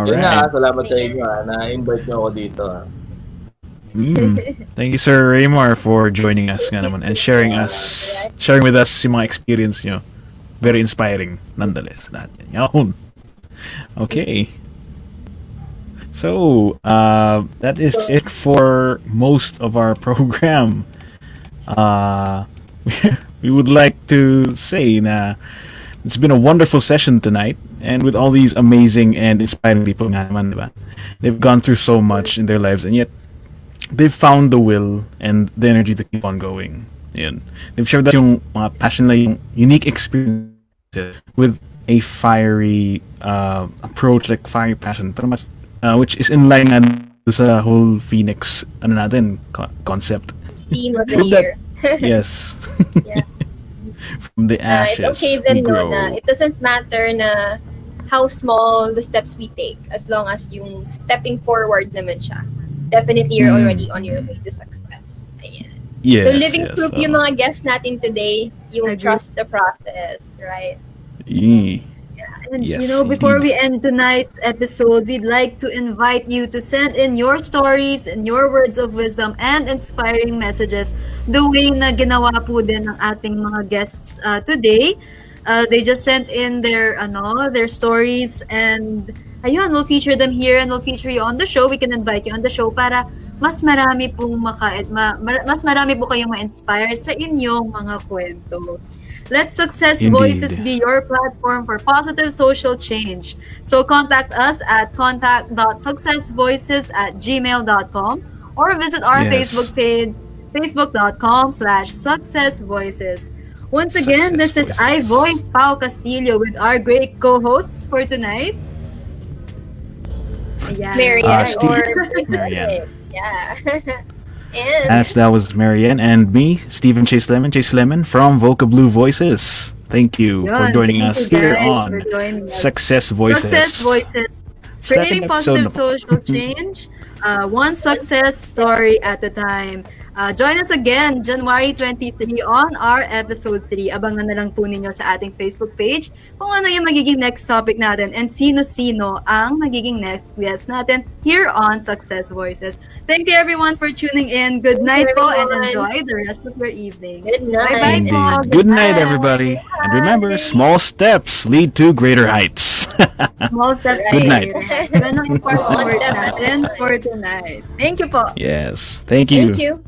Yun na, salamat sa inyo na-invite nyo ako dito. Thank you, Sir Reymar, for joining us nga naman and sharing with us yung mga experience nyo. Very inspiring, nonetheless. Yun. Okay. So, that is it for most of our program. We would like to say na it's been a wonderful session tonight, and with all these amazing and inspiring people nga naman, diba? They've gone through so much in their lives, and yet they've found the will and the energy to keep on going. Yun. They've shared that yung mga passion, like yung unique experience with a fiery approach, like fiery passion, pero much, which is in line sa whole Phoenix concept. Theme of the year. Yes. Yeah. From the ashes, it's okay we then grow. no, na it doesn't matter na how small the steps we take, as long as yung stepping forward naman siya. Definitely you're already on your way to success. Ayan. Yes, So living yes, proof yung mga guests natin today, yung Agree. trust the process, right? Yeah. And Yes, before indeed. we end tonight's episode, we'd like to invite you to send in your stories and your words of wisdom and inspiring messages the way na ginawa po din ng ating mga guests today. They just sent in their stories, and ayun, we'll feature them here and we'll feature you on the show. We can invite you on the show para mas marami pong mas marami po kayong ma-inspire sa inyong mga kwento. Let Success Indeed. Voices be your platform for positive social change. So contact us at contact.successvoices@gmail.com or visit our Yes. Facebook page, facebook.com/successvoices. Once again, this is I Voice Pau Castillo with our great co-hosts for tonight. Ayan. Marianne or Marianne. Yeah. And As that was Marianne and me, Stephen Chase Lemon from Voca Blue Voices. Thank you for Yun, joining thank us you here guys on for joining us. Success Voices. Success Voices. Second Creating episode positive na po. social change, one success story at a time. Join us again January 23 on our episode 3. Abangan na lang po ninyo sa ating Facebook page kung ano yung magiging next topic natin and sino-sino ang magiging next guest natin here on Success Voices. Thank you everyone for tuning in. Good night po and enjoy the rest of your evening. Good night. Bye-bye po. Indeed. Good night, everybody. And remember, small steps lead to greater heights. Small steps. Good night. Ganun yung part of work natin for tonight. Thank you po. Yes. Thank you. thank you.